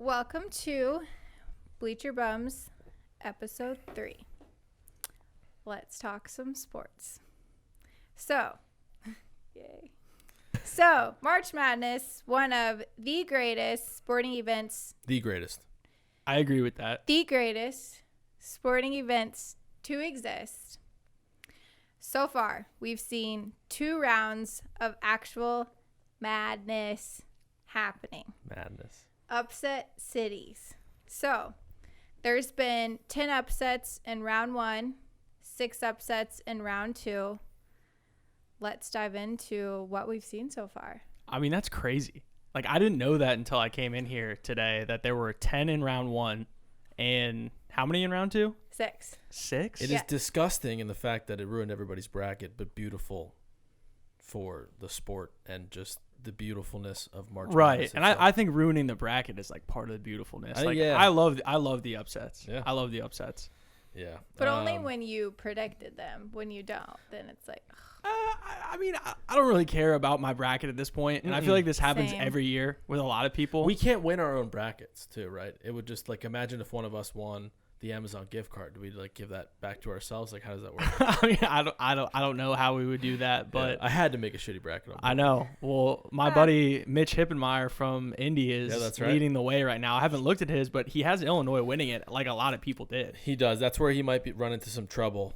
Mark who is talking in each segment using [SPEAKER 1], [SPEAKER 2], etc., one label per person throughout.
[SPEAKER 1] Welcome to Bleacher Bums, episode 3. Let's talk some sports. So, yay. So, March Madness, one of the greatest sporting events.
[SPEAKER 2] The greatest.
[SPEAKER 3] I agree with that.
[SPEAKER 1] The greatest sporting events to exist. So far, we've seen 2 rounds of actual madness happening.
[SPEAKER 2] Madness.
[SPEAKER 1] Upset cities. So, there's been 10 upsets in round 1, 6 upsets in round 2. Let's dive into what we've seen so far.
[SPEAKER 3] I mean, that's crazy. Like, I didn't know that until I came in here today, that there were 10 in round 1 and how many in round 2?
[SPEAKER 1] 6.
[SPEAKER 3] 6?
[SPEAKER 2] It is disgusting in the fact that it ruined everybody's bracket, but beautiful for the sport and just the beautifulness of March
[SPEAKER 3] Right.
[SPEAKER 2] Madness
[SPEAKER 3] And
[SPEAKER 2] itself.
[SPEAKER 3] I think ruining the bracket is like part of the beautifulness. Like,
[SPEAKER 2] yeah.
[SPEAKER 3] I love the upsets.
[SPEAKER 2] Yeah.
[SPEAKER 3] I love the upsets.
[SPEAKER 2] Yeah.
[SPEAKER 1] But only when you predicted them. When you don't, then it's like, ugh.
[SPEAKER 3] I mean, I don't really care about my bracket at this point, and I feel like this happens
[SPEAKER 1] Same.
[SPEAKER 3] every year with a lot of people.
[SPEAKER 2] we can't win our own brackets too, right? It would just like imagine if one of us won the Amazon gift card. Do we like give that back to ourselves? Like how does that work?
[SPEAKER 3] I mean, I don't know how we would do that, but
[SPEAKER 2] Yeah, I had to make a shitty bracket.
[SPEAKER 3] I know. Well, my buddy Mitch Hippenmeyer from Indy is
[SPEAKER 2] that's right.
[SPEAKER 3] leading the way right now. I haven't looked at his, but he has Illinois winning it like a lot of people did.
[SPEAKER 2] He does. That's where he might run into some trouble.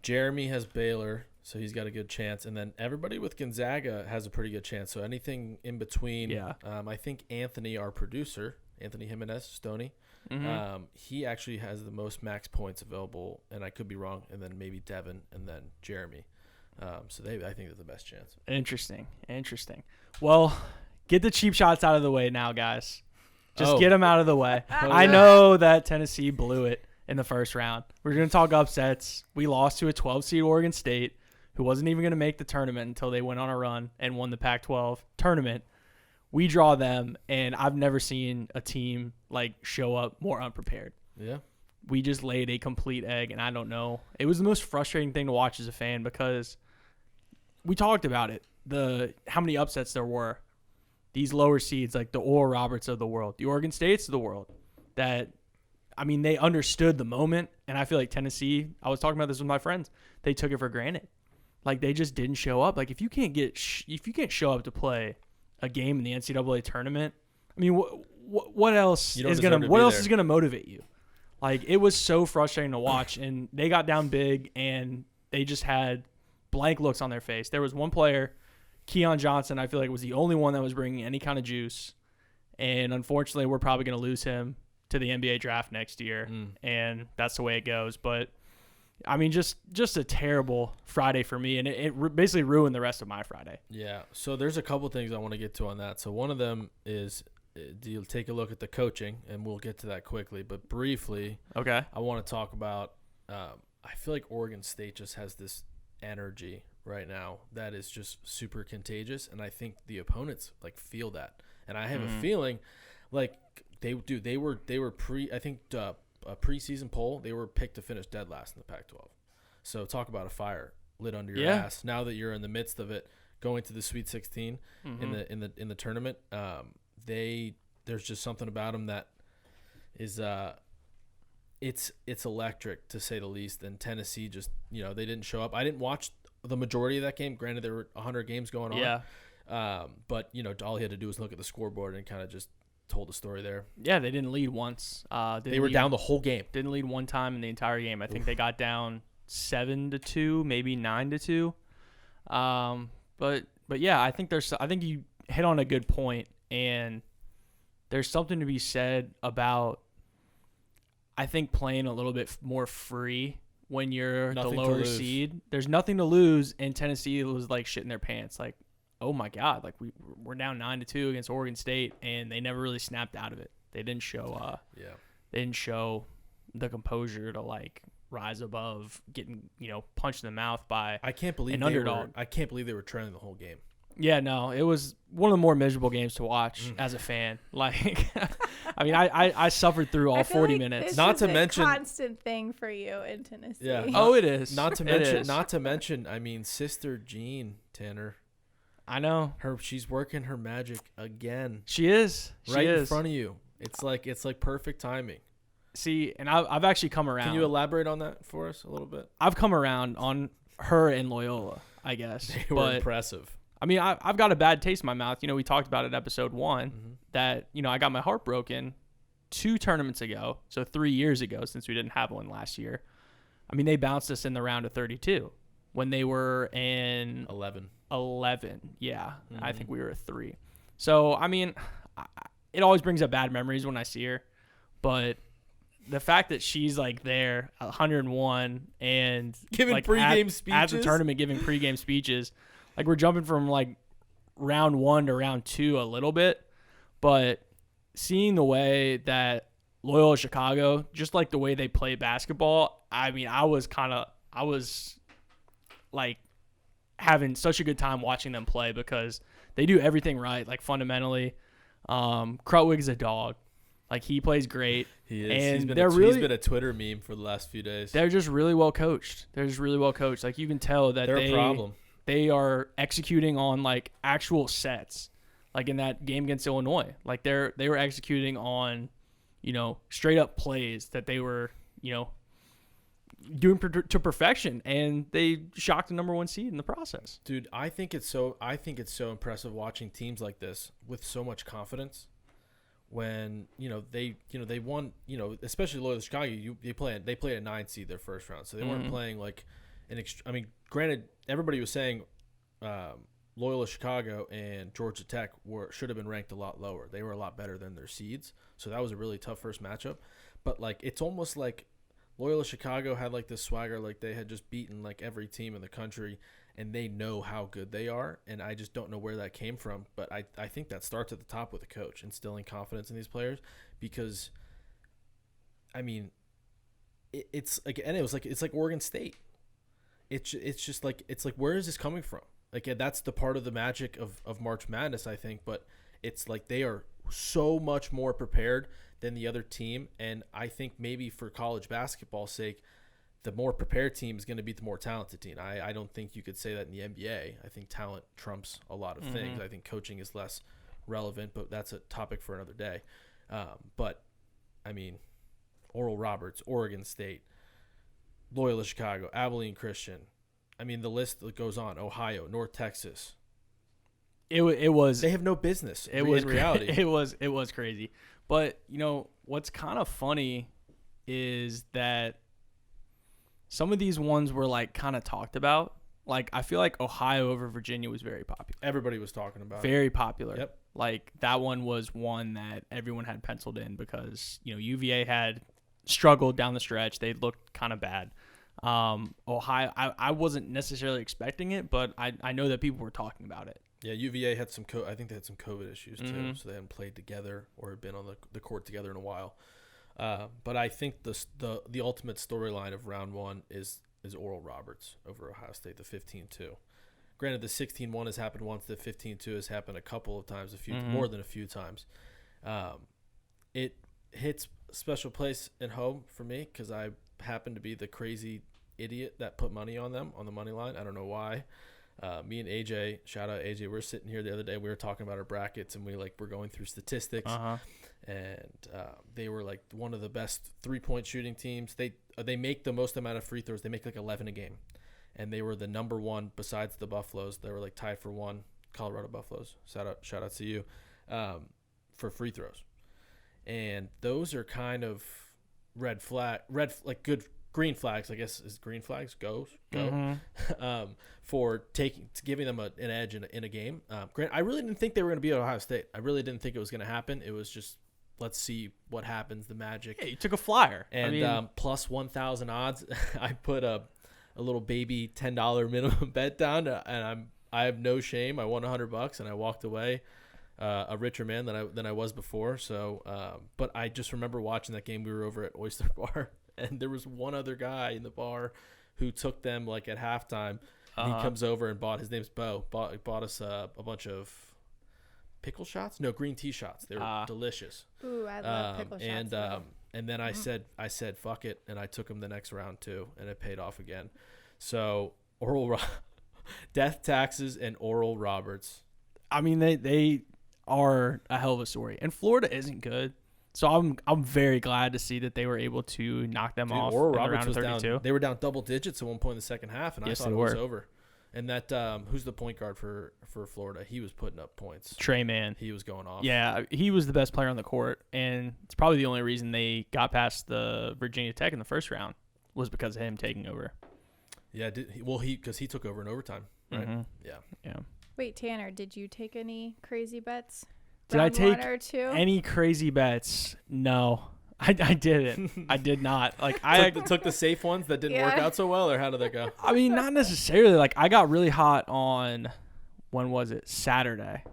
[SPEAKER 2] Jeremy has Baylor, so he's got a good chance. And then everybody with Gonzaga has a pretty good chance. So anything in between,
[SPEAKER 3] Yeah.
[SPEAKER 2] I think Anthony, our producer, Anthony Jimenez, Stoney, he actually has the most max points available, and I could be wrong. And then maybe Devin, and then Jeremy. So I think they're the best chance.
[SPEAKER 3] Interesting. Well, get the cheap shots out of the way now, guys. Just get them out of the way. I know that Tennessee blew it in the first round. We're going to talk upsets. We lost to a 12-seed Oregon State, who wasn't even going to make the tournament until they went on a run and won the Pac-12 tournament. We draw them, and I've never seen a team like show up more unprepared.
[SPEAKER 2] Yeah.
[SPEAKER 3] We just laid a complete egg, and I don't know. It was the most frustrating thing to watch as a fan because we talked about it, how many upsets there were. These lower seeds, like the Oral Roberts of the world, the Oregon States of the world, that, I mean, they understood the moment, and I feel like Tennessee, I was talking about this with my friends, they took it for granted. Like, they just didn't show up. Like, if you can't show up to play a game in the NCAA tournament, I mean, what else is gonna motivate you? Like, it was so frustrating to watch, and they got down big, and they just had blank looks on their face. There was one player, Keon Johnson, I feel like was the only one that was bringing any kind of juice, and unfortunately, we're probably gonna lose him to the NBA draft next year, and that's the way it goes. But I mean, just a terrible Friday for me, and it basically ruined the rest of my Friday.
[SPEAKER 2] Yeah. So there's a couple things I want to get to on that. So one of them is you'll take a look at the coaching, and we'll get to that quickly. But briefly,
[SPEAKER 3] Okay.
[SPEAKER 2] I want to talk about I feel like Oregon State just has this energy right now that is just super contagious, and I think the opponents like feel that. And I have a feeling like they were a preseason poll, they were picked to finish dead last in the Pac-12. So talk about a fire lit under your ass. Now that you're in the midst of it, going to the Sweet 16 in the tournament, there's just something about them that is it's electric, to say the least. And Tennessee just, they didn't show up. I didn't watch the majority of that game. Granted, there were 100 games going on.
[SPEAKER 3] Yeah.
[SPEAKER 2] But all he had to do was look at the scoreboard and kind of just told the story there.
[SPEAKER 3] Yeah, they didn't lead once.
[SPEAKER 2] They were down the whole game.
[SPEAKER 3] Didn't lead one time in the entire game. I think they got down 7-2, maybe 9-2. But yeah, I think you hit on a good point, and there's something to be said about, I think, playing a little bit more free when you're the lower seed. There's nothing to lose, and Tennessee was like shitting their pants, like, oh my God, like we're down 9-2 against Oregon State, and they never really snapped out of it. They didn't show they didn't show the composure to like rise above getting, punched in the mouth by an underdog.
[SPEAKER 2] I can't believe they were trailing the whole game.
[SPEAKER 3] Yeah, no, it was one of the more miserable games to watch as a fan. Like, I mean, I suffered through all 40 minutes.
[SPEAKER 1] This
[SPEAKER 2] Not
[SPEAKER 1] is
[SPEAKER 2] to
[SPEAKER 1] a
[SPEAKER 2] mention
[SPEAKER 1] constant thing for you in Tennessee.
[SPEAKER 2] Yeah.
[SPEAKER 3] Oh, it is.
[SPEAKER 2] Not to mention, I mean, Sister Jean Tanner.
[SPEAKER 3] I know.
[SPEAKER 2] She's working her magic again.
[SPEAKER 3] She is.
[SPEAKER 2] In front of you. It's like perfect timing.
[SPEAKER 3] See, and I've actually come around.
[SPEAKER 2] Can you elaborate on that for us a little bit?
[SPEAKER 3] I've come around on her and Loyola, I guess.
[SPEAKER 2] They were impressive.
[SPEAKER 3] I mean, I've got a bad taste in my mouth. We talked about it episode 1 that, I got my heart broken 2 tournaments ago. So 3 years ago, since we didn't have one last year. I mean, they bounced us in the round of 32 when they were in
[SPEAKER 2] 11.
[SPEAKER 3] Yeah. I think we were a 3. So, I mean, it always brings up bad memories when I see her, but the fact that she's like there 101 and
[SPEAKER 2] giving
[SPEAKER 3] like
[SPEAKER 2] pregame speeches
[SPEAKER 3] at the tournament, giving pregame speeches, like we're jumping from like round 1 to round 2 a little bit, but seeing the way that Loyola Chicago, just like the way they play basketball, I mean, I was like having such a good time watching them play because they do everything right, like fundamentally. Krutwig's a dog. Like, he plays great.
[SPEAKER 2] He is.
[SPEAKER 3] And
[SPEAKER 2] He's been a Twitter meme for the last few days.
[SPEAKER 3] They're just really well coached. Like, you can tell that
[SPEAKER 2] they're a problem.
[SPEAKER 3] They are executing on, like, actual sets. Like, in that game against Illinois. Like, they were executing on, straight up plays that they were, doing to perfection. And they shocked the number 1 seed in the process.
[SPEAKER 2] Dude, I think it's so impressive watching teams like this with so much confidence. When they won, especially Loyola Chicago, they played a 9 seed their first round, so they weren't playing like I mean, granted, everybody was saying Loyola Chicago and Georgia Tech should have been ranked a lot lower. They were a lot better than their seeds, so that was a really tough first matchup. But like, it's almost like Loyola Chicago had like this swagger, like they had just beaten like every team in the country. And they know how good they are, and I just don't know where that came from. But I think that starts at the top with the coach, instilling confidence in these players, because, I mean, it's like Oregon State. It's just like, where is this coming from? Like, that's the part of the magic of March Madness, I think. But it's like they are so much more prepared than the other team, and I think maybe for college basketball's sake, the more prepared team is going to beat the more talented team. I don't think you could say that in the NBA. I think talent trumps a lot of things. I think coaching is less relevant, but that's a topic for another day. But, I mean, Oral Roberts, Oregon State, Loyola Chicago, Abilene Christian. I mean, the list goes on. Ohio, North Texas.
[SPEAKER 3] It was.
[SPEAKER 2] They have no business.
[SPEAKER 3] It was
[SPEAKER 2] reality.
[SPEAKER 3] It was crazy. But, what's kind of funny is that some of these ones were like kind of talked about. Like, I feel like Ohio over Virginia was very popular.
[SPEAKER 2] Everybody was talking about it.
[SPEAKER 3] Very popular.
[SPEAKER 2] Yep.
[SPEAKER 3] Like, that one was one that everyone had penciled in because, UVA had struggled down the stretch. They looked kind of bad. Ohio, I wasn't necessarily expecting it, but I know that people were talking about it.
[SPEAKER 2] Yeah, UVA had I think they had some COVID issues too, so they hadn't played together or had been on the court together in a while. But I think the ultimate storyline of round 1 is Oral Roberts over Ohio State, the 15-2. Granted, the 16-1 has happened once. The 15-2 has happened a couple of times, more than a few times. It hits a special place at home for me because I happen to be the crazy idiot that put money on them on the money line. I don't know why. Me and AJ, shout out AJ, we were sitting here the other day. We were talking about our brackets, and we're going through statistics. And they were like one of the best 3-point shooting teams. They make the most amount of free throws. They make like 11 a game, and they were the number 1 besides the Buffaloes. They were like tied for 1. Colorado Buffaloes. Shout out to you for free throws. And those are kind of good green flags, I guess, is green flags. Go. For giving them an edge in a game. Grant, I really didn't think they were going to be at Ohio State. I really didn't think it was going to happen. It was just, let's see what happens. The magic.
[SPEAKER 3] Yeah, you took a flyer,
[SPEAKER 2] and plus 1,000 odds. I put a little baby $10 minimum bet down, and I have no shame. I won $100, and I walked away a richer man than I was before. So, but I just remember watching that game. We were over at Oyster Bar. And there was one other guy in the bar who took them like at halftime. And he comes over and his name's Bo, bought us a bunch of pickle shots. No, green tea shots. They were delicious.
[SPEAKER 1] Ooh, I love pickle shots.
[SPEAKER 2] And then I said, fuck it. And I took him the next round too. And it paid off again. So Death Taxes and Oral Roberts.
[SPEAKER 3] I mean, they are a hell of a story. And Florida isn't good. So I'm very glad to see that they were able to knock them off
[SPEAKER 2] Oral
[SPEAKER 3] in the
[SPEAKER 2] Roberts
[SPEAKER 3] round of
[SPEAKER 2] was
[SPEAKER 3] 32.
[SPEAKER 2] down. They were down double digits at one point in the second half, and
[SPEAKER 3] Yes,
[SPEAKER 2] I thought
[SPEAKER 3] they
[SPEAKER 2] it was
[SPEAKER 3] were.
[SPEAKER 2] over. And that who's the point guard for Florida? He was putting up points.
[SPEAKER 3] Trey Man.
[SPEAKER 2] He was going off.
[SPEAKER 3] Yeah, he was the best player on the court, and it's probably the only reason they got past the Virginia Tech in the first round was because of him taking over.
[SPEAKER 2] Yeah. Because he took over in overtime, right?
[SPEAKER 3] Mm-hmm.
[SPEAKER 2] Yeah.
[SPEAKER 3] Yeah.
[SPEAKER 1] Wait, Tanner, did you take any crazy bets?
[SPEAKER 3] Did I
[SPEAKER 1] Round
[SPEAKER 3] take
[SPEAKER 1] one or two?
[SPEAKER 3] any crazy bets? No, I didn't. I did not. Like I
[SPEAKER 2] took the safe ones that didn't work
[SPEAKER 1] Yeah.
[SPEAKER 2] out so well, or how did that go?
[SPEAKER 3] I mean, not necessarily. Like I got really hot on when was it? Saturday.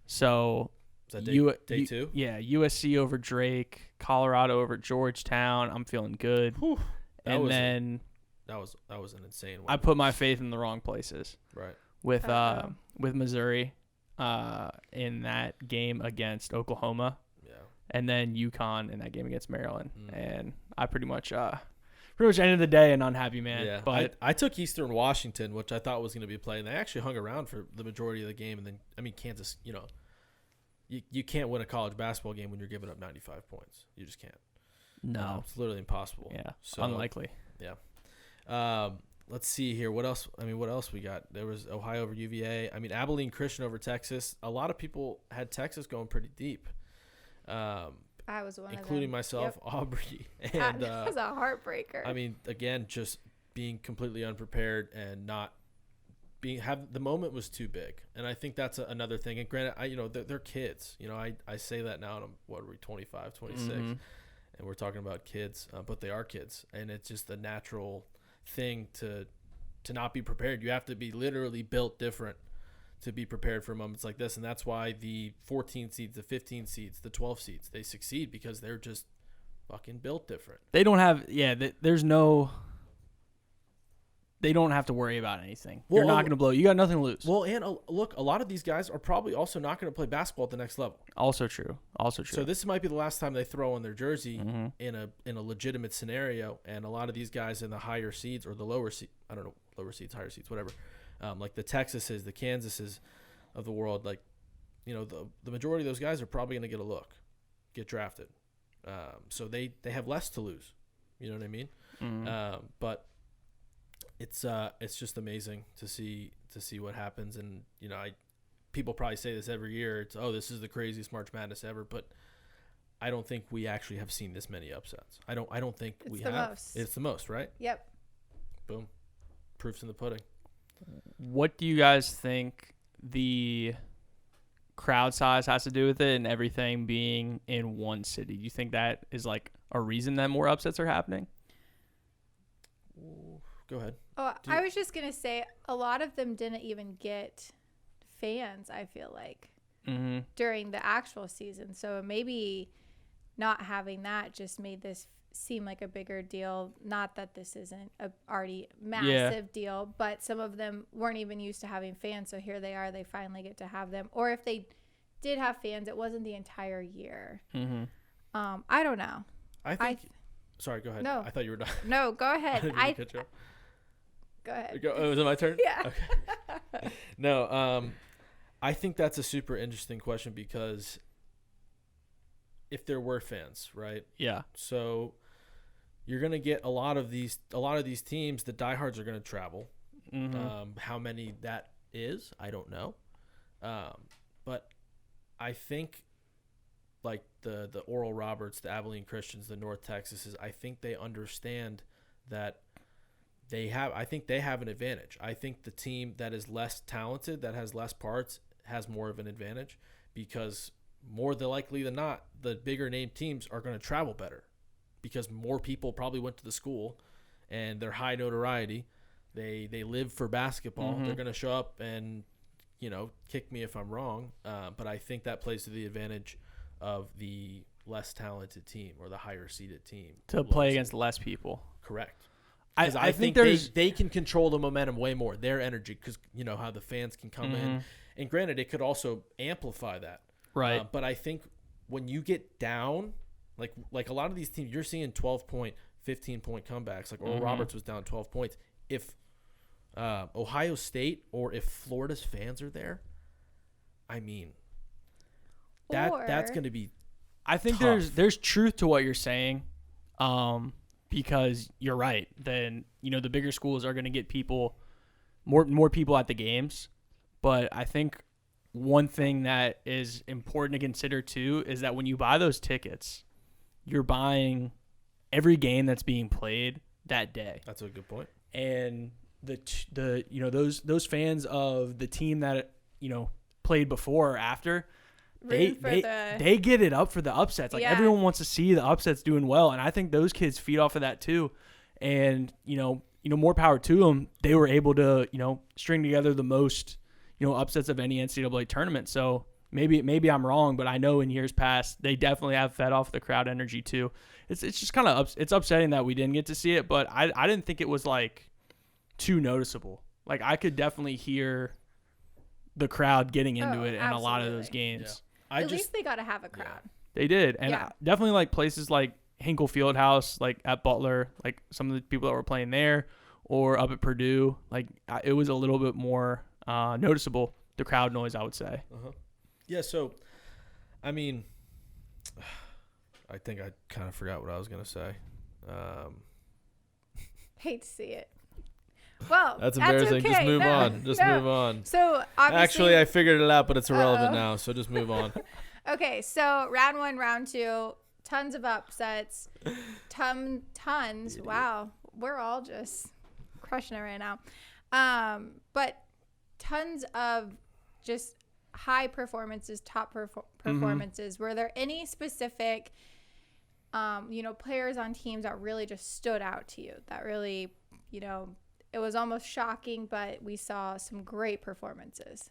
[SPEAKER 3] So
[SPEAKER 2] Is that day two?
[SPEAKER 3] Yeah, USC over Drake, Colorado over Georgetown. I'm feeling good.
[SPEAKER 2] Whew,
[SPEAKER 3] and then
[SPEAKER 2] that was an insane one.
[SPEAKER 3] I put my faith in the wrong places
[SPEAKER 2] Right.
[SPEAKER 3] with
[SPEAKER 1] Uh-oh.
[SPEAKER 3] with Missouri in that game against Oklahoma,
[SPEAKER 2] Yeah.
[SPEAKER 3] and then UConn in that game against Maryland.
[SPEAKER 2] Mm.
[SPEAKER 3] And I pretty much ended the day an unhappy man.
[SPEAKER 2] Yeah.
[SPEAKER 3] But
[SPEAKER 2] I took Eastern Washington, which I thought was going to be a play, and they actually hung around for the majority of the game. And then, I mean, Kansas, you can't win a college basketball game when you're giving up 95 points. You just can't.
[SPEAKER 3] no,
[SPEAKER 2] It's literally impossible.
[SPEAKER 3] yeah,
[SPEAKER 2] So,
[SPEAKER 3] unlikely.
[SPEAKER 2] Let's see here. What else? I mean, what else we got? There was Ohio over UVA. I mean, Abilene Christian over Texas. A lot of people had Texas going pretty deep,
[SPEAKER 1] I was one
[SPEAKER 2] including
[SPEAKER 1] of them.
[SPEAKER 2] myself,
[SPEAKER 1] Yep.
[SPEAKER 2] Aubrey. And
[SPEAKER 1] That was a heartbreaker.
[SPEAKER 2] I mean, again, just being completely unprepared and not the moment was too big. And I think that's another thing. And granted, they're kids. I say that now, and what are we, 25, 26,
[SPEAKER 3] Mhm.
[SPEAKER 2] and we're talking about kids, but they are kids, and it's just a natural thing to not be prepared. You have to be literally built different to be prepared for moments like this, and that's why the 14 seeds, the 15 seeds, the 12 seeds, they succeed because they're just fucking built different.
[SPEAKER 3] They don't have they don't have to worry about anything.
[SPEAKER 2] Well,
[SPEAKER 3] You're not going to blow. You got nothing to lose.
[SPEAKER 2] Well, and look, a lot of these guys are probably also not going to play basketball at the next level.
[SPEAKER 3] Also true.
[SPEAKER 2] So this might be the last time they throw on their jersey
[SPEAKER 3] Mm-hmm.
[SPEAKER 2] in a legitimate scenario. And a lot of these guys in the higher seeds or the lower seed, I don't know, lower seeds, higher seeds, whatever, like the Texases, the Kansases of the world, like, the majority of those guys are probably going to get drafted. So they have less to lose. You know what I mean?
[SPEAKER 3] Mm-hmm.
[SPEAKER 2] But it's just amazing to see what happens. And people probably say this every year. This is the craziest March Madness ever, but I don't think we actually have seen this many upsets. I don't think
[SPEAKER 1] It's
[SPEAKER 2] we
[SPEAKER 1] the
[SPEAKER 2] have.
[SPEAKER 1] most.
[SPEAKER 2] It's the most, right?
[SPEAKER 1] Yep.
[SPEAKER 2] Boom. Proof's in the pudding.
[SPEAKER 3] What do you guys think the crowd size has to do with it and everything being in one city? Do you think that is like a reason that more upsets are happening?
[SPEAKER 2] Go ahead.
[SPEAKER 1] Oh, I was just going to say a lot of them didn't even get fans, I feel like,
[SPEAKER 3] Mm-hmm.
[SPEAKER 1] during the actual season. So maybe not having that just made this seem like a bigger deal. Not that this isn't a already massive deal, but some of them weren't even used to having fans. So here they are. They finally get to have them. Or if they did have fans, it wasn't the entire year.
[SPEAKER 3] Mm-hmm.
[SPEAKER 1] I don't know.
[SPEAKER 2] I think. Sorry, go ahead.
[SPEAKER 1] No.
[SPEAKER 2] I thought you were done.
[SPEAKER 1] No, go
[SPEAKER 2] I
[SPEAKER 1] ahead.
[SPEAKER 2] didn't mean to cut you off.
[SPEAKER 1] Go ahead.
[SPEAKER 2] Was it my turn?
[SPEAKER 1] Yeah.
[SPEAKER 2] Okay. No, I think that's a super interesting question because if there were fans, right?
[SPEAKER 3] Yeah.
[SPEAKER 2] So you're gonna get a lot of these teams. The diehards are gonna travel.
[SPEAKER 3] Mm-hmm.
[SPEAKER 2] How many that is, I don't know. But I think like the Oral Roberts, the Abilene Christians, the North Texases, I think they understand that I think they have an advantage. I think the team that is less talented, that has less parts, has more of an advantage because more than likely than not, the bigger name teams are going to travel better because more people probably went to the school and they're high notoriety. They live for basketball.
[SPEAKER 3] Mm-hmm.
[SPEAKER 2] They're going to show up and, kick me if I'm wrong. But I think that plays to the advantage of the less talented team or the higher seeded team.
[SPEAKER 3] To play against less people.
[SPEAKER 2] Correct.
[SPEAKER 3] I
[SPEAKER 2] think they can control the momentum way more, their energy, because how the fans can come in. And granted, it could also amplify that.
[SPEAKER 3] Right.
[SPEAKER 2] But I think when you get down, like a lot of these teams, you're seeing 12-point, 15-point comebacks. Like Oral Roberts was down 12 points. If Ohio State or if Florida's fans are there, I mean, that's going to be
[SPEAKER 3] I think
[SPEAKER 2] tough.
[SPEAKER 3] there's truth to what you're saying, because you're right. Then the bigger schools are going to get more people at the games, but I think one thing that is important to consider too is that when you buy those tickets, you're buying every game that's being played that day.
[SPEAKER 2] That's a good point.
[SPEAKER 3] And those fans of the team that played before or after, they get it up for the upsets. Like everyone wants to see the upsets doing well, and I think those kids feed off of that too. And more power to them. They were able to string together the most upsets of any NCAA tournament. So maybe I'm wrong, but I know in years past they definitely have fed off the crowd energy too. It's just kind of it's upsetting that we didn't get to see it, but I didn't think it was like too noticeable. Like I could definitely hear the crowd getting into it in a lot of those games.
[SPEAKER 2] Yeah.
[SPEAKER 1] At least they got to have a crowd.
[SPEAKER 3] Yeah. They did, and definitely like places like Hinkle Fieldhouse, like at Butler, like some of the people that were playing there, or up at Purdue, like it was a little bit more noticeable, the crowd noise, I would say.
[SPEAKER 2] Yeah, so, I mean, I think I kind of forgot what I was going to say.
[SPEAKER 1] Hate to see it. Well,
[SPEAKER 2] that's embarrassing.
[SPEAKER 1] Okay.
[SPEAKER 2] Just move on. Move on.
[SPEAKER 1] So, obviously,
[SPEAKER 2] actually, I figured it out, but it's irrelevant now, so just move on.
[SPEAKER 1] Okay, so round 1, round 2, tons of upsets. Tons. Wow. We're all just crushing it right now. But tons of just high performances, top performances. Were there any specific, players on teams that really just stood out to you? That really, it was almost shocking, but we saw some great performances.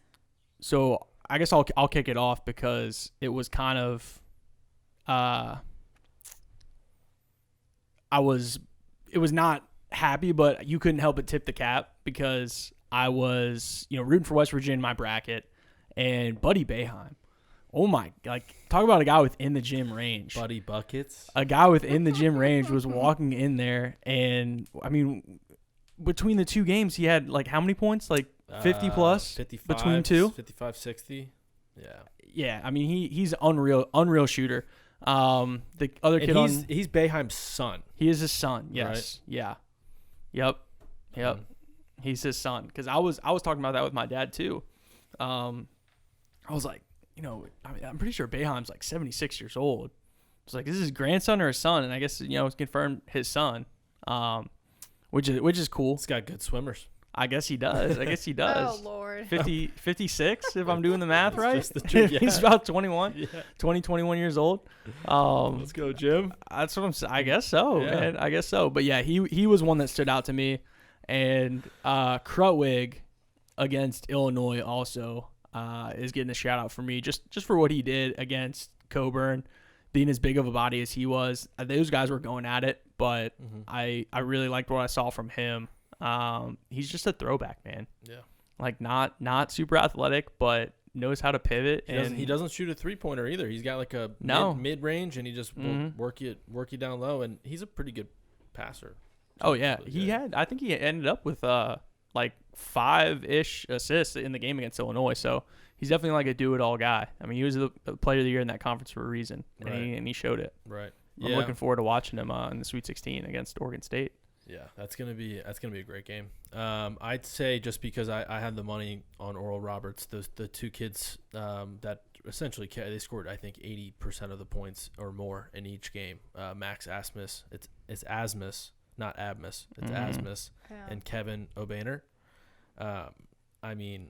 [SPEAKER 3] So I guess I'll kick it off because it was kind of, it was not happy, but you couldn't help but tip the cap because I was, rooting for West Virginia in my bracket, and Buddy Boeheim. Oh my, talk about a guy within the gym range.
[SPEAKER 2] Buddy Buckets.
[SPEAKER 3] A guy within the gym range was walking in there, and I mean, between the two games, he had how many points? 50 plus
[SPEAKER 2] 55,
[SPEAKER 3] between two?
[SPEAKER 2] 55, 60. Yeah.
[SPEAKER 3] Yeah, I mean, he's unreal shooter. The other kid
[SPEAKER 2] he's Boeheim's son.
[SPEAKER 3] He is his son. Yes.
[SPEAKER 2] Right?
[SPEAKER 3] Yeah. Yep. He's his son. Because I was talking about that with my dad too. I was like, I'm pretty sure Boeheim's 76 years old. It's like, is this his grandson or his son? And I guess it's confirmed his son. Which is cool.
[SPEAKER 2] He's got good swimmers.
[SPEAKER 3] I guess he does.
[SPEAKER 1] Oh, Lord.
[SPEAKER 3] 56, if I'm doing the math right.
[SPEAKER 2] Yeah.
[SPEAKER 3] He's about 21,
[SPEAKER 2] yeah.
[SPEAKER 3] 21 years old.
[SPEAKER 2] Let's go, Jim.
[SPEAKER 3] That's what I'm saying. I guess so,
[SPEAKER 2] yeah.
[SPEAKER 3] man. I guess so. But yeah, he was one that stood out to me. And Krutwig against Illinois also is getting a shout out for me just for what he did against Coburn, being as big of a body as he was. Those guys were going at it, but I really liked what I saw from him. He's just a throwback, man.
[SPEAKER 2] Yeah.
[SPEAKER 3] Not super athletic, but knows how to pivot.
[SPEAKER 2] He doesn't shoot a 3-pointer either. He's got a mid range, and he just will work you down low, and he's a pretty good passer.
[SPEAKER 3] Oh yeah, I think he ended up with 5-ish assists in the game against Illinois. So he's definitely a do-it-all guy. I mean, he was the player of the year in that conference for a reason,
[SPEAKER 2] right.
[SPEAKER 3] and he showed it.
[SPEAKER 2] Right.
[SPEAKER 3] I'm looking forward to watching him in the Sweet 16 against Oregon State.
[SPEAKER 2] Yeah, that's gonna be a great game. I'd say just because I had the money on Oral Roberts, the two kids that essentially they scored I think 80% of the points or more in each game. Max Asmus, it's Asmus, not Abmus, it's Asmus, and Kevin O'Banner. I mean,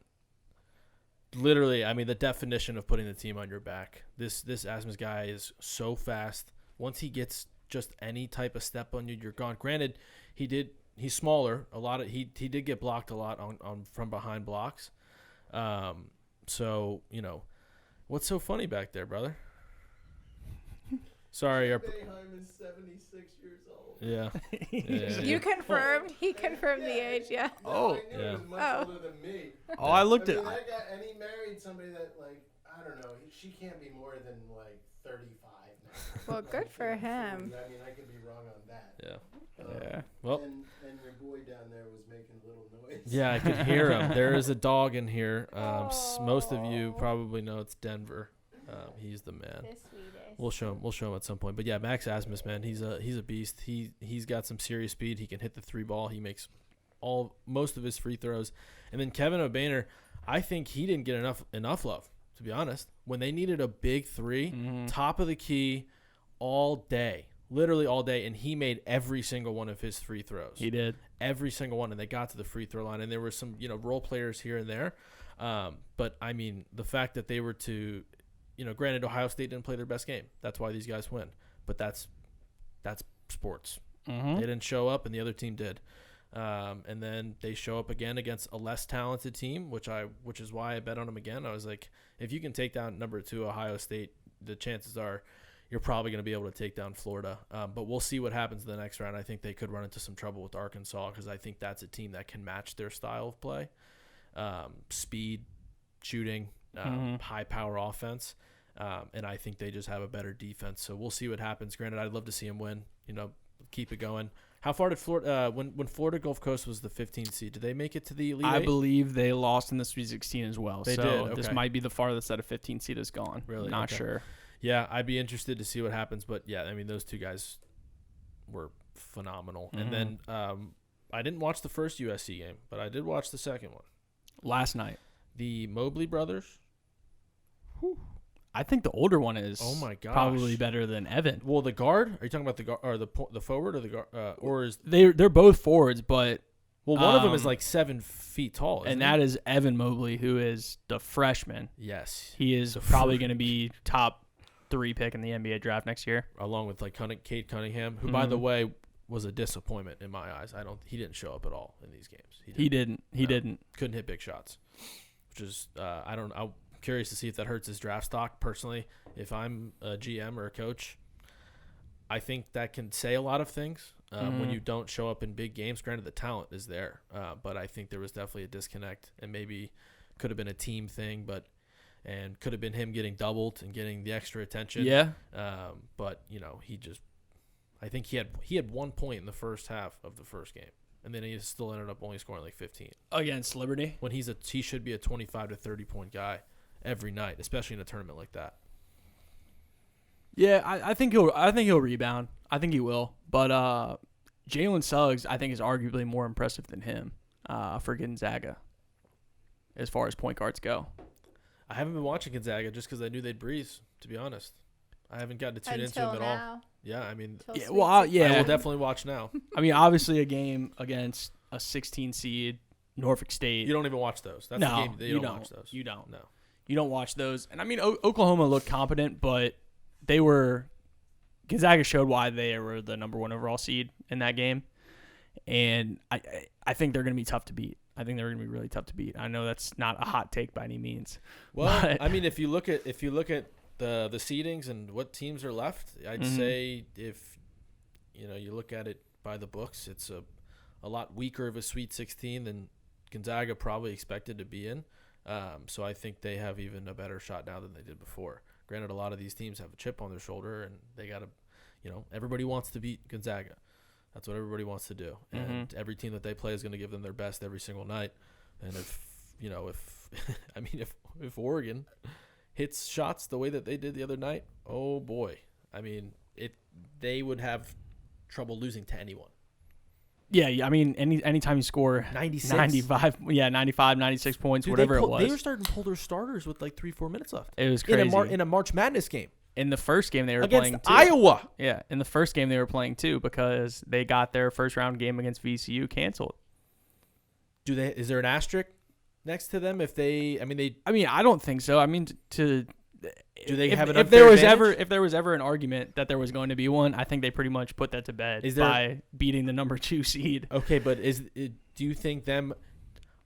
[SPEAKER 2] literally, the definition of putting the team on your back. This Asmus guy is so fast. Once he gets just any type of step on you, you're gone. Granted, he's smaller. He did get blocked a lot on from behind blocks. So, what's so funny back there, brother? Sorry,
[SPEAKER 4] Boeheim is 76 years old.
[SPEAKER 2] Yeah.
[SPEAKER 1] You confirmed? He confirmed the age, yeah.
[SPEAKER 4] No, I knew he was much older than me.
[SPEAKER 3] Oh, I looked at.
[SPEAKER 4] That guy, and he married somebody that I don't know. She can't be more than 35 now.
[SPEAKER 1] Well, good for him.
[SPEAKER 4] I mean, I could be wrong on that.
[SPEAKER 2] Yeah.
[SPEAKER 3] Yeah.
[SPEAKER 2] Well.
[SPEAKER 4] And your boy down there was making a little noise.
[SPEAKER 2] Yeah, I could hear him. There is a dog in here. Most of you probably know it's Denver. He's the man.
[SPEAKER 1] The sweetest.
[SPEAKER 2] We'll show him at some point. But yeah, Max Asmus, man, he's a beast. He's got some serious speed. He can hit the 3-ball. He makes most of his free throws. And then Kevin O'Banner, I think he didn't get enough love, to be honest. When they needed a big 3, top of the key all day, literally all day, and he made every single one of his free throws.
[SPEAKER 3] He did.
[SPEAKER 2] Every single one, and they got to the free throw line, and there were some, role players here and there. But, I mean, the fact that they were to, granted, Ohio State didn't play their best game. That's why these guys win. But that's sports. They didn't show up, and the other team did. And then they show up again against a less talented team, which is why I bet on them again. I was like, if you can take down number 2 Ohio State, the chances are you're probably going to be able to take down Florida. But we'll see what happens in the next round. I think they could run into some trouble with Arkansas because I think that's a team that can match their style of play. Speed, shooting, high power offense. And I think they just have a better defense. So we'll see what happens. Granted, I'd love to see them win, keep it going. How far did Florida, when Florida Gulf Coast was the 15th seed, did they make it to the Elite
[SPEAKER 3] I
[SPEAKER 2] Eight?
[SPEAKER 3] believe they lost in the Sweet 16 as well.
[SPEAKER 2] They
[SPEAKER 3] so
[SPEAKER 2] did, okay.
[SPEAKER 3] This might be the farthest that a 15 seed has gone.
[SPEAKER 2] Really?
[SPEAKER 3] Not
[SPEAKER 2] Okay.
[SPEAKER 3] sure.
[SPEAKER 2] Yeah, I'd be interested to see what happens. But, yeah, I mean, those two guys were phenomenal. And then I didn't watch the first USC game, but I did watch the second one.
[SPEAKER 3] Last night.
[SPEAKER 2] The Mobley brothers.
[SPEAKER 3] I think the older one is
[SPEAKER 2] Oh, my gosh.
[SPEAKER 3] probably better than Evan.
[SPEAKER 2] Well, the guard? Are you talking about the guard or the forward or the guard? Or is
[SPEAKER 3] They're both forwards, but
[SPEAKER 2] one of them is like 7 feet tall, isn't
[SPEAKER 3] and
[SPEAKER 2] he?
[SPEAKER 3] that is Evan Mobley, who is the freshman.
[SPEAKER 2] Yes,
[SPEAKER 3] He is probably going to be top 3 pick in the NBA draft next year.
[SPEAKER 2] along with like Cade Cunningham, who by the way was a disappointment in my eyes. He didn't show up at all in these games.
[SPEAKER 3] He didn't.
[SPEAKER 2] Couldn't hit big shots, which is I'm curious to see if that hurts his draft stock. Personally, if I'm a GM or a coach, I think that can say a lot of things when you don't show up in big games. Granted, the talent is there, but I think there was definitely a disconnect, and maybe could have been a team thing, and could have been him getting doubled and getting the extra attention.
[SPEAKER 3] Yeah.
[SPEAKER 2] But I think he had 1 point in the first half of the first game, and then he still ended up only scoring like 15
[SPEAKER 3] Against Liberty.
[SPEAKER 2] when he should be a 25 to 30 point guy every night, especially in a tournament like that.
[SPEAKER 3] Yeah, I think he'll rebound. I think he will. But Jalen Suggs, I think, is arguably more impressive than him for Gonzaga as far as point guards go.
[SPEAKER 2] I haven't been watching Gonzaga just because I knew they'd breeze, to be honest. I haven't gotten to tune into
[SPEAKER 1] Until
[SPEAKER 2] them at all.
[SPEAKER 1] now.
[SPEAKER 2] Yeah, I mean,
[SPEAKER 1] Till
[SPEAKER 3] Yeah,
[SPEAKER 1] Sweet
[SPEAKER 3] well,
[SPEAKER 2] I will
[SPEAKER 3] yeah.
[SPEAKER 2] definitely watch now.
[SPEAKER 3] I mean, obviously a game against a 16 seed Norfolk State.
[SPEAKER 2] You don't even watch those. That's
[SPEAKER 3] no,
[SPEAKER 2] the game that you don't watch those.
[SPEAKER 3] You don't.
[SPEAKER 2] No.
[SPEAKER 3] You don't watch those. And I mean, Oklahoma looked competent, but Gonzaga showed why they were the number 1 overall seed in that game. And I think they're going to be tough to beat. I think they're going to be really tough to beat. I know that's not a hot take by any means.
[SPEAKER 2] Well,
[SPEAKER 3] but,
[SPEAKER 2] I mean, if you look at the seedings and what teams are left, I'd say if you look at it by the books, it's a lot weaker of a Sweet 16 than Gonzaga probably expected to be in. So I think they have even a better shot now than they did before. Granted, a lot of these teams have a chip on their shoulder, and they got to, everybody wants to beat Gonzaga. That's what everybody wants to do. And every team that they play is going to give them their best every single night. And if Oregon hits shots the way that they did the other night, oh boy. I mean, they would have trouble losing to anyone.
[SPEAKER 3] yeah, I mean, anytime you score
[SPEAKER 2] 96.
[SPEAKER 3] 95, 96 points,
[SPEAKER 2] Dude,
[SPEAKER 3] whatever it was.
[SPEAKER 2] They were starting to pull their starters with like 3-4 minutes left.
[SPEAKER 3] It was crazy.
[SPEAKER 2] In a March Madness game.
[SPEAKER 3] In the first game they were
[SPEAKER 2] Against
[SPEAKER 3] playing
[SPEAKER 2] Iowa.
[SPEAKER 3] Yeah, in the first game they were playing too because they got their first round game against VCU canceled.
[SPEAKER 2] Is there an asterisk next to them if they? I mean,
[SPEAKER 3] I don't think so. I mean, do
[SPEAKER 2] they have an
[SPEAKER 3] if
[SPEAKER 2] unfair
[SPEAKER 3] there was
[SPEAKER 2] advantage?
[SPEAKER 3] if there was ever an argument that there was going to be one, I think they pretty much put that to bed by beating the number 2 seed.
[SPEAKER 2] Okay, but do you think them?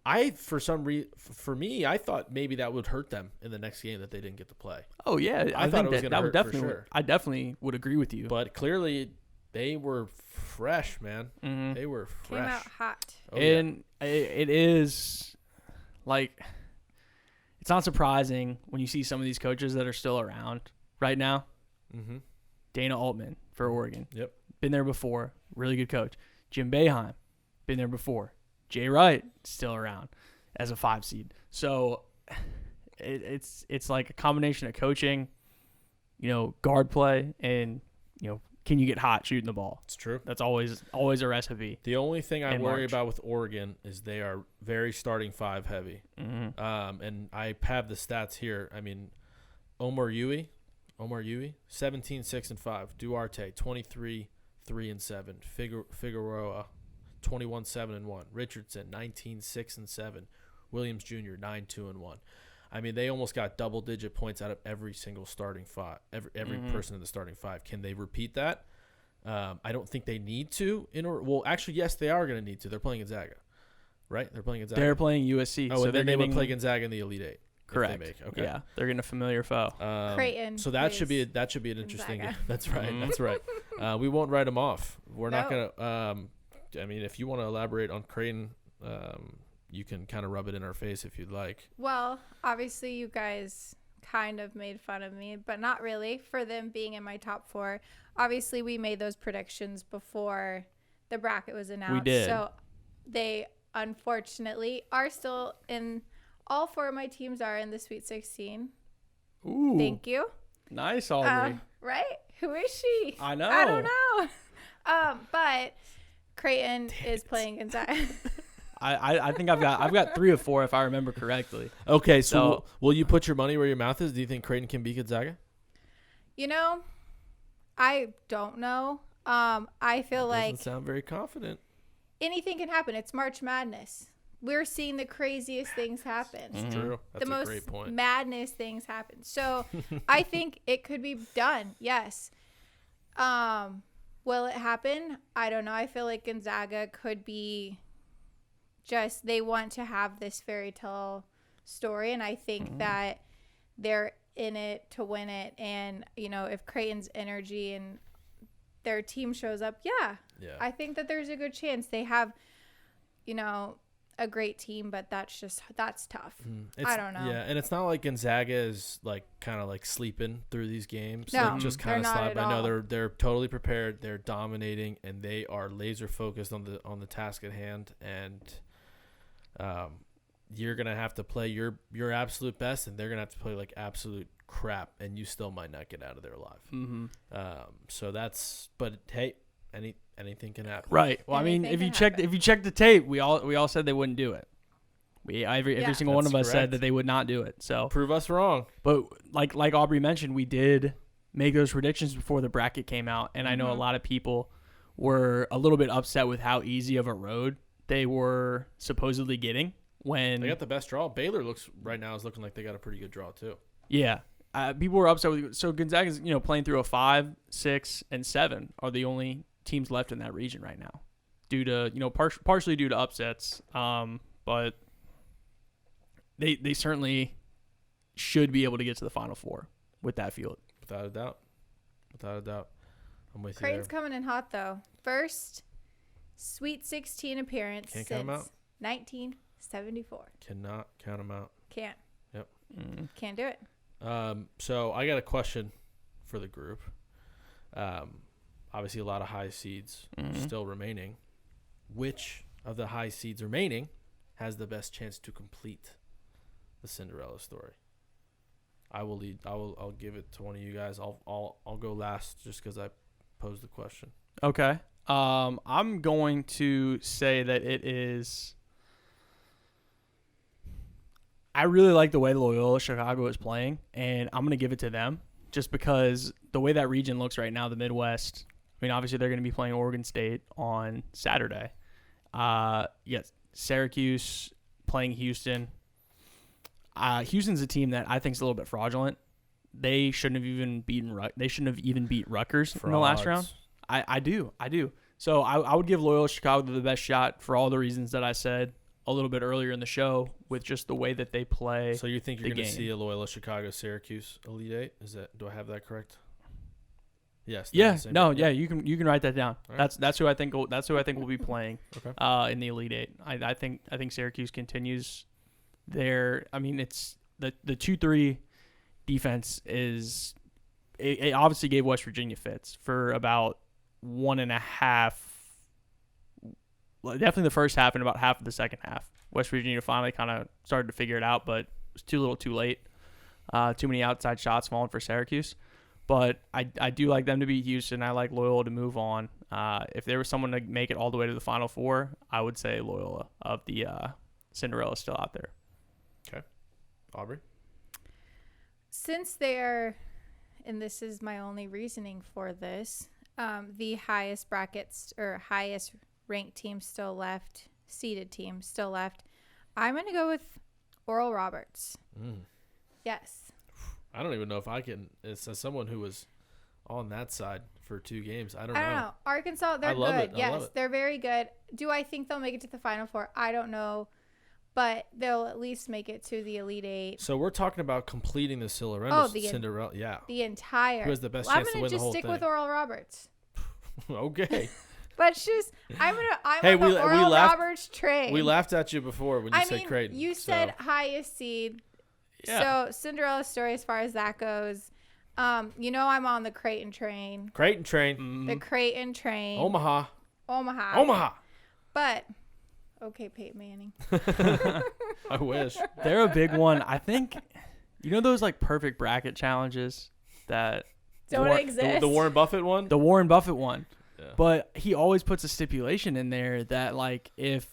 [SPEAKER 2] For me, I thought maybe that would hurt them in the next game that they didn't get to play.
[SPEAKER 3] Oh yeah,
[SPEAKER 2] I thought
[SPEAKER 3] think
[SPEAKER 2] it was
[SPEAKER 3] that
[SPEAKER 2] gonna
[SPEAKER 3] would
[SPEAKER 2] hurt for
[SPEAKER 3] definitely.
[SPEAKER 2] sure.
[SPEAKER 3] I definitely would agree with you.
[SPEAKER 2] But clearly, they were fresh, man. They were fresh.
[SPEAKER 1] Came out hot.
[SPEAKER 2] Oh, yeah.
[SPEAKER 3] And it is like it's not surprising when you see some of these coaches that are still around right now.
[SPEAKER 2] Mm-hmm.
[SPEAKER 3] Dana Altman for Oregon.
[SPEAKER 2] Yep.
[SPEAKER 3] Been there before. Really good coach. Jim Boeheim. Been there before. Jay Wright still around as a 5 seed. So it's like a combination of coaching guard play and can you get hot shooting the ball?
[SPEAKER 2] It's true.
[SPEAKER 3] That's always a recipe.
[SPEAKER 2] The only thing I
[SPEAKER 3] in
[SPEAKER 2] worry
[SPEAKER 3] March.
[SPEAKER 2] about with Oregon is they are very starting five heavy.
[SPEAKER 3] Mm-hmm.
[SPEAKER 2] And I have the stats here. I mean, Omar Yui, 17, 6 and 5. Duarte, 23, 3 and 7. Figueroa, 21, 7 and 1. Richardson, 19, 6 and 7. Williams Jr., 9, 2 and 1. I mean, they almost got double-digit points out of every single starting five, every person in the starting five. Can they repeat that? I don't think they need to. Well, actually, yes, they are going to need to. They're playing Gonzaga, right? They're playing Gonzaga.
[SPEAKER 3] They're playing USC.
[SPEAKER 2] Oh,
[SPEAKER 3] so
[SPEAKER 2] and then
[SPEAKER 3] they're
[SPEAKER 2] they would
[SPEAKER 3] getting,
[SPEAKER 2] play Gonzaga in the Elite Eight.
[SPEAKER 3] correct.
[SPEAKER 2] If they make. Okay.
[SPEAKER 3] Yeah, they're getting a familiar foe.
[SPEAKER 1] Creighton
[SPEAKER 2] So that should be
[SPEAKER 1] plays
[SPEAKER 2] an interesting game.
[SPEAKER 1] Gonzaga.
[SPEAKER 2] That's right.
[SPEAKER 3] Mhm.
[SPEAKER 2] That's right. We won't write them off. We're not
[SPEAKER 1] No.
[SPEAKER 2] gonna. I mean, if you want to elaborate on Creighton, you can kind of rub it in our face if you'd like.
[SPEAKER 1] Well, obviously you guys kind of made fun of me, but not really for them being in my top 4. Obviously, we made those predictions before the bracket was announced.
[SPEAKER 3] did.
[SPEAKER 1] So they unfortunately are still in. All 4 of my teams are in the Sweet 16.
[SPEAKER 3] Ooh,
[SPEAKER 1] Thank you.
[SPEAKER 3] nice, Aubrey.
[SPEAKER 1] Right? Who is she?
[SPEAKER 3] I know.
[SPEAKER 1] I don't know. But Creighton is playing Gonzaga.
[SPEAKER 3] I think I've got 3 or 4 if I remember correctly.
[SPEAKER 2] Okay, so
[SPEAKER 3] So-
[SPEAKER 2] will you put your money where your mouth is? Do you think Creighton can beat Gonzaga?
[SPEAKER 1] I don't know. I feel like
[SPEAKER 2] Doesn't sound very confident.
[SPEAKER 1] anything can happen. It's March Madness. We're seeing the craziest things happen.
[SPEAKER 3] Mhm.
[SPEAKER 2] True. That's
[SPEAKER 1] The
[SPEAKER 2] a
[SPEAKER 1] most
[SPEAKER 2] great point.
[SPEAKER 1] madness things happen. So I think it could be done. Yes. Will it happen? I don't know. I feel like Gonzaga could be just they want to have this fairy tale story, and I think that they're in it to win it. And if Creighton's energy and their team shows up,
[SPEAKER 2] Yeah.
[SPEAKER 1] I think that there's a good chance they have, a great team, but that's tough. I don't know.
[SPEAKER 2] Yeah, and it's not like Gonzaga is like kind of like sleeping through these games.
[SPEAKER 1] No,
[SPEAKER 2] Like, just
[SPEAKER 1] they're
[SPEAKER 2] kind of
[SPEAKER 1] not
[SPEAKER 2] slide
[SPEAKER 1] at
[SPEAKER 2] by. No,
[SPEAKER 1] all.
[SPEAKER 2] they're totally prepared. They're dominating, and they are laser focused on the task at hand. And you're gonna have to play your absolute best, and they're gonna have to play like absolute crap, and you still might not get out of there alive.
[SPEAKER 3] Mm-hmm.
[SPEAKER 2] So that's. But hey, anything can happen.
[SPEAKER 3] Right. Well, I mean,
[SPEAKER 1] Anything
[SPEAKER 3] if
[SPEAKER 1] can
[SPEAKER 3] you check the tape, we all said they wouldn't do it. Every
[SPEAKER 1] Yeah.
[SPEAKER 3] single one
[SPEAKER 2] That's
[SPEAKER 3] of us said
[SPEAKER 2] correct.
[SPEAKER 3] that they would not do it. So,
[SPEAKER 2] Prove us wrong.
[SPEAKER 3] but like Aubrey mentioned, we did make those predictions before the bracket came out, and I know a
[SPEAKER 1] Mhm.
[SPEAKER 3] lot of people were a little bit upset with how easy of a road they were supposedly getting when
[SPEAKER 2] They got the best draw. Baylor right now is looking like they got a pretty good draw too.
[SPEAKER 3] yeah. People were upset with so Gonzaga's playing through a 5, 6, and 7 are the only teams left in that region right now, due to partially due to upsets, but they certainly should be able to get to the Final Four with that field.
[SPEAKER 2] Without a doubt. I'm with you
[SPEAKER 1] Creighton's
[SPEAKER 2] there.
[SPEAKER 1] coming in hot though. First Sweet 16 appearance
[SPEAKER 2] Can't
[SPEAKER 1] since
[SPEAKER 2] count 'em out.
[SPEAKER 1] 1974.
[SPEAKER 2] Cannot count them out.
[SPEAKER 1] Can't
[SPEAKER 3] Mm.
[SPEAKER 1] can't do it.
[SPEAKER 2] So I got a question for the group. Obviously, a lot of high seeds
[SPEAKER 3] Mhm.
[SPEAKER 2] still remaining. Which of the high seeds remaining has the best chance to complete the Cinderella story? I will lead. I'll give it to one of you guys. I'll go last just because I posed the question.
[SPEAKER 3] Okay. I'm going to say that it is. I really like the way Loyola Chicago is playing, and I'm going to give it to them just because the way that region looks right now, the Midwest. I mean, obviously they're going to be playing Oregon State on Saturday. Yes, Syracuse playing Houston. Houston's a team that I think is a little bit fraudulent. They shouldn't have even beat Rutgers in the last round. I do. So I would give Loyola Chicago the best shot for all the reasons that I said a little bit earlier in the show, with just the way that they play.
[SPEAKER 2] So you think you're
[SPEAKER 3] the
[SPEAKER 2] going to
[SPEAKER 3] game.
[SPEAKER 2] see a Loyola Chicago Syracuse Elite Eight? Do I have that correct? Yes. they're
[SPEAKER 3] Yeah.
[SPEAKER 2] the same
[SPEAKER 3] No.
[SPEAKER 2] group.
[SPEAKER 3] Yeah. You can write that down.
[SPEAKER 2] All right.
[SPEAKER 3] That's who I think will be playing.
[SPEAKER 2] Okay.
[SPEAKER 3] In the Elite Eight. I think Syracuse continues their. I mean, it's the 2-3 defense is. It obviously gave West Virginia fits for about 1.5. Well, definitely the first half and about half of the second half. West Virginia finally kind of started to figure it out, but it was too little too late. Too many outside shots falling for Syracuse. But I do like them to beat Houston. I like Loyola to move on. If there was someone to make it all the way to the Final Four, I would say Loyola of the Cinderella still out there.
[SPEAKER 2] Okay. Aubrey?
[SPEAKER 1] Since they're, and this is my only reasoning for this, the highest brackets or highest ranked team still left, seeded team still left, I'm going to go with Oral Roberts. Yes.
[SPEAKER 2] I don't even know if I can. As someone who was on that side for 2 games, I don't
[SPEAKER 1] I don't know. Arkansas, they're
[SPEAKER 2] I love
[SPEAKER 1] good.
[SPEAKER 2] it. I
[SPEAKER 1] Yes,
[SPEAKER 2] love it.
[SPEAKER 1] they're very good. Do I think they'll make it to the Final Four? I don't know. But they'll at least make it to the Elite Eight.
[SPEAKER 2] So we're talking about completing the Cinderella. Yeah.
[SPEAKER 1] The entire.
[SPEAKER 2] Who has the best
[SPEAKER 1] Well,
[SPEAKER 2] chance to win the whole
[SPEAKER 1] I'm going to just stick
[SPEAKER 2] thing?
[SPEAKER 1] with Oral Roberts.
[SPEAKER 2] Okay.
[SPEAKER 1] But it's just, I'm
[SPEAKER 2] Hey,
[SPEAKER 1] on the
[SPEAKER 2] we
[SPEAKER 1] Oral
[SPEAKER 2] laughed-
[SPEAKER 1] Roberts train.
[SPEAKER 2] We laughed at you before when you
[SPEAKER 1] I
[SPEAKER 2] said
[SPEAKER 1] mean,
[SPEAKER 2] Creighton.
[SPEAKER 1] you said highest seed.
[SPEAKER 3] Yeah.
[SPEAKER 1] So Cinderella story as far as that goes. I'm on the Creighton train.
[SPEAKER 2] Creighton train.
[SPEAKER 3] Mm-hmm.
[SPEAKER 1] The Creighton train.
[SPEAKER 2] Omaha.
[SPEAKER 1] Omaha. But, okay, Peyton Manning.
[SPEAKER 2] I wish.
[SPEAKER 3] They're a big one. I think, those like perfect bracket challenges that
[SPEAKER 1] Don't exist.
[SPEAKER 2] The Warren Buffett one?
[SPEAKER 3] the Warren Buffett one.
[SPEAKER 2] Yeah.
[SPEAKER 3] But he always puts a stipulation in there that like if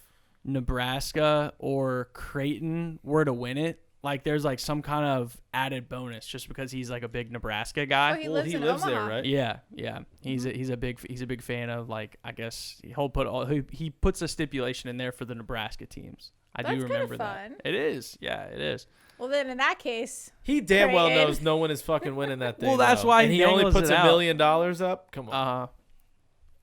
[SPEAKER 3] Nebraska or Creighton were to win it, like there's like some kind of added bonus just because he's like a big Nebraska guy.
[SPEAKER 1] Oh, he
[SPEAKER 2] Well,
[SPEAKER 1] lives
[SPEAKER 2] he
[SPEAKER 1] in
[SPEAKER 2] lives
[SPEAKER 1] Omaha.
[SPEAKER 2] there, right?
[SPEAKER 3] Yeah. He's a big fan of like I guess he puts a stipulation in there for the Nebraska teams. I
[SPEAKER 1] That's
[SPEAKER 3] do
[SPEAKER 1] kinda
[SPEAKER 3] remember
[SPEAKER 1] fun.
[SPEAKER 3] that. It is. Yeah, it is.
[SPEAKER 1] Well, then in that case,
[SPEAKER 2] He damn well
[SPEAKER 1] Creighton.
[SPEAKER 2] knows no one is fucking winning that thing.
[SPEAKER 3] Well, that's
[SPEAKER 2] though.
[SPEAKER 3] why
[SPEAKER 2] and
[SPEAKER 3] he
[SPEAKER 2] he only
[SPEAKER 3] dangles
[SPEAKER 2] puts
[SPEAKER 3] it
[SPEAKER 2] $1
[SPEAKER 3] out.
[SPEAKER 2] million up. Come on.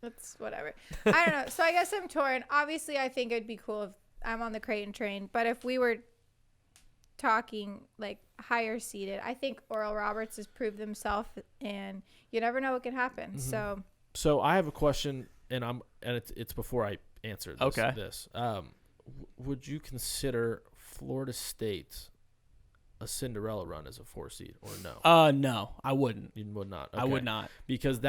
[SPEAKER 1] that's whatever. I don't know. So I guess I'm torn. Obviously, I think it'd be cool if I'm on the Creighton train. But if we were talking like higher seeded, I think Oral Roberts has proved himself, and you never know what could happen.
[SPEAKER 2] Mm-hmm.
[SPEAKER 1] So
[SPEAKER 2] So I have a question, and it's before I answer this.
[SPEAKER 3] Okay.
[SPEAKER 2] Would you consider Florida State a Cinderella run as a 4 seed or no?
[SPEAKER 3] No, I wouldn't.
[SPEAKER 2] You would not.
[SPEAKER 3] I
[SPEAKER 2] Okay.
[SPEAKER 3] would not.
[SPEAKER 2] Because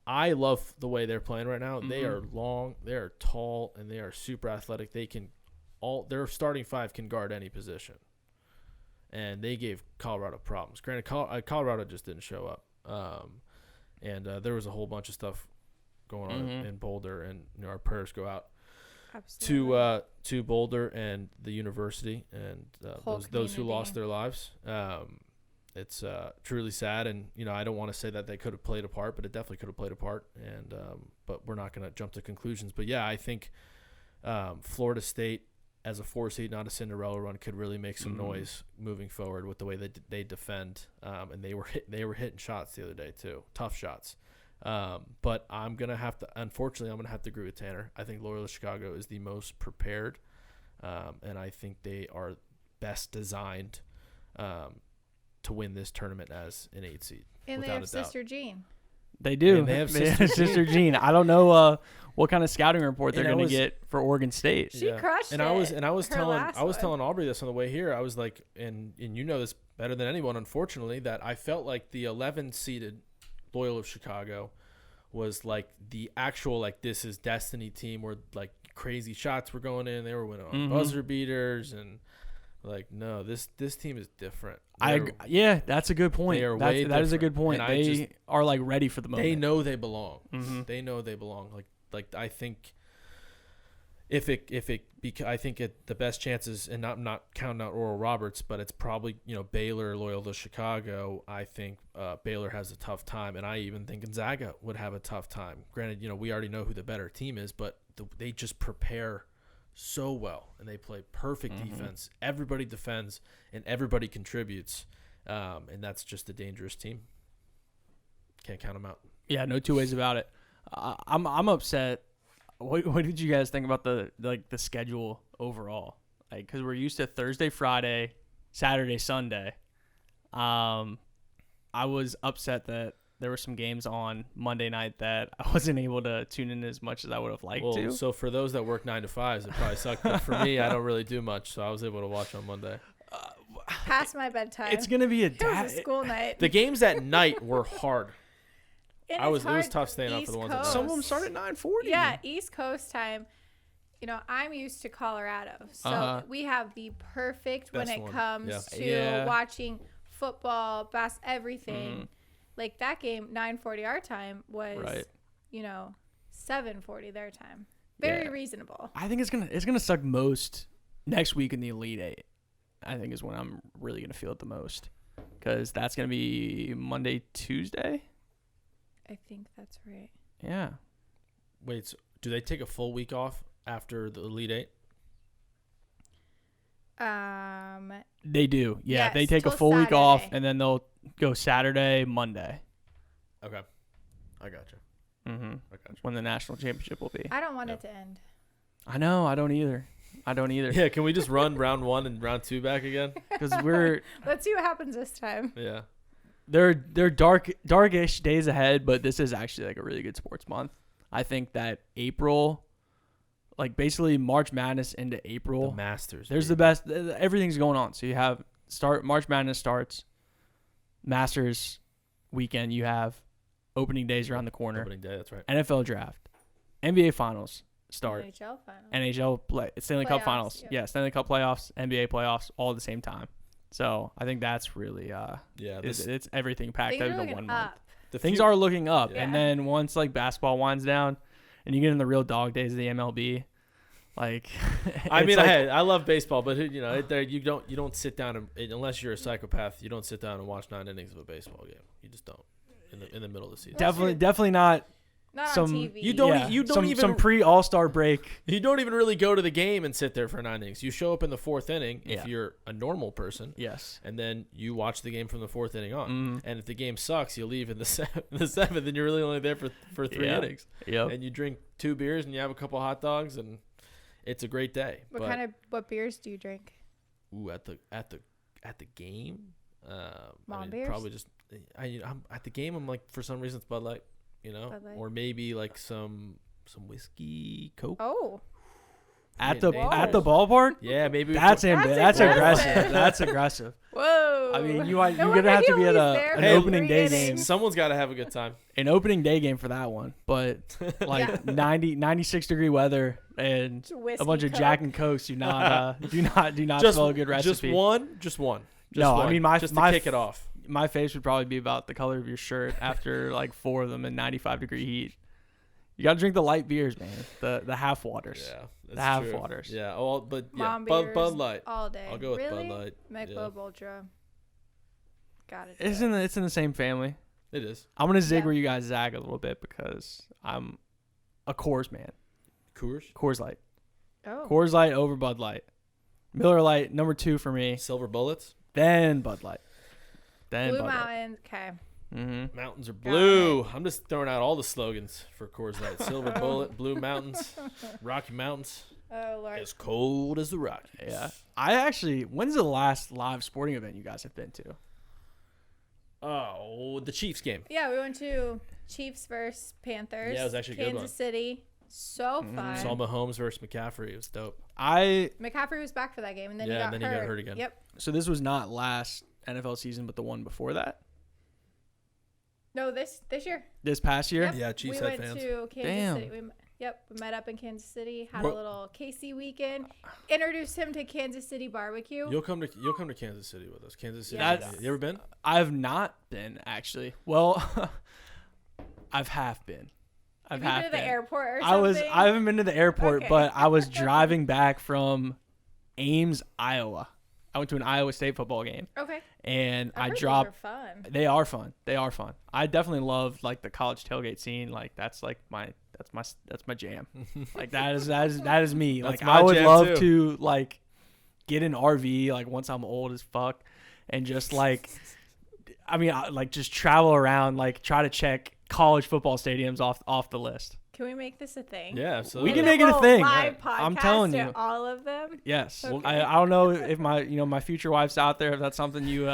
[SPEAKER 2] I love the way they're playing right now. They
[SPEAKER 3] Mhm.
[SPEAKER 2] are long, they are tall, and they are super athletic. Their starting 5 can guard any position. And they gave Colorado problems. Granted, Colorado just didn't show up. And there was a whole bunch of stuff going on in Boulder, and our prayers go out
[SPEAKER 1] absolutely.
[SPEAKER 2] to Boulder and the university and
[SPEAKER 1] Whole
[SPEAKER 2] those who
[SPEAKER 1] community.
[SPEAKER 2] lost their lives. It's truly sad, and I don't want to say that they could have played a part, but it definitely could have played a part. And but we're not going to jump to conclusions. But yeah, I think Florida State as a 4 seed, not a Cinderella run, could really make some noise moving forward with the way they defend. And they were hitting shots the other day too, tough shots. But unfortunately, I'm gonna have to agree with Tanner. I think Loyola Chicago is the most prepared, and I think they are best designed to win this tournament as an 8 seed.
[SPEAKER 1] And they
[SPEAKER 2] without
[SPEAKER 1] have
[SPEAKER 2] a doubt.
[SPEAKER 1] Sister Jean.
[SPEAKER 3] They do.
[SPEAKER 2] And they have
[SPEAKER 3] Sister Jean. I don't know what kind of scouting report they're
[SPEAKER 2] And I
[SPEAKER 3] going to
[SPEAKER 2] was-
[SPEAKER 3] get for Oregon State.
[SPEAKER 1] She crushed
[SPEAKER 2] and
[SPEAKER 1] it.
[SPEAKER 2] I was
[SPEAKER 1] her
[SPEAKER 2] telling
[SPEAKER 1] last
[SPEAKER 2] I was
[SPEAKER 1] one.
[SPEAKER 2] telling Aubrey this on the way here. I was like, and you know this better than anyone, unfortunately, that I felt like the 11 seeded Loyola of Chicago was like the actual like this is destiny team where like crazy shots were going in. They were winning on buzzer beaters and like no, this team is different.
[SPEAKER 3] Yeah, that's a good point.
[SPEAKER 2] They are
[SPEAKER 3] That
[SPEAKER 2] way
[SPEAKER 3] is a good
[SPEAKER 2] different.
[SPEAKER 3] point.
[SPEAKER 2] And
[SPEAKER 3] They are like ready for the moment.
[SPEAKER 2] They know they belong.
[SPEAKER 3] Mhm.
[SPEAKER 2] They know they belong. Like I think I think the best chances, and not counting out Oral Roberts, but it's probably Baylor, Loyola, Chicago. I think Baylor has a tough time, and I even think Gonzaga would have a tough time. Granted, we already know who the better team is, but they just prepare so well, and they play perfect defense. Everybody defends, and everybody contributes, and that's just a dangerous team. Can't count them out.
[SPEAKER 3] Yeah, no two ways about it. I'm upset. What did you guys think about the schedule overall? Like, because we're used to Thursday, Friday, Saturday, Sunday. I was upset that there were some games on Monday night that I wasn't able to tune in as much as I would have liked to.
[SPEAKER 2] So for those that work 9 to 5s, it probably sucked. But for me, I don't really do much, so I was able to watch on Monday.
[SPEAKER 1] Past my bedtime.
[SPEAKER 3] It's gonna be
[SPEAKER 1] It was a school night.
[SPEAKER 2] The games at night were hard.
[SPEAKER 1] And
[SPEAKER 2] It
[SPEAKER 1] it's
[SPEAKER 2] was
[SPEAKER 1] hard
[SPEAKER 2] tough staying up for the ones at night.
[SPEAKER 1] East
[SPEAKER 3] Some of them
[SPEAKER 1] Coast.
[SPEAKER 3] start at 9:40.
[SPEAKER 1] Yeah, East Coast time. I'm used to Colorado, so we have the perfect when
[SPEAKER 2] Best
[SPEAKER 1] it
[SPEAKER 2] one.
[SPEAKER 1] comes
[SPEAKER 2] Yeah.
[SPEAKER 1] to
[SPEAKER 3] Yeah.
[SPEAKER 1] watching football, everything. Like that game, 9:40 our time was,
[SPEAKER 3] Right.
[SPEAKER 1] 7:40 their time. Very
[SPEAKER 3] Yeah.
[SPEAKER 1] reasonable.
[SPEAKER 3] I think it's gonna suck most next week in the Elite Eight. I think is when I'm really gonna feel it the most, because that's gonna be Monday, Tuesday.
[SPEAKER 1] I think that's right.
[SPEAKER 3] Yeah.
[SPEAKER 2] Wait, so do they take a full week off after the Elite Eight?
[SPEAKER 3] They do. Yeah,
[SPEAKER 1] Yes,
[SPEAKER 3] they take a
[SPEAKER 1] till
[SPEAKER 3] full week off,
[SPEAKER 1] Saturday.
[SPEAKER 3] and then they'll go Saturday, Monday.
[SPEAKER 2] Okay, I gotcha.
[SPEAKER 3] Mm-hmm.
[SPEAKER 2] I gotcha.
[SPEAKER 3] When the national championship will be.
[SPEAKER 1] I don't want it to end.
[SPEAKER 3] I know. I don't either.
[SPEAKER 2] Yeah, can we just run round 1 and round 2 back again?
[SPEAKER 3] Because
[SPEAKER 1] Let's see what happens this time.
[SPEAKER 2] Yeah.
[SPEAKER 3] they're darkish days ahead, but this is actually like a really good sports month. I think that April, like basically March Madness into April,
[SPEAKER 2] The Masters.
[SPEAKER 3] there's the best. Everything's going on. So you have March Madness starts, Masters weekend. You have opening days around the corner.
[SPEAKER 2] Opening day, that's right.
[SPEAKER 3] NFL draft, NBA finals start,
[SPEAKER 1] NHL finals.
[SPEAKER 3] NHL Stanley Cup
[SPEAKER 1] Playoffs,
[SPEAKER 3] finals.
[SPEAKER 1] yep.
[SPEAKER 3] Yeah, Stanley Cup playoffs, NBA playoffs, all at the same time. So I think that's really
[SPEAKER 2] Yeah,
[SPEAKER 3] it's everything packed
[SPEAKER 1] Things are
[SPEAKER 3] into
[SPEAKER 1] looking
[SPEAKER 3] one month.
[SPEAKER 1] up.
[SPEAKER 3] Things are looking up,
[SPEAKER 2] Yeah.
[SPEAKER 3] and then once like basketball winds down, and you get in the real dog days of the MLB, like
[SPEAKER 2] I
[SPEAKER 3] it's
[SPEAKER 2] mean,
[SPEAKER 3] like-
[SPEAKER 2] I love baseball, but you don't sit down and, unless you're a psychopath, you don't sit down and watch 9 innings of a baseball game. You just don't in the middle of the season.
[SPEAKER 3] definitely not
[SPEAKER 1] Not
[SPEAKER 3] some-
[SPEAKER 1] on TV.
[SPEAKER 2] You don't-
[SPEAKER 3] yeah,
[SPEAKER 2] you don't
[SPEAKER 3] some,
[SPEAKER 2] even-
[SPEAKER 3] some pre All-Star break.
[SPEAKER 2] You don't even really go to the game and sit there for 9 innings. You show up in the 4th inning if
[SPEAKER 3] Yeah.
[SPEAKER 2] you're a normal person,
[SPEAKER 3] Yes.
[SPEAKER 2] and then you watch the game from the 4th inning on.
[SPEAKER 3] Mm.
[SPEAKER 2] And if the game sucks, you leave in the 7th, and you're really only there for 3
[SPEAKER 3] Yeah.
[SPEAKER 2] innings.
[SPEAKER 3] Yep.
[SPEAKER 2] And you drink 2 beers and you have a couple hot dogs, and it's a great day.
[SPEAKER 1] What beers do you drink?
[SPEAKER 2] Ooh, at the game,
[SPEAKER 1] Mom beers?
[SPEAKER 2] probably just I'm at the game. I'm like, for some reason it's Bud Light,
[SPEAKER 1] Bud Light.
[SPEAKER 2] or maybe like some whiskey, Coke.
[SPEAKER 1] Oh,
[SPEAKER 3] At the
[SPEAKER 2] Whoa.
[SPEAKER 3] ballpark.
[SPEAKER 2] Yeah, maybe
[SPEAKER 3] That's
[SPEAKER 1] That's
[SPEAKER 3] aggressive.
[SPEAKER 1] aggressive.
[SPEAKER 3] That's aggressive.
[SPEAKER 1] whoa!
[SPEAKER 3] I mean, you're
[SPEAKER 1] No
[SPEAKER 3] gonna
[SPEAKER 1] wonder
[SPEAKER 3] have
[SPEAKER 1] he
[SPEAKER 3] to be at
[SPEAKER 1] always there
[SPEAKER 3] an
[SPEAKER 1] for
[SPEAKER 3] opening
[SPEAKER 1] 3
[SPEAKER 3] day
[SPEAKER 1] innings.
[SPEAKER 3] game.
[SPEAKER 2] Someone's got to have a good time.
[SPEAKER 3] An opening day game for that one, but like
[SPEAKER 1] Yeah.
[SPEAKER 3] 96 degree weather and
[SPEAKER 1] It's whiskey,
[SPEAKER 3] a bunch of
[SPEAKER 1] Coke.
[SPEAKER 3] Jack and Cokes do not
[SPEAKER 2] just
[SPEAKER 3] spell a good recipe.
[SPEAKER 2] Just one.
[SPEAKER 3] No,
[SPEAKER 2] one,
[SPEAKER 3] I mean, my-
[SPEAKER 2] just
[SPEAKER 3] my
[SPEAKER 2] to kick it off.
[SPEAKER 3] My face would probably be about the color of your shirt after like 4 of them in 95 degree heat. You gotta drink the light beers, man. The half waters.
[SPEAKER 2] Yeah, that's
[SPEAKER 3] The half
[SPEAKER 2] true.
[SPEAKER 3] waters.
[SPEAKER 2] Yeah, but yeah,
[SPEAKER 1] Mom
[SPEAKER 2] Bud
[SPEAKER 1] beers
[SPEAKER 2] Light.
[SPEAKER 1] all day.
[SPEAKER 2] I'll go with
[SPEAKER 1] really?
[SPEAKER 2] Bud Light.
[SPEAKER 1] Michelob Ultra. Got it.
[SPEAKER 3] It's in the same family.
[SPEAKER 2] It is.
[SPEAKER 3] I'm gonna zig
[SPEAKER 1] Yeah.
[SPEAKER 3] where you guys zag a little bit because I'm a Coors man.
[SPEAKER 2] Coors,
[SPEAKER 3] Coors Light.
[SPEAKER 1] Oh.
[SPEAKER 3] Coors Light over Bud Light. Miller Light number 2 for me.
[SPEAKER 2] Silver Bullets.
[SPEAKER 3] Then Bud Light. Then
[SPEAKER 1] Blue
[SPEAKER 3] Bud Light.
[SPEAKER 1] Mountain. Okay.
[SPEAKER 3] Mm-hmm.
[SPEAKER 2] Mountains are
[SPEAKER 1] Got
[SPEAKER 2] blue. I'm just throwing out all the slogans for Coors Light. Silver Bullet, Blue Mountains, Rocky Mountains,
[SPEAKER 1] Oh Lord.
[SPEAKER 2] as cold as the Rockies.
[SPEAKER 3] Yeah. When's the last live sporting event you guys have been to?
[SPEAKER 2] Oh, the Chiefs game.
[SPEAKER 1] Yeah, we went to Chiefs versus Panthers.
[SPEAKER 2] Yeah, it was actually a good
[SPEAKER 1] Kansas
[SPEAKER 2] one.
[SPEAKER 1] City. So fun.
[SPEAKER 2] Saw Mahomes versus McCaffrey. It was dope.
[SPEAKER 1] McCaffrey was back for that game, and then
[SPEAKER 2] Yeah,
[SPEAKER 1] he
[SPEAKER 2] and
[SPEAKER 1] got
[SPEAKER 2] then he
[SPEAKER 1] hurt.
[SPEAKER 2] got hurt again.
[SPEAKER 1] Yep.
[SPEAKER 3] So this was not last NFL season, but the one before that?
[SPEAKER 1] No, this year.
[SPEAKER 3] This past year?
[SPEAKER 1] Yep.
[SPEAKER 2] Yeah, Chiefs
[SPEAKER 1] we
[SPEAKER 2] had
[SPEAKER 1] went
[SPEAKER 2] fans.
[SPEAKER 1] to Kansas
[SPEAKER 3] Damn.
[SPEAKER 1] City. We met up in Kansas City. Had
[SPEAKER 2] What-
[SPEAKER 1] a little KC weekend. Introduced him to Kansas City barbecue.
[SPEAKER 2] You'll come to Kansas City with us. Kansas City.
[SPEAKER 1] Yes.
[SPEAKER 2] You ever been?
[SPEAKER 3] I've not been, actually. Well, I've half been.
[SPEAKER 1] Have you been to the airport or
[SPEAKER 3] I
[SPEAKER 1] something?
[SPEAKER 3] haven't been to the airport,
[SPEAKER 1] Okay.
[SPEAKER 3] but I was driving back from Ames, Iowa. I went to an Iowa State football game,
[SPEAKER 1] Okay.
[SPEAKER 3] and
[SPEAKER 1] I've
[SPEAKER 3] I
[SPEAKER 1] heard
[SPEAKER 3] dropped.
[SPEAKER 1] Those are fun.
[SPEAKER 3] They are fun. They are fun. I definitely love like the college tailgate scene. Like that's my jam. Like that is me.
[SPEAKER 2] That's
[SPEAKER 3] Like
[SPEAKER 2] my
[SPEAKER 3] I would
[SPEAKER 2] jam,
[SPEAKER 3] love
[SPEAKER 2] too.
[SPEAKER 3] to like get an RV like once I'm old as fuck and just like like just travel around, like try to check college football stadiums off the list.
[SPEAKER 1] Can we make this a thing?
[SPEAKER 2] Yeah, so
[SPEAKER 3] We
[SPEAKER 1] And
[SPEAKER 3] can
[SPEAKER 1] then
[SPEAKER 3] make it a
[SPEAKER 1] we'll
[SPEAKER 3] thing.
[SPEAKER 1] Live
[SPEAKER 3] Yeah.
[SPEAKER 1] podcast
[SPEAKER 3] I'm telling
[SPEAKER 1] to
[SPEAKER 3] you.
[SPEAKER 1] all of them.
[SPEAKER 3] Yes.
[SPEAKER 1] Okay.
[SPEAKER 3] I don't know if my future wife's out there, if that's something you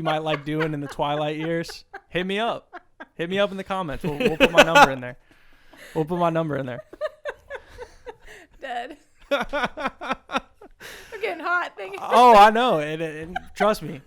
[SPEAKER 3] might like doing in the twilight years. Hit me up. Hit me up in the comments. We'll put my number in there. We'll put my number in there.
[SPEAKER 1] Dead. I'm getting hot. Thinking.
[SPEAKER 3] Oh, I know. And trust me.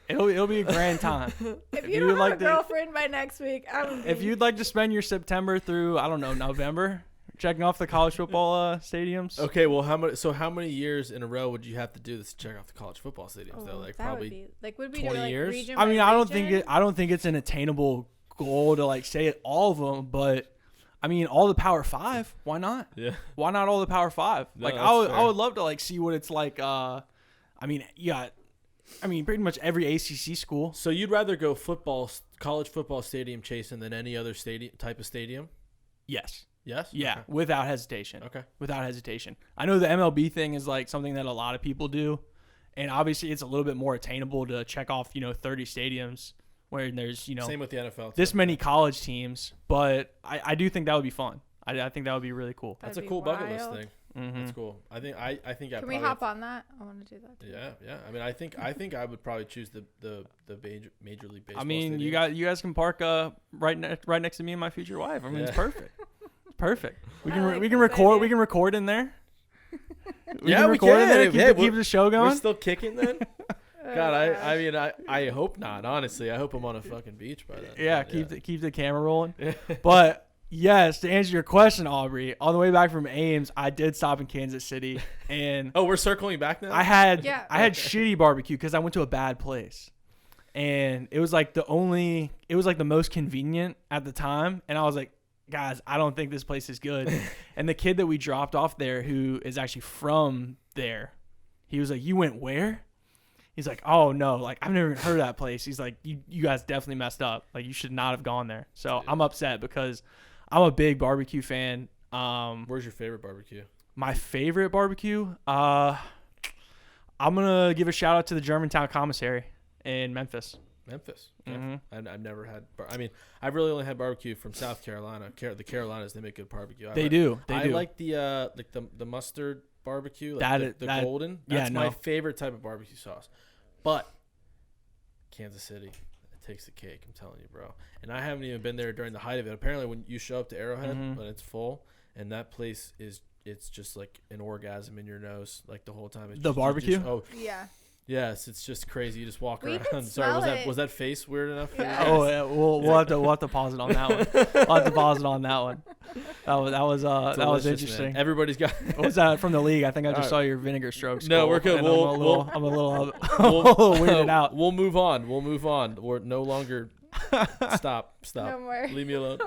[SPEAKER 3] It'll be a grand time.
[SPEAKER 1] if
[SPEAKER 3] you
[SPEAKER 1] you don't
[SPEAKER 3] would
[SPEAKER 1] have
[SPEAKER 3] like
[SPEAKER 1] a
[SPEAKER 3] to-
[SPEAKER 1] girlfriend by next week, I'm.
[SPEAKER 3] If you'd like to spend your September through, I don't know, November, checking off the college football stadiums.
[SPEAKER 2] Okay, well, how many years in a row would you have to do this to check off the college football stadiums? Though, like
[SPEAKER 1] that
[SPEAKER 2] probably
[SPEAKER 1] would be like would we
[SPEAKER 2] 20
[SPEAKER 1] do like
[SPEAKER 2] years?
[SPEAKER 1] region
[SPEAKER 3] I mean,
[SPEAKER 1] by
[SPEAKER 3] I don't think
[SPEAKER 1] region?
[SPEAKER 3] it's an attainable goal to like say it all of them, but I mean, all the Power 5. Why not?
[SPEAKER 2] Yeah.
[SPEAKER 3] Why not all the Power 5?
[SPEAKER 2] No,
[SPEAKER 3] Like
[SPEAKER 2] that's
[SPEAKER 3] I
[SPEAKER 2] fair.
[SPEAKER 3] would love to like see what it's like. I mean, you got, I mean, pretty much every ACC school.
[SPEAKER 2] So you'd rather go college football stadium chasing than any other type of stadium?
[SPEAKER 3] Yes.
[SPEAKER 2] Yes.
[SPEAKER 3] Yeah,
[SPEAKER 2] Okay.
[SPEAKER 3] without hesitation.
[SPEAKER 2] Okay.
[SPEAKER 3] Without hesitation. I know the MLB thing is like something that a lot of people do, and obviously it's a little bit more attainable to check off, 30 stadiums where there's,
[SPEAKER 2] Same with the NFL.
[SPEAKER 3] this
[SPEAKER 2] too.
[SPEAKER 3] many college teams. But I do think that would be fun. I think that would be really cool.
[SPEAKER 2] That's
[SPEAKER 1] That'd
[SPEAKER 2] a
[SPEAKER 1] be
[SPEAKER 2] cool bucket list
[SPEAKER 1] wild.
[SPEAKER 2] thing.
[SPEAKER 3] Mm-hmm.
[SPEAKER 2] That's cool. I think I think I
[SPEAKER 1] Can we
[SPEAKER 2] probably
[SPEAKER 1] hop on that? I want to do that. Too.
[SPEAKER 2] Yeah. I mean, I think I would probably choose the Major League Baseball.
[SPEAKER 3] I mean,
[SPEAKER 2] stadium.
[SPEAKER 3] you guys can park right next to me and my future wife. I mean, it's
[SPEAKER 2] Yeah.
[SPEAKER 3] perfect. It's perfect. We
[SPEAKER 1] I
[SPEAKER 3] can
[SPEAKER 1] like
[SPEAKER 3] we can
[SPEAKER 1] this
[SPEAKER 3] record.
[SPEAKER 1] idea.
[SPEAKER 3] We can record in there.
[SPEAKER 2] Yeah, we
[SPEAKER 3] record in
[SPEAKER 2] can.
[SPEAKER 3] there.
[SPEAKER 2] Hey,
[SPEAKER 3] Keep the show going.
[SPEAKER 2] We're still kicking then.
[SPEAKER 1] Oh,
[SPEAKER 2] God,
[SPEAKER 1] gosh.
[SPEAKER 2] I mean, I hope not. Honestly, I hope I'm on a fucking beach by then.
[SPEAKER 3] Yeah,
[SPEAKER 2] But
[SPEAKER 3] keep the camera rolling. But yes, to answer your question, Aubrey, on the way back from Ames, I did stop in Kansas City, and
[SPEAKER 2] Oh, we're circling back now.
[SPEAKER 3] I had
[SPEAKER 1] Yeah.
[SPEAKER 3] shitty barbecue because I went to a bad place, and it was like the most convenient at the time, and I was like, guys, I don't think this place is good. And the kid that we dropped off there, who is actually from there, he was like, "You went where?" He's like, "Oh no, like I've never even heard of that place." He's like, "You guys definitely messed up. Like you should not have gone there." So I'm upset because I'm a big barbecue fan.
[SPEAKER 2] Where's your favorite barbecue?
[SPEAKER 3] My favorite barbecue, I'm gonna give a shout out to the Germantown Commissary in Memphis.
[SPEAKER 2] Memphis.
[SPEAKER 3] Mhm.
[SPEAKER 2] I've never had. I mean, I've really only had barbecue from South Carolina. The Carolinas, they make good barbecue.
[SPEAKER 3] They do.
[SPEAKER 2] I like the mustard barbecue, like the golden. That's my favorite type of barbecue sauce. But Kansas City, it takes the cake. I'm telling you, bro. And I haven't even been there during the height of it. Apparently, when you show up to Arrowhead, when it's full, and that place it's just like an orgasm in your nose, like the whole time. It's
[SPEAKER 3] The barbecue?
[SPEAKER 1] Yeah.
[SPEAKER 2] Yes, it's just crazy. You just walk
[SPEAKER 1] We
[SPEAKER 2] around.
[SPEAKER 1] could
[SPEAKER 2] Sorry,
[SPEAKER 1] smell it.
[SPEAKER 2] was that face weird enough? For
[SPEAKER 1] Yeah.
[SPEAKER 2] you?
[SPEAKER 3] Oh, yeah, we'll have to pause it on that one. We'll have to pause it on that one. That was
[SPEAKER 2] Delicious,
[SPEAKER 3] interesting.
[SPEAKER 2] man. Everybody's got.
[SPEAKER 3] What was that from the league? I think I just
[SPEAKER 2] All
[SPEAKER 3] saw your vinegar strokes.
[SPEAKER 2] No,
[SPEAKER 3] goal,
[SPEAKER 2] we're good.
[SPEAKER 3] and
[SPEAKER 2] We'll-
[SPEAKER 3] I'm a little
[SPEAKER 2] we'll-
[SPEAKER 3] weirded out.
[SPEAKER 2] We'll move on. We're no longer. Stop.
[SPEAKER 1] No more.
[SPEAKER 2] Leave me alone.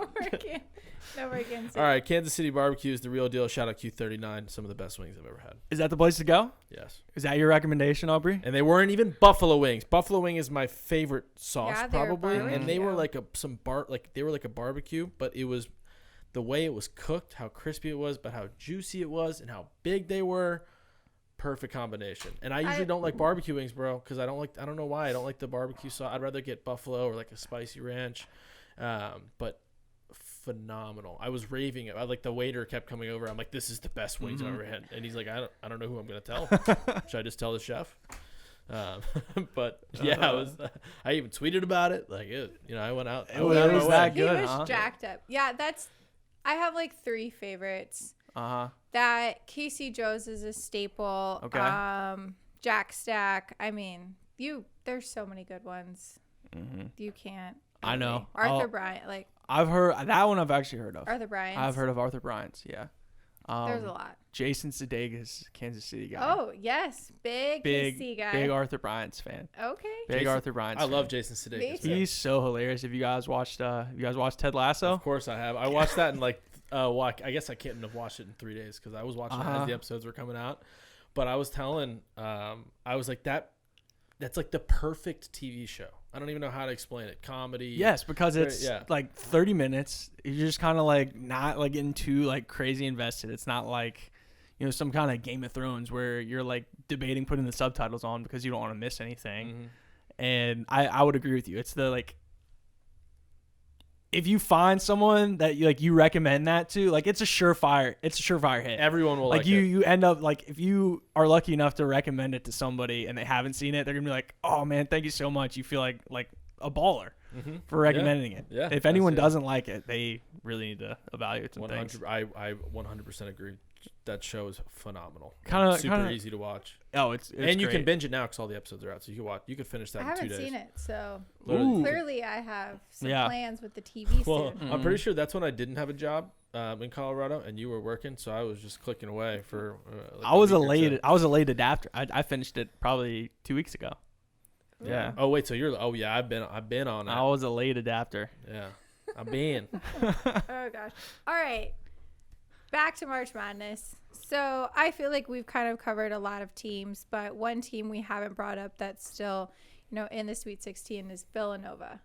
[SPEAKER 1] No more Kansas.
[SPEAKER 2] All right, Kansas City barbecue is the real deal. Shout out Q39. Some of the best wings I've ever had.
[SPEAKER 3] Is that the place to go?
[SPEAKER 2] Yes.
[SPEAKER 3] Is that your recommendation, Aubrey?
[SPEAKER 2] And they weren't even buffalo wings. Buffalo wing is my favorite sauce,
[SPEAKER 1] Yeah, they're
[SPEAKER 2] probably. And they were
[SPEAKER 1] barbecue.
[SPEAKER 2] they were like a barbecue, but it was the way it was cooked, how crispy it was, but how juicy it was, and how big they were. Perfect combination. And I usually don't like barbecue wings, bro, because I don't know why I don't like the barbecue sauce. I'd rather get buffalo or like a spicy ranch. But phenomenal. I was raving. Like the waiter kept coming over. I'm like, this is the best wings I've ever had. And he's like, I don't know who I'm gonna tell. Should I just tell the chef? But yeah, I even tweeted about it. Like I went out.
[SPEAKER 3] It was that
[SPEAKER 1] He
[SPEAKER 3] good,
[SPEAKER 1] was
[SPEAKER 3] huh?
[SPEAKER 1] jacked up. Yeah, I have like 3 favorites.
[SPEAKER 3] Uh-huh.
[SPEAKER 1] That Casey Joe's is a staple.
[SPEAKER 3] Okay.
[SPEAKER 1] Jack Stack. I mean, there's so many good ones. You can't.
[SPEAKER 3] I know.
[SPEAKER 1] Arthur Bryant,
[SPEAKER 3] I've heard that one. I've actually heard of.
[SPEAKER 1] Arthur Bryant.
[SPEAKER 3] I've heard of Arthur Bryant's. Yeah.
[SPEAKER 1] There's a lot.
[SPEAKER 3] Jason Sudeikis, Kansas City guy.
[SPEAKER 1] Oh yes, big KC guy.
[SPEAKER 3] Big Arthur Bryant's fan.
[SPEAKER 1] Okay.
[SPEAKER 3] Big Arthur Bryant's.
[SPEAKER 2] I love
[SPEAKER 3] fan.
[SPEAKER 2] Jason Sudeikis.
[SPEAKER 1] Me too.
[SPEAKER 2] man.
[SPEAKER 3] He's so hilarious. If you guys watched Ted Lasso?
[SPEAKER 2] Of course I have. I watched that in I guess I can't have watched it in 3 days because I was watching it as the episodes were coming out. But I was telling, I was like that's like the perfect TV show. I don't even know how to explain it. Comedy.
[SPEAKER 3] Yes, because it's
[SPEAKER 2] Yeah.
[SPEAKER 3] like 30 minutes. You're just kind of like not like getting too like crazy invested. It's not like some kind of Game of Thrones where you're like debating putting the subtitles on because you don't want to miss anything.
[SPEAKER 2] Mhm.
[SPEAKER 3] And I would agree with you. It's the like if you find someone that you recommend that to, like it's a surefire hit.
[SPEAKER 2] Everyone will like it.
[SPEAKER 3] you end up like if you are lucky enough to recommend it to somebody and they haven't seen it, they're gonna be like, oh man, thank you so much. You feel like a baller. for recommending it.
[SPEAKER 2] Yeah,
[SPEAKER 3] If anyone
[SPEAKER 2] that's it.
[SPEAKER 3] doesn't like it, they really need to evaluate some things.
[SPEAKER 2] 100. I 100% agree. That show is phenomenal.
[SPEAKER 3] Kinda-
[SPEAKER 2] easy to watch.
[SPEAKER 3] Oh, it's
[SPEAKER 2] And you can
[SPEAKER 3] great.
[SPEAKER 2] binge it now because all the episodes are out. So you can finish that
[SPEAKER 1] I
[SPEAKER 2] in 2
[SPEAKER 1] haven't
[SPEAKER 2] days.
[SPEAKER 1] seen it, so
[SPEAKER 2] Literally.
[SPEAKER 1] clearly I have some
[SPEAKER 3] Yeah.
[SPEAKER 1] plans with the TV
[SPEAKER 2] Well,
[SPEAKER 1] soon.
[SPEAKER 2] I'm pretty sure that's when I didn't have a job in Colorado, and you were working, so I was just clicking away for. Like
[SPEAKER 3] I was
[SPEAKER 2] a
[SPEAKER 3] a
[SPEAKER 2] week or
[SPEAKER 3] late.
[SPEAKER 2] two.
[SPEAKER 3] I was a late adapter. I finished it probably 2 weeks ago. Yeah.
[SPEAKER 2] Oh wait, so you're? Oh yeah, I've been on
[SPEAKER 3] I
[SPEAKER 2] that.
[SPEAKER 3] was a late adapter.
[SPEAKER 2] Yeah, I've been.
[SPEAKER 1] Oh gosh. All right. Back to March Madness. So I feel like we've kind of covered a lot of teams, but one team we haven't brought up that's still, in the Sweet 16 is Villanova.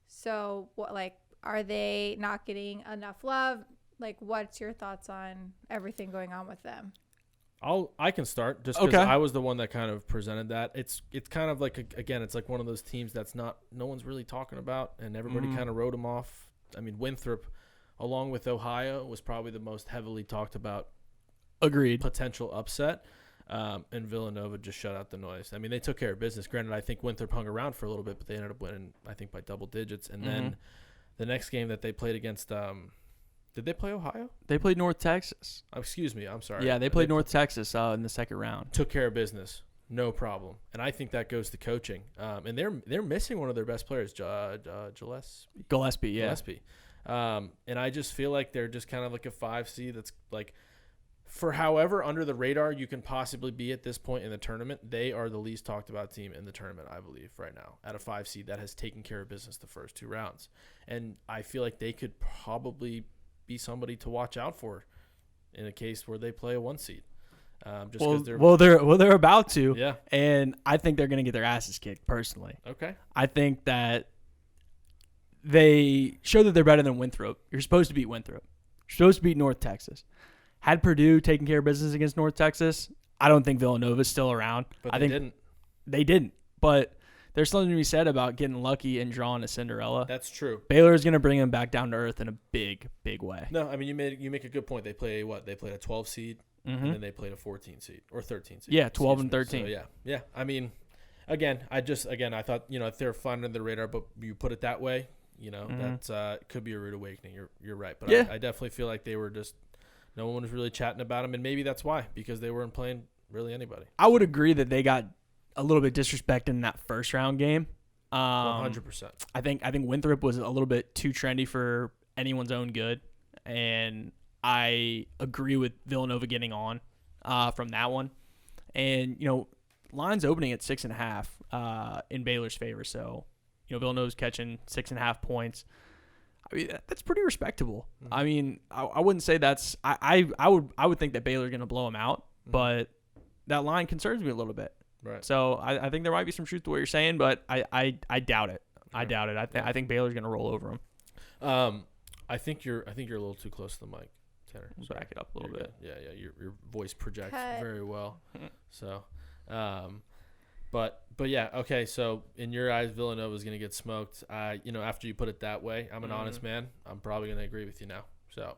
[SPEAKER 1] So what, like, are they not getting enough love? Like, what's your thoughts on everything going on with them?
[SPEAKER 2] I can start just because
[SPEAKER 3] Okay.
[SPEAKER 2] I was the one that kind of presented that. It's kind of like again, it's like one of those teams that's no one's really talking about, and everybody kind of wrote them off. I mean, Winthrop, along with Ohio, was probably the most heavily talked about
[SPEAKER 3] Agreed.
[SPEAKER 2] potential upset. And Villanova just shut out the noise. I mean, they took care of business. Granted, I think Winthrop hung around for a little bit, but they ended up winning, I think, by double digits. And then the next game that they played against, did they play Ohio?
[SPEAKER 3] They played North Texas.
[SPEAKER 2] Oh, excuse me, I'm sorry.
[SPEAKER 3] Yeah, they played North Texas in the second round.
[SPEAKER 2] Took care of business, no problem. And I think that goes to coaching. And they're missing one of their best players, Gillespie.
[SPEAKER 3] Gillespie, yeah.
[SPEAKER 2] Gillespie. And I just feel like they're just kind of like a 5 seed that's like, for however under the radar you can possibly be at this point in the tournament, they are the least talked about team in the tournament, I believe, right now, at a 5 seed that has taken care of business the first 2 rounds. And I feel like they could probably be somebody to watch out for in a case where they play a 1 seed. Just because
[SPEAKER 3] they're about to.
[SPEAKER 2] Yeah.
[SPEAKER 3] And I think they're going to get their asses kicked personally.
[SPEAKER 2] Okay.
[SPEAKER 3] I think that they show that they're better than Winthrop. You're supposed to beat Winthrop. You're supposed to beat North Texas. Had Purdue taken care of business against North Texas, I don't think Villanova's still around.
[SPEAKER 2] But
[SPEAKER 3] I
[SPEAKER 2] they
[SPEAKER 3] think
[SPEAKER 2] didn't.
[SPEAKER 3] They didn't. But there's something to be said about getting lucky and drawing a Cinderella.
[SPEAKER 2] That's true.
[SPEAKER 3] Baylor's going to bring them back down to earth in a big, big way.
[SPEAKER 2] No, I mean, you make a good point. They play what? They played a 12 seed, and then they played a 14 seed or 13 seed.
[SPEAKER 3] Yeah, 12 and
[SPEAKER 2] Excuse me.
[SPEAKER 3] 13.
[SPEAKER 2] So, yeah. I mean, I thought if they're flying under the radar, but you put it that way, that could be a rude awakening. You're right, but
[SPEAKER 3] Yeah.
[SPEAKER 2] I definitely feel like they were just no one was really chatting about them, and maybe that's why, because they weren't playing really anybody.
[SPEAKER 3] I would agree that they got a little bit disrespected in that first round game.
[SPEAKER 2] 100%.
[SPEAKER 3] I think Winthrop was a little bit too trendy for anyone's own good, and I agree with Villanova getting on from that one. And line's opening at 6.5 in Baylor's favor, so Villanova's catching 6.5 points. I mean, that's pretty respectable.
[SPEAKER 2] Mm-hmm.
[SPEAKER 3] I mean, I wouldn't say that's. I would think that Baylor's going to blow them out, but that line concerns me a little bit.
[SPEAKER 2] Right.
[SPEAKER 3] So I think there might be some truth to what you're saying, but I doubt it. I doubt it. I think Baylor's going to roll over them.
[SPEAKER 2] I think you're a little too close to the mic, Tanner.
[SPEAKER 3] We'll back it up a little
[SPEAKER 2] You're
[SPEAKER 3] bit.
[SPEAKER 2] good. Yeah. Your voice projects
[SPEAKER 1] Cut.
[SPEAKER 2] very well. So, but yeah. Okay. So in your eyes, Villanova is going to get smoked. After you put it that way, I'm an honest man. I'm probably going to agree with you now. So,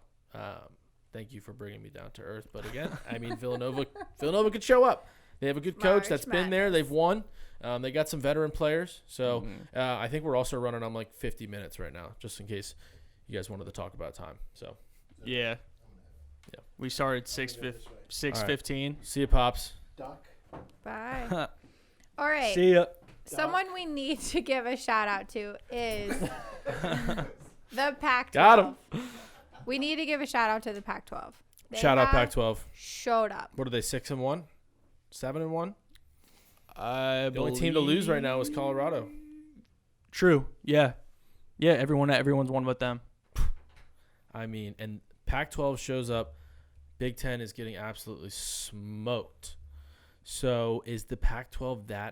[SPEAKER 2] thank you for bringing me down to earth. But again, I mean, Villanova could show up. They have a good coach
[SPEAKER 1] March
[SPEAKER 2] that's been there.
[SPEAKER 1] Madness.
[SPEAKER 2] They've won. They got some veteran players. So I think we're also running on like 50 minutes right now, just in case you guys wanted to talk about time. So
[SPEAKER 3] Yeah.
[SPEAKER 2] Yeah.
[SPEAKER 3] We started 6:15.
[SPEAKER 2] see you, Pops.
[SPEAKER 4] Duck.
[SPEAKER 1] Bye. All right.
[SPEAKER 3] See ya.
[SPEAKER 1] Someone we need to give a shout out to is the Pac-12.
[SPEAKER 2] Got him.
[SPEAKER 1] We need to give a shout out to the Pac-12. They
[SPEAKER 2] Shout out
[SPEAKER 1] have
[SPEAKER 2] Pac-12.
[SPEAKER 1] Showed up.
[SPEAKER 2] What are they, 6-1? 7-1?
[SPEAKER 3] I
[SPEAKER 2] The only team to lose right now is Colorado.
[SPEAKER 3] True. Yeah. Yeah. Everyone's one but them.
[SPEAKER 2] I mean, and Pac-12 shows up. Big Ten is getting absolutely smoked. So is the Pac-12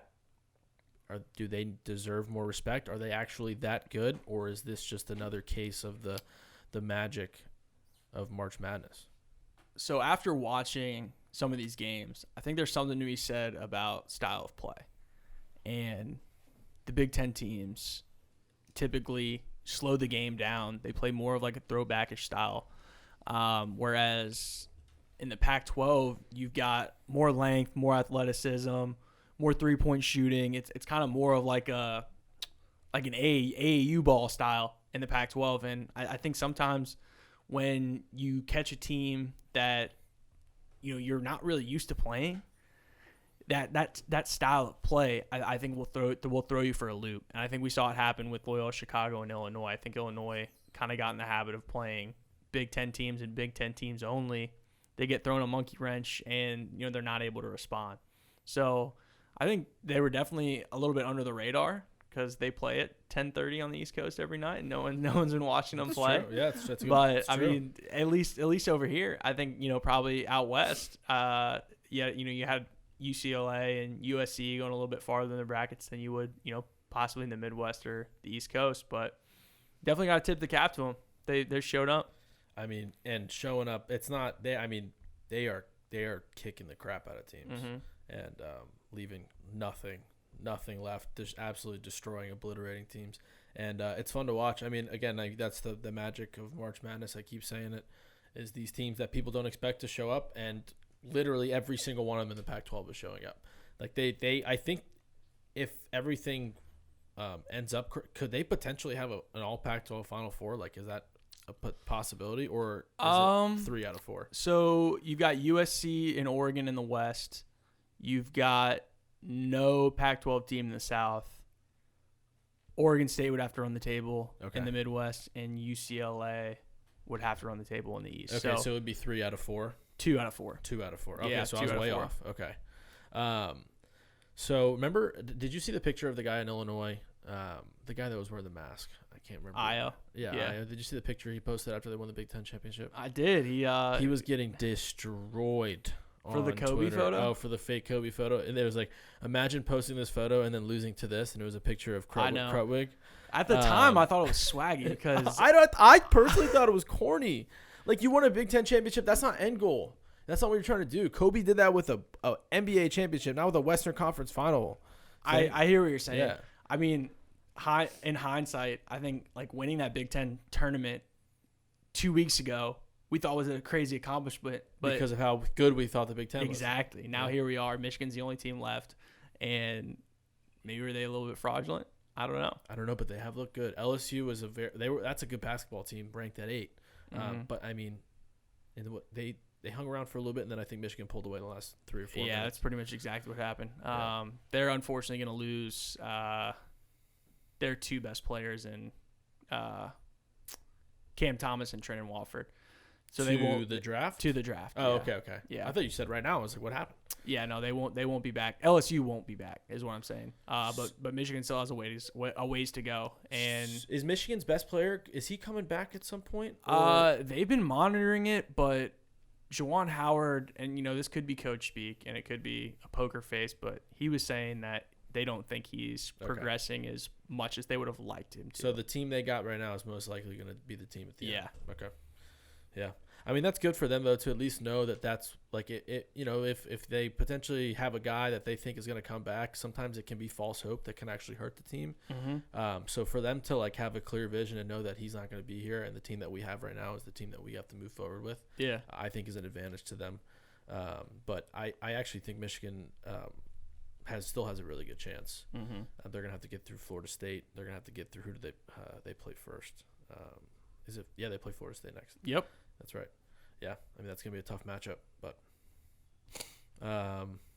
[SPEAKER 2] do they deserve more respect? Are they actually that good? Or is this just another case of the magic of March Madness?
[SPEAKER 3] So after watching some of these games, I think there's something to be said about style of play. And the Big Ten teams typically slow the game down. They play more of like a throwbackish style. Whereas in the Pac-12, you've got more length, more athleticism, more three-point shooting. It's kind of more of like a like an AAU ball style in the Pac-12. And I think sometimes when you catch a team that, you're not really used to playing, that style of play, I think will throw you for a loop. And I think we saw it happen with Loyola Chicago and Illinois. I think Illinois kind of got in the habit of playing Big Ten teams and Big Ten teams only. They get thrown a monkey wrench, and they're not able to respond. So I think they were definitely a little bit under the radar because they play at 10:30 on the East Coast every night, and no one's been watching them play.
[SPEAKER 2] True. Yeah, that's good.
[SPEAKER 3] But
[SPEAKER 2] It's
[SPEAKER 3] I
[SPEAKER 2] true.
[SPEAKER 3] mean, at least over here, I think probably out west, you had UCLA and USC going a little bit farther in the brackets than you would possibly in the Midwest or the East Coast. But definitely got to tip the cap to them. They showed up.
[SPEAKER 2] I mean, and showing up, it's not they. I mean, they are kicking the crap out of teams and leaving nothing left, just absolutely destroying, obliterating teams. And it's fun to watch. I mean, again, that's the magic of March Madness. I keep saying it, is these teams that people don't expect to show up, and literally every single one of them in the Pac-12 is showing up. Like I think if everything ends up, could they potentially have an all Pac-12 Final Four? Like, is that a possibility, or is it 3 out of 4?
[SPEAKER 3] So you've got USC and Oregon in the West. You've got no Pac-12 team in the South. Oregon State would have to run the table in the Midwest, and UCLA would have to run the table in the East.
[SPEAKER 2] Okay, so it would be 3 out of 4.
[SPEAKER 3] 2 out of 4.
[SPEAKER 2] 2 out of 4. Okay,
[SPEAKER 3] Yeah,
[SPEAKER 2] so
[SPEAKER 3] 2
[SPEAKER 2] I was
[SPEAKER 3] out of
[SPEAKER 2] way
[SPEAKER 3] 4.
[SPEAKER 2] off. Okay. So remember, did you see the picture of the guy in Illinois? The guy that was wearing the mask. I can't remember.
[SPEAKER 3] Io.
[SPEAKER 2] Yeah. Io. Did you see the picture he posted after they won the Big Ten championship?
[SPEAKER 3] I did.
[SPEAKER 2] He was getting destroyed
[SPEAKER 3] for the
[SPEAKER 2] on
[SPEAKER 3] Kobe
[SPEAKER 2] Twitter.
[SPEAKER 3] photo.
[SPEAKER 2] Oh, for the fake Kobe photo. And there was like, imagine posting this photo and then losing to this, and it was a picture of Krutwig.
[SPEAKER 3] At the time, I thought it was swaggy because
[SPEAKER 2] I personally thought it was corny. Like, you won a Big Ten championship. That's not end goal. That's not what you're trying to do. Kobe did that with a NBA championship, not with a Western Conference final.
[SPEAKER 3] I hear what you're saying.
[SPEAKER 2] Yeah.
[SPEAKER 3] I mean, in hindsight, I think like winning that Big Ten tournament 2 weeks ago, we thought was a crazy accomplishment. But
[SPEAKER 2] because of how good we thought the Big Ten was.
[SPEAKER 3] Exactly. Now here we are. Michigan's the only team left. And maybe were they a little bit fraudulent? I don't know.
[SPEAKER 2] But they have looked good. LSU was that's a good basketball team, ranked at 8. But I mean, they hung around for a little bit, and then I think Michigan pulled away in the last 3 or 4
[SPEAKER 3] Yeah,
[SPEAKER 2] minutes.
[SPEAKER 3] that's pretty much exactly what happened.
[SPEAKER 2] Yeah.
[SPEAKER 3] They're unfortunately going to lose their 2 best players in Cam Thomas and Trenton Walford. So they won't
[SPEAKER 2] the draft.
[SPEAKER 3] To the draft.
[SPEAKER 2] Oh,
[SPEAKER 3] yeah.
[SPEAKER 2] okay.
[SPEAKER 3] Yeah.
[SPEAKER 2] I thought you said right now. I was like, what happened?
[SPEAKER 3] Yeah, no, they won't be back. LSU won't be back, is what I'm saying. But Michigan still has a ways to go. And
[SPEAKER 2] is Michigan's best player? Is he coming back at some point?
[SPEAKER 3] They've been monitoring it, but Juwan Howard, and this could be coach speak, and it could be a poker face, but he was saying that they don't think he's progressing as much as they would have liked him to.
[SPEAKER 2] So the team they got right now is most likely going to be the team at the end.
[SPEAKER 3] Yeah.
[SPEAKER 2] Okay. Yeah. I mean, that's good for them, though, to at least know that that's like it. If they potentially have a guy that they think is going to come back, sometimes it can be false hope that can actually hurt the team. So for them to like have a clear vision and know that he's not going to be here, and the team that we have right now is the team that we have to move forward with, I think is an advantage to them. But I actually think Michigan still has a really good chance. They're going to have to get through Florida State. They're going to have to get through who do they play first? They play Florida State next.
[SPEAKER 3] Yep.
[SPEAKER 2] That's right. Yeah, I mean that's gonna be a tough matchup, but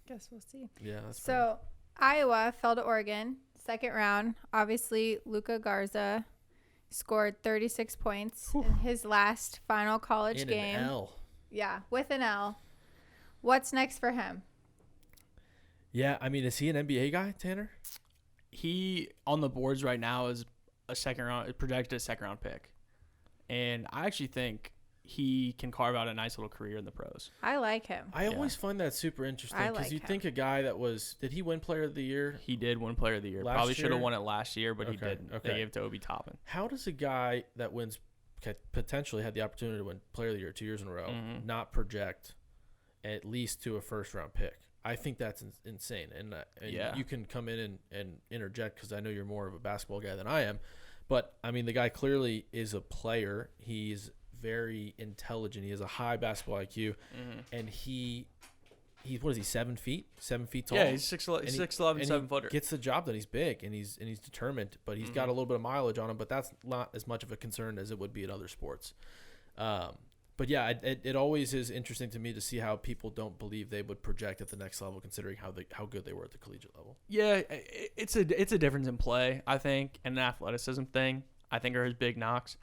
[SPEAKER 1] guess we'll see.
[SPEAKER 2] Yeah. That's
[SPEAKER 1] so Iowa fell to Oregon, second round. Obviously, Luka Garza scored 36 points in his last final college game.
[SPEAKER 2] An L.
[SPEAKER 1] Yeah, with an L. What's next for him?
[SPEAKER 2] Yeah, I mean, is he an NBA guy, Tanner?
[SPEAKER 3] He on the boards right now is projected a second round pick, and I actually think he can carve out a nice little career in the pros.
[SPEAKER 1] I like him.
[SPEAKER 2] I always find that super interesting because you
[SPEAKER 1] him.
[SPEAKER 2] think a guy that did he win Player of the Year?
[SPEAKER 3] He did win Player of the Year. Probably should have won it last year, but he didn't. They gave it to Obi Toppin.
[SPEAKER 2] How does a guy that potentially had the opportunity to win Player of the Year 2 years in a row not project at least to a first round pick? I think that's insane. And you can come in and interject because I know you're more of a basketball guy than I am. But, I mean, the guy clearly is a player. He's very intelligent. He has a high basketball IQ, and he what is he, 7 feet? 7 feet tall?
[SPEAKER 3] Yeah, he's 6'11",
[SPEAKER 2] And
[SPEAKER 3] 7 footer.
[SPEAKER 2] Gets the job done. He's big and he's determined, but he's got a little bit of mileage on him, but that's not as much of a concern as it would be in other sports. But yeah, it always is interesting to me to see how people don't believe they would project at the next level, considering how good they were at the collegiate level.
[SPEAKER 3] Yeah, it's a difference in play, I think, and an athleticism thing, I think, are his big knocks.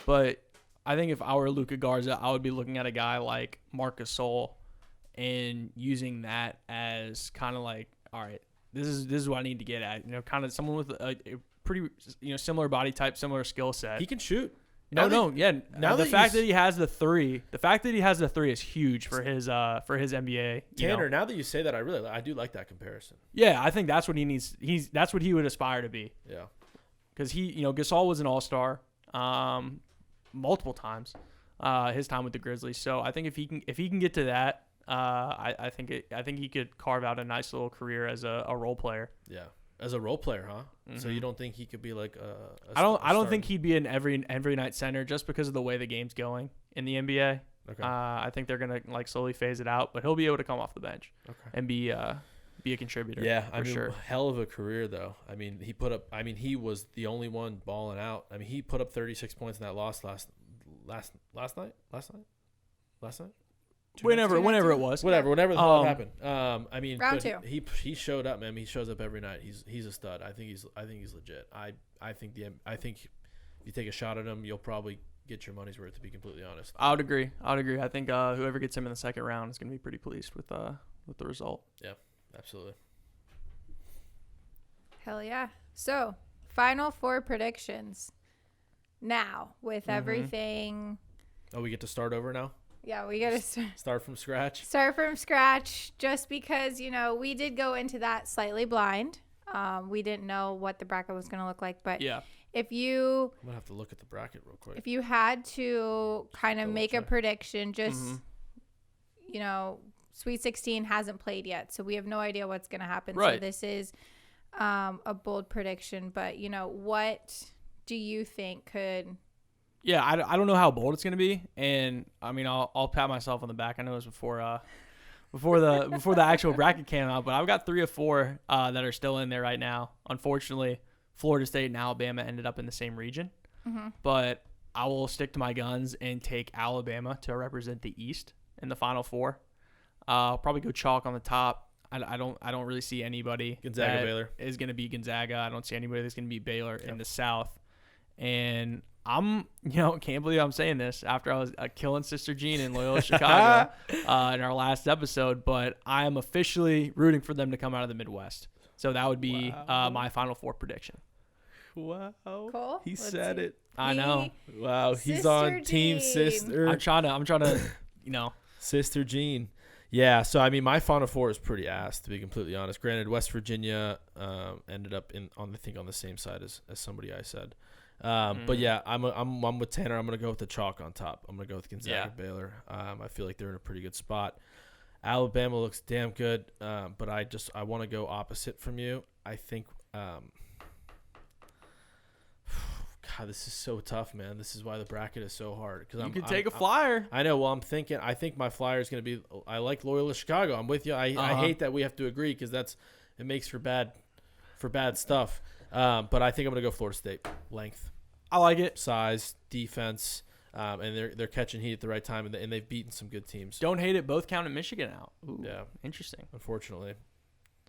[SPEAKER 3] But I think if I were Luka Garza, I would be looking at a guy like Marcus Gasol and using that as kind of like, all right, this is what I need to get at. Kind of someone with a pretty similar body type, similar skill set.
[SPEAKER 2] He can shoot.
[SPEAKER 3] Now the fact that he has the three is huge for his NBA.
[SPEAKER 2] Tanner, now that you say that, I do like that comparison.
[SPEAKER 3] Yeah, I think that's what he needs. That's what he would aspire to be.
[SPEAKER 2] Yeah,
[SPEAKER 3] because Gasol was an all-star multiple times, his time with the Grizzlies. So I think if he can get to that, I think he could carve out a nice little career as a role player.
[SPEAKER 2] Yeah. As a role player, huh?
[SPEAKER 3] Mm-hmm.
[SPEAKER 2] So you don't think he could be like
[SPEAKER 3] I don't think he'd be an every night center just because of the way the game's going in the NBA.
[SPEAKER 2] Okay.
[SPEAKER 3] I think they're gonna slowly phase it out, but he'll be able to come off the bench and be a contributor.
[SPEAKER 2] Yeah,
[SPEAKER 3] for sure.
[SPEAKER 2] Hell of a career though. He was the only one balling out. I mean, he put up 36 points in that loss last night.
[SPEAKER 3] Whenever it was.
[SPEAKER 2] Whenever the hell it happened.
[SPEAKER 1] Round two.
[SPEAKER 2] He showed up, man. He shows up every night. He's a stud. I think he's legit. I think if you take a shot at him, you'll probably get your money's worth, to be completely honest.
[SPEAKER 3] I would agree. I think whoever gets him in the second round is going to be pretty pleased with the result.
[SPEAKER 2] Yeah, absolutely.
[SPEAKER 1] Hell yeah. So, Final Four predictions. Now, with everything.
[SPEAKER 2] Oh, we get to start over now?
[SPEAKER 1] Yeah, we got to
[SPEAKER 2] start from scratch.
[SPEAKER 1] Start from scratch, just because, we did go into that slightly blind. We didn't know what the bracket was going to look like, but
[SPEAKER 3] yeah.
[SPEAKER 1] I'm
[SPEAKER 2] going to have to look at the bracket real quick.
[SPEAKER 1] If you had to kind of make a prediction, just, Sweet 16 hasn't played yet, so we have no idea what's going to happen.
[SPEAKER 3] Right.
[SPEAKER 1] So this is a bold prediction, but, what do you think could...
[SPEAKER 3] Yeah, I don't know how bold it's going to be, and I mean I'll pat myself on the back. I know it was before the actual bracket came out, but I've got 3 of 4 that are still in there right now. Unfortunately, Florida State and Alabama ended up in the same region, but I will stick to my guns and take Alabama to represent the East in the Final Four. I'll probably go chalk on the top. I don't really see anybody
[SPEAKER 2] Gonzaga Baylor
[SPEAKER 3] is going to be Gonzaga. I don't see anybody that's going to be Baylor in the South, and can't believe I'm saying this after I was killing Sister Jean in Loyola Chicago in our last episode, but I am officially rooting for them to come out of the Midwest. So that would be my Final Four prediction.
[SPEAKER 2] Wow.
[SPEAKER 1] Cool.
[SPEAKER 2] He said it.
[SPEAKER 3] I know.
[SPEAKER 2] Wow. He's on Team Sister.
[SPEAKER 3] I'm trying to,
[SPEAKER 2] Sister Jean. Yeah. So, I mean, my Final Four is pretty ass, to be completely honest. Granted, West Virginia ended up on the same side as somebody I said. But yeah, I'm with Tanner. I'm gonna go with the chalk on top. I'm gonna go with Gonzaga Baylor. I feel like they're in a pretty good spot. Alabama looks damn good, but I want to go opposite from you. I think. God, this is so tough, man. This is why the bracket is so hard.
[SPEAKER 3] You could take a flyer.
[SPEAKER 2] I know. Well, I think my flyer is gonna be. I like Loyola Chicago. I'm with you. I hate that we have to agree because it makes for bad stuff. But I think I'm gonna go Florida State. Length,
[SPEAKER 3] I like it.
[SPEAKER 2] Size, defense, and they're catching heat at the right time, and they've beaten some good teams.
[SPEAKER 3] Don't hate it. Both counted Michigan out. Ooh,
[SPEAKER 2] yeah,
[SPEAKER 3] interesting.
[SPEAKER 2] Unfortunately.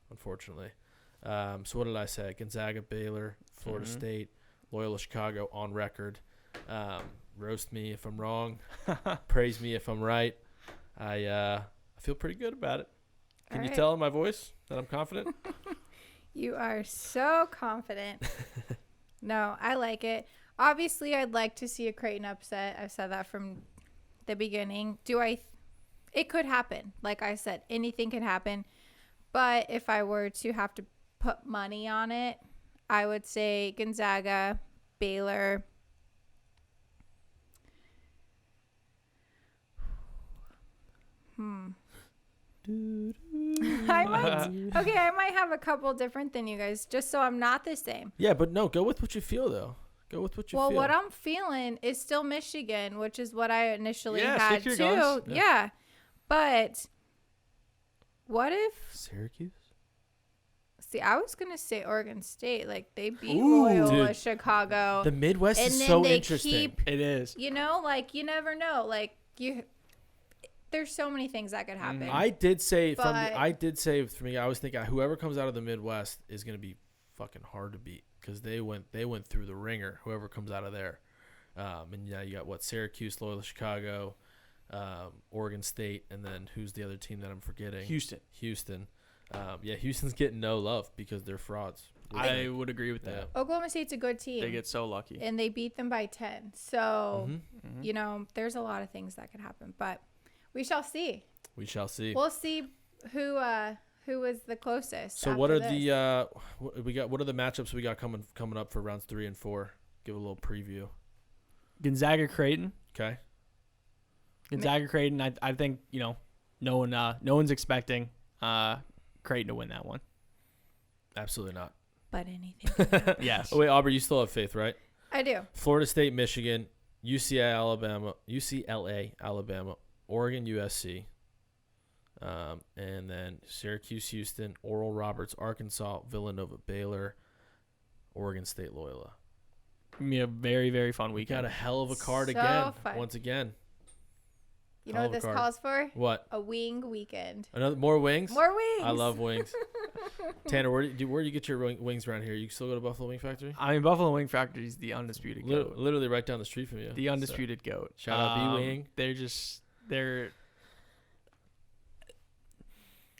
[SPEAKER 2] So what did I say? Gonzaga, Baylor, Florida State, Loyola Chicago on record. Roast me if I'm wrong. Praise me if I'm right. I feel pretty good about it. Can you tell in my voice that I'm confident?
[SPEAKER 1] You are so confident. No, I like it. Obviously, I'd like to see a Creighton upset. I've said that from the beginning. It could happen. Like I said, anything can happen. But if I were to have to put money on it, I would say Gonzaga, Baylor. I might have a couple different than you guys, just so I'm not the same.
[SPEAKER 2] Yeah, but no, go with what you feel though. Go with what you feel.
[SPEAKER 1] Well, what I'm feeling is still Michigan, which is what I initially had
[SPEAKER 3] stick to your
[SPEAKER 1] too.
[SPEAKER 3] guns.
[SPEAKER 1] Yeah. But What if?
[SPEAKER 2] Syracuse.
[SPEAKER 1] See, I was gonna say Oregon State. Like they beat
[SPEAKER 3] Ooh,
[SPEAKER 1] Loyola
[SPEAKER 2] dude.
[SPEAKER 1] Chicago.
[SPEAKER 2] The Midwest
[SPEAKER 1] and
[SPEAKER 2] is
[SPEAKER 1] then
[SPEAKER 2] so
[SPEAKER 1] they
[SPEAKER 2] interesting.
[SPEAKER 1] keep,
[SPEAKER 3] It is.
[SPEAKER 1] you never know. Like there's so many things that could happen.
[SPEAKER 2] I did say
[SPEAKER 1] But-
[SPEAKER 2] for me, I was thinking whoever comes out of the Midwest is going to be fucking hard to beat because they went through the ringer. Whoever comes out of there, and yeah, you got Syracuse, Loyola, Chicago, Oregon State, and then who's the other team that I'm forgetting?
[SPEAKER 3] Houston.
[SPEAKER 2] Houston's getting no love because they're frauds.
[SPEAKER 3] I would agree with that.
[SPEAKER 1] Oklahoma State's a good team.
[SPEAKER 3] They get so lucky.
[SPEAKER 1] and they beat them by 10. So,
[SPEAKER 2] Mm-hmm.
[SPEAKER 1] there's a lot of things that could happen, but we shall see.
[SPEAKER 2] We shall see.
[SPEAKER 1] We'll see who is the closest.
[SPEAKER 2] So what
[SPEAKER 1] after
[SPEAKER 2] are
[SPEAKER 1] this.
[SPEAKER 2] the we got? What are the matchups we got coming up for rounds 3 and 4? Give a little preview.
[SPEAKER 3] Gonzaga Creighton.
[SPEAKER 2] Okay.
[SPEAKER 3] Gonzaga Creighton. I think no one's expecting Creighton to win that one.
[SPEAKER 2] Absolutely not.
[SPEAKER 1] But anything.
[SPEAKER 3] Yes.
[SPEAKER 2] Oh wait, Aubrey, you still have faith, right?
[SPEAKER 1] I do.
[SPEAKER 2] Florida State, Michigan, UCLA, Alabama, Oregon, USC, and then Syracuse, Houston, Oral Roberts, Arkansas, Villanova, Baylor, Oregon State, Loyola.
[SPEAKER 3] Gonna be a very, very fun
[SPEAKER 2] We
[SPEAKER 3] weekend.
[SPEAKER 2] got a hell of a card
[SPEAKER 1] So
[SPEAKER 2] again.
[SPEAKER 1] fun.
[SPEAKER 2] Once again.
[SPEAKER 1] You know
[SPEAKER 2] Hell
[SPEAKER 1] what
[SPEAKER 2] of a
[SPEAKER 1] this
[SPEAKER 2] card.
[SPEAKER 1] calls for?
[SPEAKER 2] What?
[SPEAKER 1] A wing weekend.
[SPEAKER 2] Another more wings?
[SPEAKER 1] More wings.
[SPEAKER 2] I love wings. Tanner, where do you get your wings around here? You still go to Buffalo Wing Factory?
[SPEAKER 3] I mean, Buffalo Wing Factory is the undisputed goat.
[SPEAKER 2] Literally right down the street from you.
[SPEAKER 3] The undisputed goat.
[SPEAKER 2] Shout out B-Wing.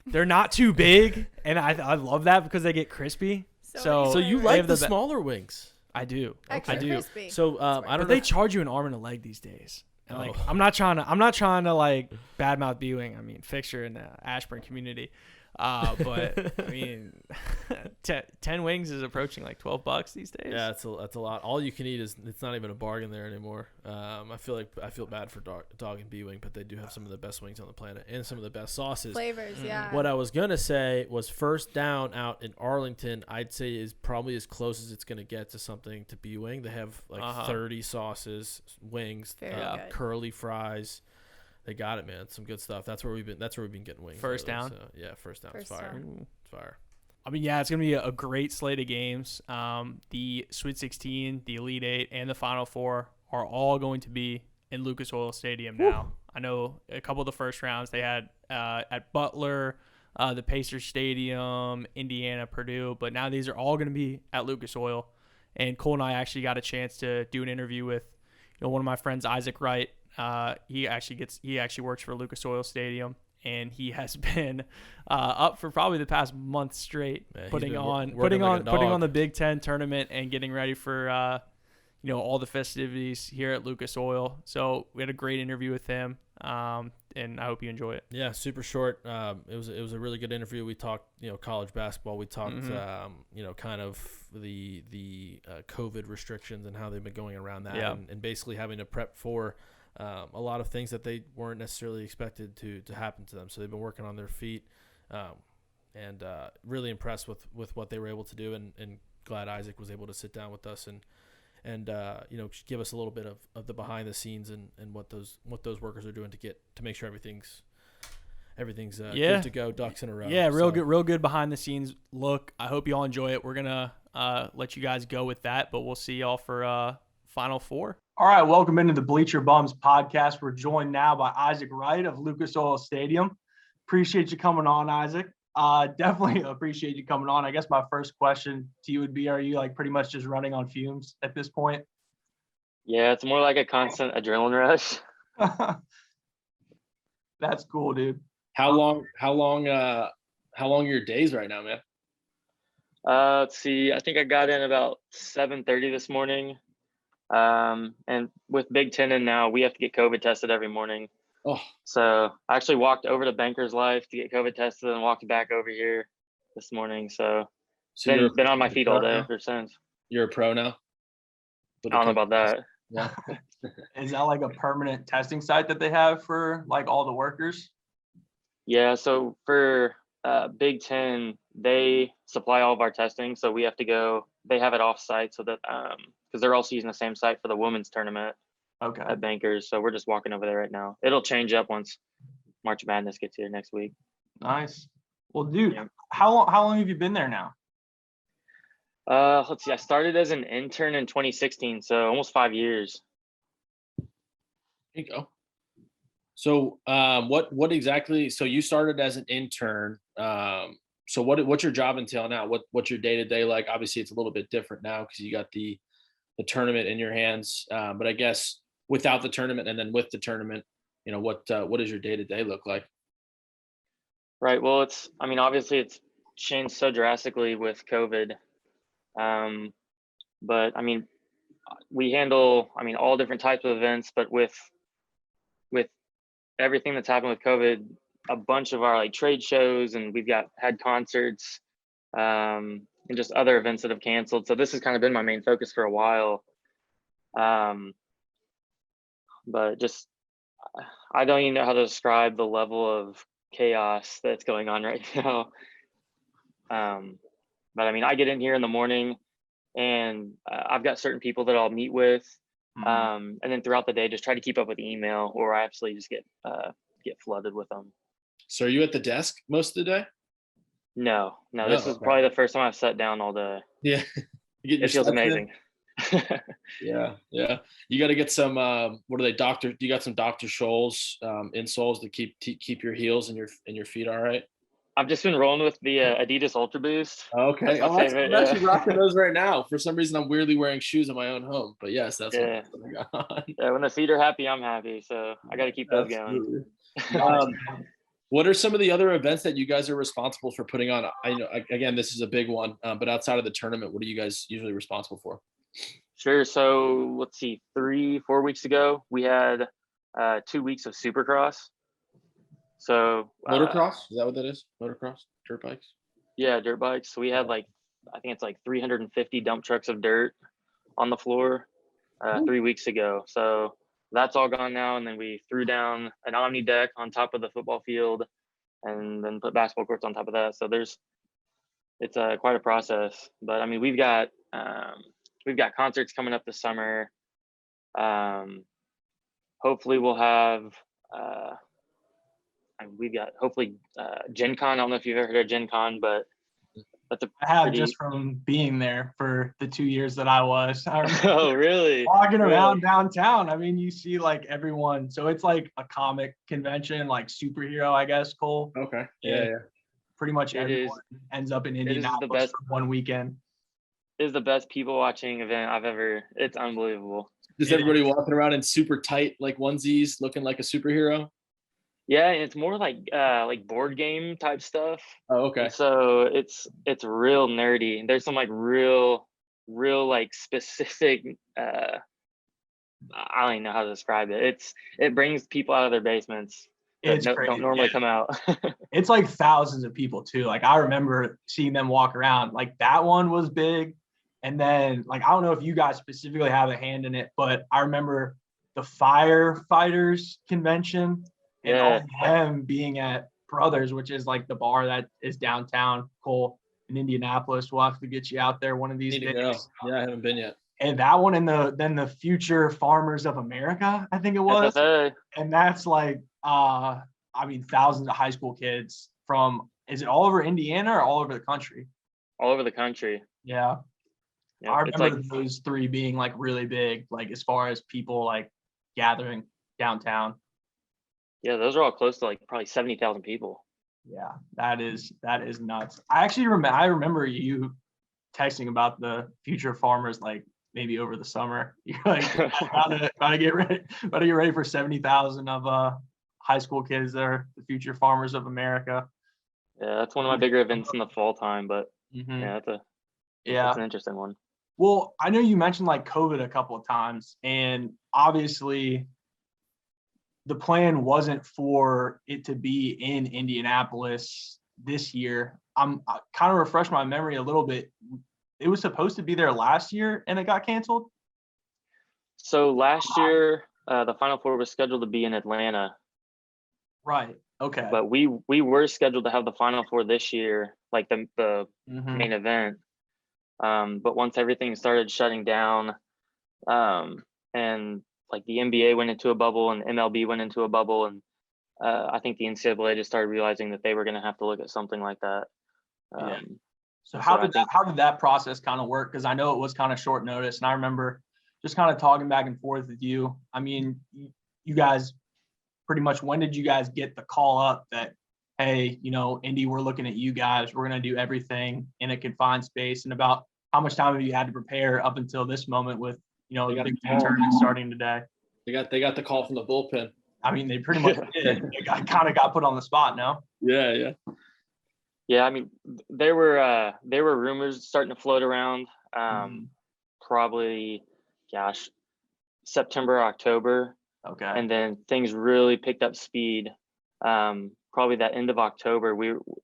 [SPEAKER 3] They're not too big, and I love that because they get crispy.
[SPEAKER 2] So you
[SPEAKER 3] They
[SPEAKER 2] like
[SPEAKER 3] have
[SPEAKER 2] the
[SPEAKER 3] the be-
[SPEAKER 2] smaller wings?
[SPEAKER 3] I do.
[SPEAKER 1] Extra
[SPEAKER 3] I do.
[SPEAKER 1] crispy.
[SPEAKER 2] So I
[SPEAKER 3] But
[SPEAKER 2] don't know.
[SPEAKER 3] they charge you an arm and a leg these days. And
[SPEAKER 2] Oh.
[SPEAKER 3] I'm not trying to like badmouth B-Wing. I mean, fixture in the Ashburn community. But I mean, 10 wings is approaching like $12 these days.
[SPEAKER 2] Yeah, that's a lot. All you can eat it's not even a bargain there anymore. I feel bad for dog and B-Wing, but they do have some of the best wings on the planet and some of the best sauces.
[SPEAKER 1] Flavors, yeah.
[SPEAKER 2] What I was gonna say was First Down out in Arlington, I'd say is probably as close as it's gonna get to something to B-Wing. They have like 30 sauces, wings,
[SPEAKER 1] Very good.
[SPEAKER 2] curly fries. They got it, man. Some good stuff. That's where we've been getting wings.
[SPEAKER 3] First
[SPEAKER 2] lately,
[SPEAKER 3] Down?
[SPEAKER 2] So, yeah, First Down. It's
[SPEAKER 1] First
[SPEAKER 2] fire.
[SPEAKER 1] Down.
[SPEAKER 2] It's fire.
[SPEAKER 3] I mean, yeah, it's going to be a great slate of games. The Sweet 16, the Elite 8, and the Final Four are all going to be in Lucas Oil Stadium now. I know a couple of the first rounds they had at Butler, the Pacers Stadium, Indiana, Purdue, but now these are all going to be at Lucas Oil. And Cole and I actually got a chance to do an interview with one of my friends, Isaac Wright. He actually works for Lucas Oil Stadium, and he has been up for probably the past month straight,
[SPEAKER 2] Yeah, he's
[SPEAKER 3] putting
[SPEAKER 2] been
[SPEAKER 3] on
[SPEAKER 2] working like a dog.
[SPEAKER 3] the Big Ten tournament and getting ready for all the festivities here at Lucas Oil. So we had a great interview with him, and I hope you enjoy it.
[SPEAKER 2] Yeah, super short. It was a really good interview. We talked, college basketball. We talked, kind of the COVID restrictions and how they've been going around that,
[SPEAKER 3] Yeah.
[SPEAKER 2] and basically having to prep for a lot of things that they weren't necessarily expected to happen to them. So they've been working on their feet, and really impressed with what they were able to do, and glad Isaac was able to sit down with us and give us a little bit of the behind the scenes and what those workers are doing to make sure everything's good to go, ducks in a row.
[SPEAKER 3] Yeah, real good behind the scenes look. I hope you all enjoy it. We're gonna let you guys go with that, but we'll see y'all for Final Four.
[SPEAKER 5] All right, welcome into the Bleacher Bums podcast. We're joined now by Isaac Wright of Lucas Oil Stadium. Appreciate you coming on, Isaac. Definitely appreciate you coming on. I guess my first question to you would be, are you like pretty much just running on fumes at this point?
[SPEAKER 6] Yeah, it's more like a constant adrenaline rush.
[SPEAKER 5] That's cool, dude.
[SPEAKER 7] How long are your days right now, man?
[SPEAKER 6] Let's see. I think I got in about 7:30 this morning. And with Big Ten in now, we have to get COVID tested every morning.
[SPEAKER 7] Oh,
[SPEAKER 6] So I actually walked over to Banker's Life to get COVID tested and walked back over here this morning. So been on my feet all day ever since.
[SPEAKER 7] You're a pro now?
[SPEAKER 6] I don't know about that.
[SPEAKER 7] Yeah.
[SPEAKER 5] Is that like a permanent testing site that they have for like all the workers?
[SPEAKER 6] Yeah, so for Big Ten, they supply all of our testing. So we have to go, they have it off site so that, because they're also using the same site for the women's tournament
[SPEAKER 5] Okay.
[SPEAKER 6] at Bankers. So we're just walking over there right now. It'll change up once March Madness gets here next week.
[SPEAKER 5] Nice. Well, dude,
[SPEAKER 6] Yeah.
[SPEAKER 5] how long have you been there now?
[SPEAKER 6] Let's see. I started as an intern in 2016, so almost 5 years.
[SPEAKER 7] There you go. So, what exactly? So you started as an intern. So what's your job entail now? What's your day to day like? Obviously, it's a little bit different now because you got the tournament in your hands. But I guess without the tournament and then with the tournament, what does your day to day look like?
[SPEAKER 6] Right. Well, obviously it's changed so drastically with COVID. But we handle, all different types of events, but with everything that's happened with COVID, a bunch of our like trade shows, and we've had concerts, and just other events that have canceled. So this has kind of been my main focus for a while. But just, I don't even know how to describe the level of chaos that's going on right now. But I get in here in the morning, and I've got certain people that I'll meet with, and then throughout the day, just try to keep up with email, or I absolutely just get flooded with them.
[SPEAKER 7] So are you at the desk most of the day?
[SPEAKER 6] No,
[SPEAKER 7] Oh,
[SPEAKER 6] this is
[SPEAKER 7] okay.
[SPEAKER 6] probably the first time I've sat down all day.
[SPEAKER 7] Yeah. You get your
[SPEAKER 6] It feels
[SPEAKER 7] steps in?
[SPEAKER 6] amazing.
[SPEAKER 7] Yeah. You got to get some. What are they, Doctor? You got some Dr. Scholl's insoles to keep your heels and your feet all right.
[SPEAKER 6] I've just been rolling with the Adidas Ultra Boost.
[SPEAKER 7] Okay.
[SPEAKER 6] That's my favorite.
[SPEAKER 7] I'm actually rocking those right now. For some reason, I'm weirdly wearing shoes in my own home. But yes, that's
[SPEAKER 6] Yeah.
[SPEAKER 7] what I got on.
[SPEAKER 6] Yeah, when the feet are happy, I'm happy. So I got to keep those going.
[SPEAKER 7] Absolutely. What are some of the other events that you guys are responsible for putting on? I know, again, this is a big one, but outside of the tournament, what are you guys usually responsible for?
[SPEAKER 6] Sure. So let's see, 3-4 weeks ago, we had 2 weeks of Supercross. So
[SPEAKER 7] Motocross? Is that what that is? Motocross? Dirt bikes?
[SPEAKER 6] yeah, dirt bikes. So we had I think it's like 350 dump trucks of dirt on the floor 3 weeks ago. So that's all gone now. And then we threw down an Omni deck on top of the football field, and then put basketball courts on top of that. So it's quite a process. But we've got concerts coming up this summer. Hopefully we'll have we've got Gen Con. I don't know if you've ever heard of Gen Con, but that's
[SPEAKER 5] I have just from being there for the 2 years that I was.
[SPEAKER 6] Oh, really?
[SPEAKER 5] Walking around downtown. You see like everyone. So it's like a comic convention, like superhero, I guess, Cole.
[SPEAKER 7] Okay. Yeah.
[SPEAKER 5] Pretty much everyone ends up in Indianapolis for one weekend.
[SPEAKER 6] It is the best people watching event I've ever. It's unbelievable.
[SPEAKER 7] Is everybody walking around in super tight like onesies, looking like a superhero?
[SPEAKER 6] Yeah, and it's more like board game type stuff.
[SPEAKER 7] Oh, okay.
[SPEAKER 6] And so it's real nerdy. There's some like real like specific. I don't even know how to describe it. It brings people out of their basements that don't normally come out.
[SPEAKER 5] It's like thousands of people too. Like I remember seeing them walk around. Like that one was big. And then like I don't know if you guys specifically have a hand in it, but I remember the firefighters convention. And all of them being at Brothers, which is like the bar that is downtown, Cole, in Indianapolis. We'll have to get you out there one of these days.
[SPEAKER 7] Yeah, I haven't been yet.
[SPEAKER 5] And that one, and then the Future Farmers of America, I think it was.
[SPEAKER 6] FFA.
[SPEAKER 5] And that's like, thousands of high school kids from. Is it all over Indiana or all over the country?
[SPEAKER 6] All over the country.
[SPEAKER 5] Yeah.
[SPEAKER 6] Yep.
[SPEAKER 5] I remember those three being like really big, like as far as people like gathering downtown.
[SPEAKER 6] Yeah, those are all close to like probably 70,000 people.
[SPEAKER 5] Yeah, that is nuts. I actually remember you texting about the Future Farmers like maybe over the summer. You're like about to get ready for 70,000 of high school kids that are the Future Farmers of America.
[SPEAKER 6] Yeah, that's one of my bigger events in the fall time, but yeah, that's an interesting one.
[SPEAKER 5] Well, I know you mentioned like COVID a couple of times, and obviously the plan wasn't for it to be in Indianapolis this year. I kind of refreshed my memory a little bit. It was supposed to be there last year and it got canceled.
[SPEAKER 6] So last year, the Final Four was scheduled to be in Atlanta.
[SPEAKER 5] Right. Okay.
[SPEAKER 6] But we were scheduled to have the Final Four this year, like the main event. But once everything started shutting down, and like the NBA went into a bubble and MLB went into a bubble, and I think the NCAA just started realizing that they were going to have to look at something like that.
[SPEAKER 5] Yeah. So
[SPEAKER 6] and
[SPEAKER 5] how
[SPEAKER 6] so I
[SPEAKER 5] did
[SPEAKER 6] think-
[SPEAKER 5] that process kind of work? Because I know it was kind of short notice, and I remember just kind of talking back and forth with you. I mean, you guys pretty much, when did you guys get the call up that, hey, you know, Indy, we're looking at you guys. We're going to do everything in a confined space. And about how much time have you had to prepare up until this moment with, you know,
[SPEAKER 7] They
[SPEAKER 5] the
[SPEAKER 7] got
[SPEAKER 5] Big
[SPEAKER 7] a
[SPEAKER 5] Ten
[SPEAKER 7] call.
[SPEAKER 5] tournament starting today?
[SPEAKER 7] They got the call from the bullpen.
[SPEAKER 5] I mean, they pretty much did. They kind of got put on the spot now.
[SPEAKER 7] Yeah.
[SPEAKER 6] Yeah, I mean, there were rumors starting to float around. Probably, gosh, September, October,
[SPEAKER 5] Okay.
[SPEAKER 6] and then things really picked up speed. Probably that end of October,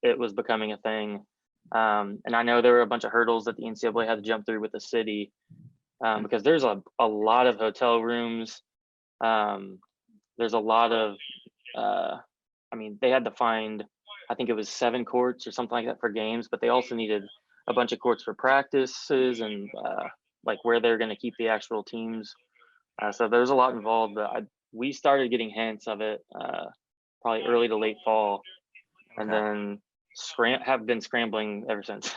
[SPEAKER 6] it was becoming a thing. And I know there were a bunch of hurdles that the NCAA had to jump through with the city, because there's a lot of hotel rooms. There's a lot of, I mean, they had to find, I think it was 7 courts or something like that for games, but they also needed a bunch of courts for practices and like where they're going to keep the actual teams. So there's a lot involved, but we started getting hints of it probably early to late fall, and then have been scrambling ever since.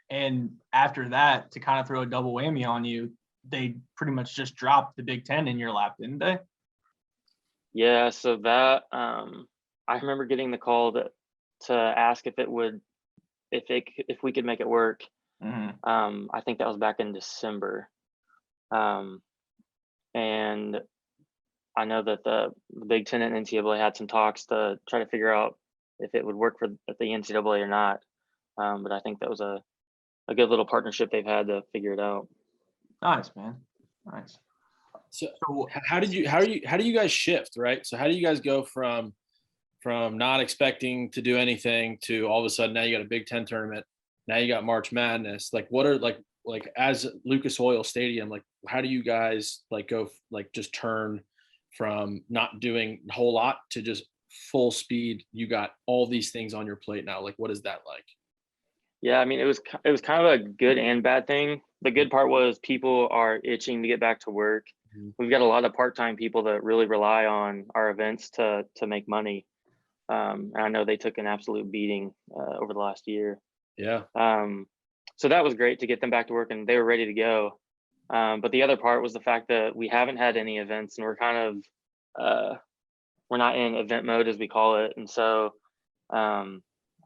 [SPEAKER 5] And after that, to kind of throw a double whammy on you, they pretty much just dropped the Big Ten in your lap, didn't they?
[SPEAKER 6] Yeah, so that I remember getting the call to ask if we could make it work. I think that was back in December, and I know that the Big Ten and NCAA had some talks to try to figure out if it would work for the NCAA or not. But I think that was a good little partnership they've had to figure it out.
[SPEAKER 5] Nice, man. Nice.
[SPEAKER 7] So how do you guys shift, right? So how do you guys go from not expecting to do anything to all of a sudden now you got a Big Ten tournament, now you got March Madness? Like, what are like as Lucas Oil Stadium, like how do you guys like go like just turn from not doing a whole lot to just full speed? You got all these things on your plate now. Like, what is that like?
[SPEAKER 6] Yeah, I mean, it was kind of a good and bad thing. The good part was people are itching to get back to work. We've got a lot of part-time people that really rely on our events to make money. And I know they took an absolute beating over the last year.
[SPEAKER 7] Yeah.
[SPEAKER 6] So that was great to get them back to work and they were ready to go. But the other part was the fact that we haven't had any events and we're kind of we're not in event mode, as we call it. And so I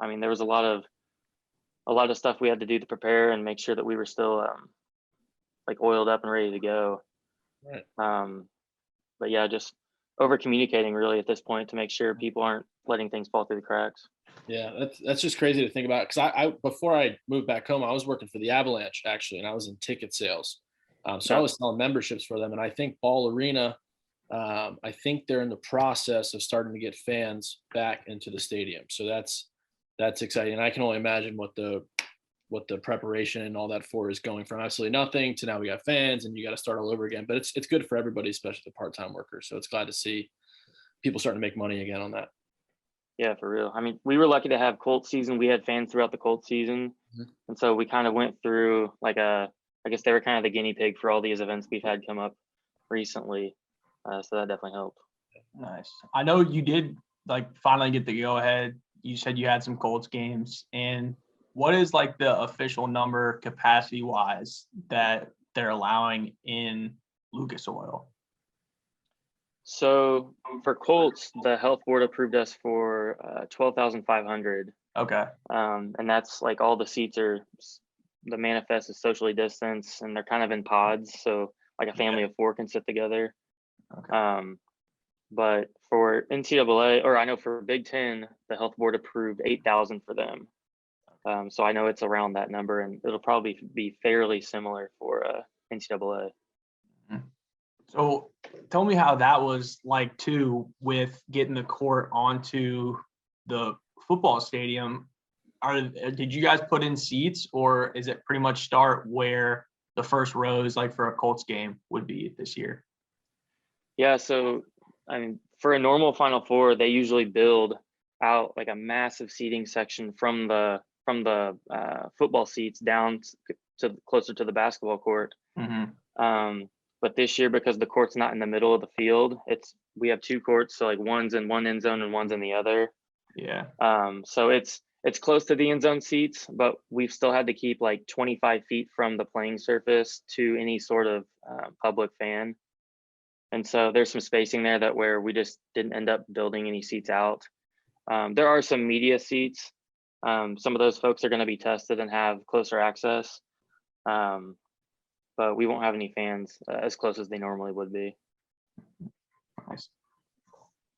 [SPEAKER 6] mean, there was a lot of stuff we had to do to prepare and make sure that we were still like oiled up and ready to go.
[SPEAKER 7] Right.
[SPEAKER 6] But yeah, just over communicating really at this point to make sure people aren't letting things fall through the cracks.
[SPEAKER 7] Yeah, that's just crazy to think about. Because I before I moved back home, I was working for the Avalanche actually, and I was in ticket sales. So I was selling memberships for them, and I think Ball Arena, I think they're in the process of starting to get fans back into the stadium. So that's exciting. And I can only imagine what the preparation and all that for is going from absolutely nothing to now we got fans and you got to start all over again. But it's good for everybody, especially the part-time workers. So it's glad to see people starting to make money again on that.
[SPEAKER 6] Yeah, for real. I mean, we were lucky to have Colts season. We had fans throughout the Colts season. And so we kind of went through like I guess they were kind of the guinea pig for all these events we've had come up recently. So that definitely helped.
[SPEAKER 5] Nice. I know you did like finally get the go ahead. You said you had some Colts games, and what is like the official number capacity wise that they're allowing in Lucas Oil?
[SPEAKER 6] So for Colts, the health board approved us for 12,500.
[SPEAKER 5] Okay.
[SPEAKER 6] And that's like all the seats the manifest is socially distanced and they're kind of in pods. So like a family of 4 can sit together.
[SPEAKER 5] Okay.
[SPEAKER 6] But for NCAA, or I know for Big Ten, the health board approved 8,000 for them. So I know it's around that number, and it'll probably be fairly similar for NCAA.
[SPEAKER 5] So tell me how that was like too, with getting the court onto the football stadium. Did you guys put in seats, or is it pretty much start where the first rows, like for a Colts game, would be this year?
[SPEAKER 6] Yeah, so I mean, for a normal Final Four, they usually build out like a massive seating section from the football seats down to closer to the basketball court. But this year, because the court's not in the middle of the field, we have 2 courts, so like one's in one end zone and one's in the other.
[SPEAKER 5] Yeah.
[SPEAKER 6] So it's close to the end zone seats, but we've still had to keep like 25 feet from the playing surface to any sort of public fan. And so there's some spacing there that where we just didn't end up building any seats out. There are some media seats. Some of those folks are going to be tested and have closer access. But we won't have any fans as close as they normally would be.
[SPEAKER 5] Nice.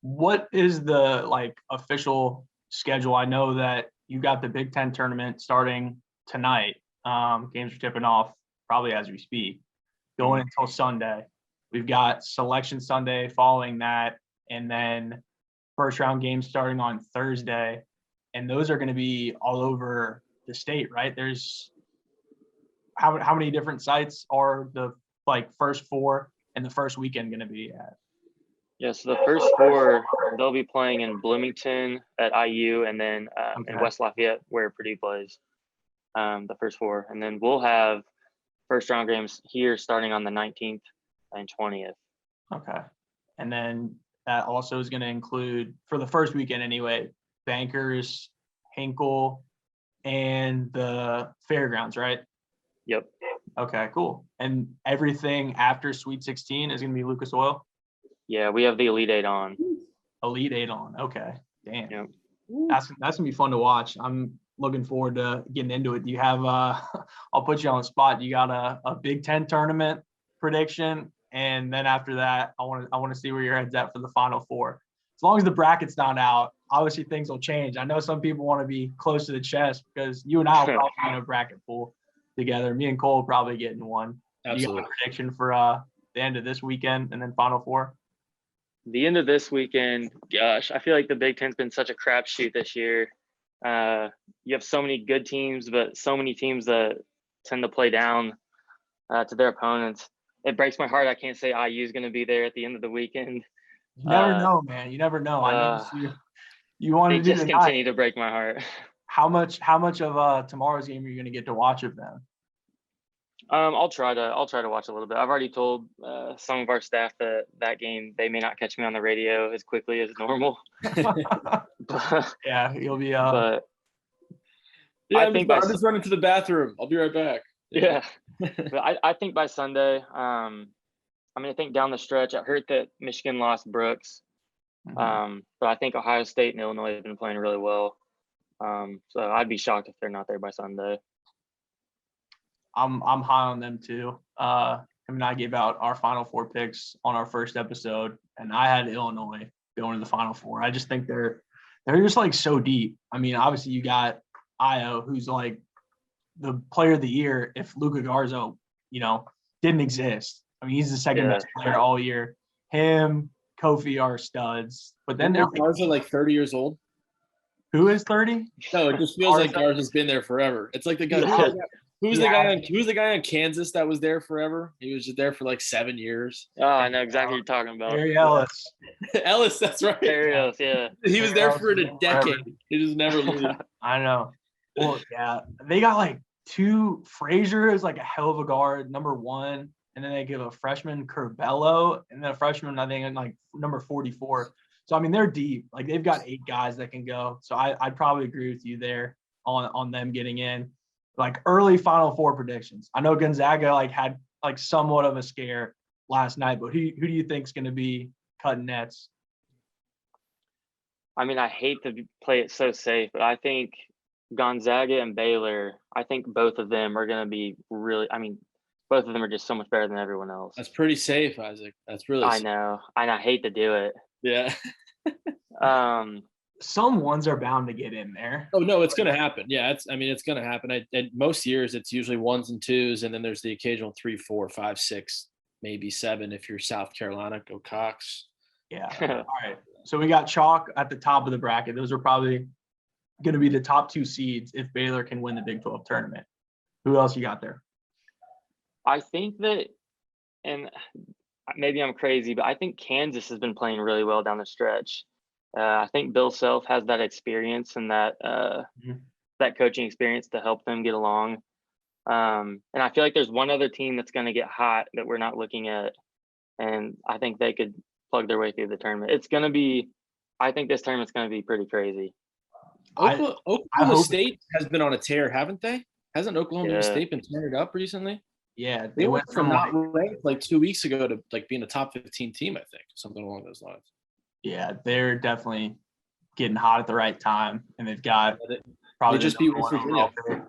[SPEAKER 5] What is the like official schedule? I know that you got the Big Ten tournament starting tonight. Games are tipping off probably as we speak, going until Sunday. We've got Selection Sunday following that, and then first round games starting on Thursday. And those are going to be all over the state, right? There's how many different sites are the like first 4 and the first weekend going to be at?
[SPEAKER 6] Yeah, so the first 4, they'll be playing in Bloomington at IU, and then in West Lafayette where Purdue plays. The first 4, and then we'll have first round games here starting on the 19th and 20th.
[SPEAKER 5] Okay, and then that also is going to include, for the first weekend anyway, Bankers, Hinkle, and the Fairgrounds, right?
[SPEAKER 6] Yep.
[SPEAKER 5] Okay, cool. And everything after Sweet 16 is going to be Lucas Oil?
[SPEAKER 6] Yeah, we have the Elite 8 on.
[SPEAKER 5] Elite 8 on. Okay. Damn.
[SPEAKER 6] Yep.
[SPEAKER 5] That's going to be fun to watch. I'm looking forward to getting into it. Do you have I'll put you on the spot. You got a Big Ten tournament prediction? And then after that, I want to see where your head's at for the Final Four. As long as the bracket's not out, obviously things will change. I know some people want to be close to the chest because you and I will probably be in a bracket pool together. Me and Cole will probably get in one.
[SPEAKER 7] Absolutely.
[SPEAKER 5] You got a prediction for the end of this weekend and then Final Four?
[SPEAKER 6] The end of this weekend, gosh, I feel like the Big Ten's been such a crapshoot this year. You have so many good teams, but so many teams that tend to play down to their opponents. It breaks my heart. I can't say IU is going to be there at the end of the weekend.
[SPEAKER 5] You never know, man. You never know. I noticed you wanted
[SPEAKER 6] They
[SPEAKER 5] to do
[SPEAKER 6] just
[SPEAKER 5] the
[SPEAKER 6] continue
[SPEAKER 5] night.
[SPEAKER 6] to break my heart.
[SPEAKER 5] How much of tomorrow's game are you going to get to watch of them?
[SPEAKER 6] I'll try to watch a little bit. I've already told some of our staff that game they may not catch me on the radio as quickly as normal. but,
[SPEAKER 5] Yeah, you'll be
[SPEAKER 6] but
[SPEAKER 7] Yeah,
[SPEAKER 6] I think
[SPEAKER 7] I'm just running to the bathroom. I'll be right back.
[SPEAKER 6] yeah. But I think by Sunday, I think down the stretch, I heard that Michigan lost Brooks, but I think Ohio State and Illinois have been playing really well. So I'd be shocked if they're not there by Sunday.
[SPEAKER 5] I'm high on them too. I mean, I gave out our Final Four picks on our first episode, and I had Illinois going to the Final Four. I just think they're just like so deep. I mean, obviously you got Io, who's like the player of the year if Luka Garza, didn't exist. I mean, he's the second best player all year. Him, Kofi are studs. But then they're
[SPEAKER 7] Garza like 30 years old.
[SPEAKER 5] Who is 30?
[SPEAKER 7] No, it just feels like Garza's been there forever. It's like the guy. Who's the guy on Kansas that was there forever? He was just there for like 7 years.
[SPEAKER 6] Oh, I know exactly what you're talking about.
[SPEAKER 5] Harry Ellis.
[SPEAKER 7] Ellis, that's right.
[SPEAKER 6] Harry Ellis, yeah.
[SPEAKER 7] He was there for a decade. He just never leaves.
[SPEAKER 5] I know. Well, yeah, they got like 2. Frazier is like a hell of a guard, number 1, and then they give a freshman Curbelo, and then a freshman I think like number 44. So I mean they're deep. Like they've got 8 guys that can go. So I'd probably agree with you there on them getting in. Like early Final Four predictions. I know Gonzaga had somewhat of a scare last night, but who do you think is going to be cutting nets?
[SPEAKER 6] I mean, I hate to play it so safe, but I think Gonzaga and Baylor, I think both of them are going to be really, both of them are just so much better than everyone else.
[SPEAKER 7] That's pretty safe, Isaac. That's really safe.
[SPEAKER 6] I know. And I hate to do it.
[SPEAKER 7] Yeah.
[SPEAKER 5] Some ones are bound to get in there.
[SPEAKER 7] Oh no, it's going to happen. Yeah, it's going to happen. At most years, it's usually 1s and 2s, and then there's the occasional 3, 4, 5, 6, maybe 7 if you're South Carolina. Go Cox.
[SPEAKER 5] Yeah. All right. So we got chalk at the top of the bracket. Those are probably going to be the top 2 seeds if Baylor can win the Big 12 tournament. Who else you got there?
[SPEAKER 6] I think that, and maybe I'm crazy, but I think Kansas has been playing really well down the stretch. I think Bill Self has that experience and that that coaching experience to help them get along. And I feel like there's one other team that's going to get hot that we're not looking at, and I think they could plug their way through the tournament. I think this tournament's going to be pretty crazy.
[SPEAKER 7] Oklahoma
[SPEAKER 5] hope-
[SPEAKER 7] State has been on a tear, haven't they? Hasn't Oklahoma
[SPEAKER 6] Yeah.
[SPEAKER 7] State been tearing it up recently?
[SPEAKER 5] Yeah,
[SPEAKER 7] They went from not
[SPEAKER 5] like,
[SPEAKER 7] ranked like 2 weeks ago to like being a top 15 team, I think, something along those lines.
[SPEAKER 5] yeah, they're definitely getting hot at the right time, and they've got probably
[SPEAKER 7] They just
[SPEAKER 5] the
[SPEAKER 7] beat
[SPEAKER 5] number
[SPEAKER 7] West
[SPEAKER 5] one
[SPEAKER 7] Virginia.
[SPEAKER 5] overall pick.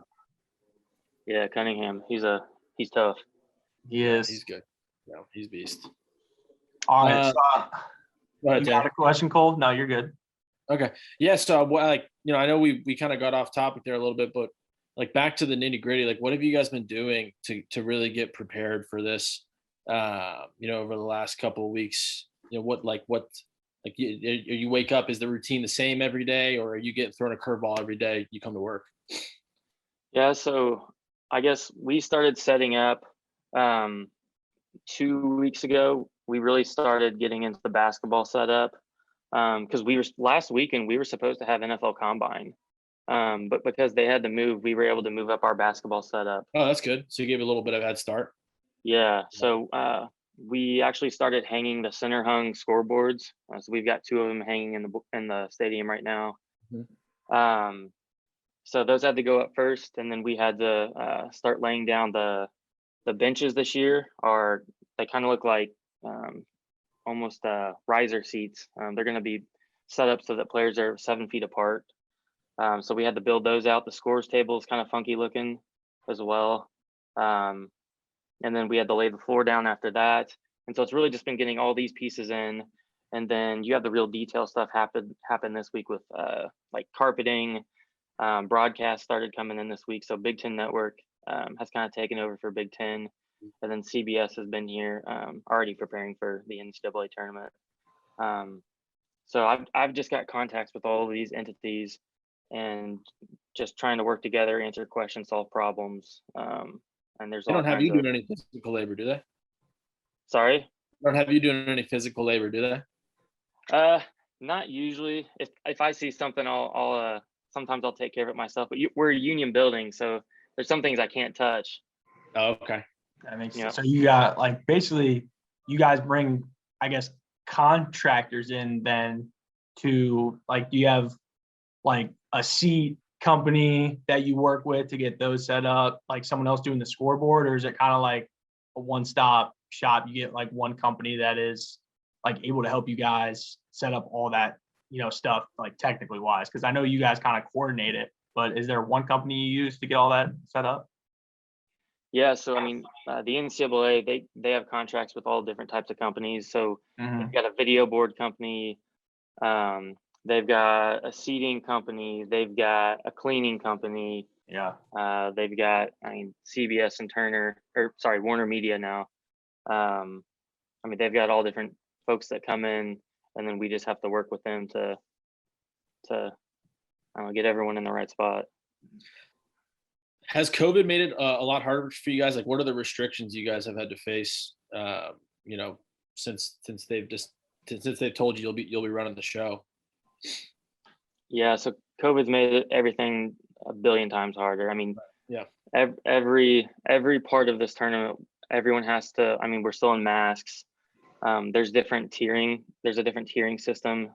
[SPEAKER 6] Yeah, Cunningham. He's tough.
[SPEAKER 5] He is.
[SPEAKER 7] He's good. No, he's beast.
[SPEAKER 5] All right.
[SPEAKER 7] Uh,
[SPEAKER 5] So,
[SPEAKER 7] Go ahead,
[SPEAKER 5] you got
[SPEAKER 7] Taylor.
[SPEAKER 5] a question, Cole? No, you're good.
[SPEAKER 7] Okay. Yeah. So, I know we kind of got off topic there a little bit, but like back to the nitty gritty, like what have you guys been doing to really get prepared for this? Over the last couple of weeks, you wake up, is the routine the same every day, or are you getting thrown a curveball every day you come to work?
[SPEAKER 6] Yeah, so I guess we started setting up 2 weeks ago. We really started getting into the basketball setup because last weekend we were supposed to have NFL Combine, but because they had to move, we were able to move up our basketball setup.
[SPEAKER 7] Oh, that's good. So you gave a little bit of head start.
[SPEAKER 6] Yeah, so we actually started hanging the center hung scoreboards. So we've got 2 of them hanging in the stadium right now.
[SPEAKER 7] Mhm.
[SPEAKER 6] So those had to go up first, and then we had to start laying down the benches this year. They kind of look like almost riser seats. They're going to be set up so that players are 7 feet apart. So we had to build those out. The scores table is kind of funky looking as well. And then we had to lay the floor down after that. And so it's really just been getting all these pieces in. And then you have the real detail stuff happen this week with like carpeting. Broadcast started coming in this week. So Big Ten Network has kind of taken over for Big Ten. And then CBS has been here already preparing for the NCAA tournament. So I've just got contacts with all of these entities and just trying to work together, answer questions, solve problems. And there's
[SPEAKER 7] They
[SPEAKER 6] all
[SPEAKER 7] don't have
[SPEAKER 6] kinds
[SPEAKER 7] you
[SPEAKER 6] of.
[SPEAKER 7] doing any physical labor, do they?
[SPEAKER 6] Sorry?
[SPEAKER 7] They don't have you doing any physical labor, do they?
[SPEAKER 6] Not usually. If I see something, I'll sometimes I'll take care of it myself. But we're a union building, so there's some things I can't touch.
[SPEAKER 7] Oh, okay.
[SPEAKER 5] That makes
[SPEAKER 6] Yeah.
[SPEAKER 5] sense. So you got like basically you guys bring, I guess, contractors in then to like, do you have like a seat company that you work with to get those set up, like someone else doing the scoreboard, or is it kind of like a one-stop shop? You get like one company that is like able to help you guys set up all that, stuff like technically wise? Because I know you guys kind of coordinate it, but is there one company you use to get all that set up?
[SPEAKER 6] Yeah, so I mean, the NCAA they have contracts with all different types of companies. So they've got a video board company, they've got a seating company, they've got a cleaning company.
[SPEAKER 5] Yeah.
[SPEAKER 6] They've got, CBS and Warner Media now. They've got all different folks that come in, and then we just have to work with them to get everyone in the right spot.
[SPEAKER 7] Has COVID made it a lot harder for you guys? Like, what are the restrictions you guys have had to face? Since they've told you you'll be running the show.
[SPEAKER 6] Yeah, so COVID's made everything a billion times harder. I mean,
[SPEAKER 7] Yeah.
[SPEAKER 6] Every part of this tournament, everyone has to. I mean, we're still in masks. There's different tiering. There's a different tiering system.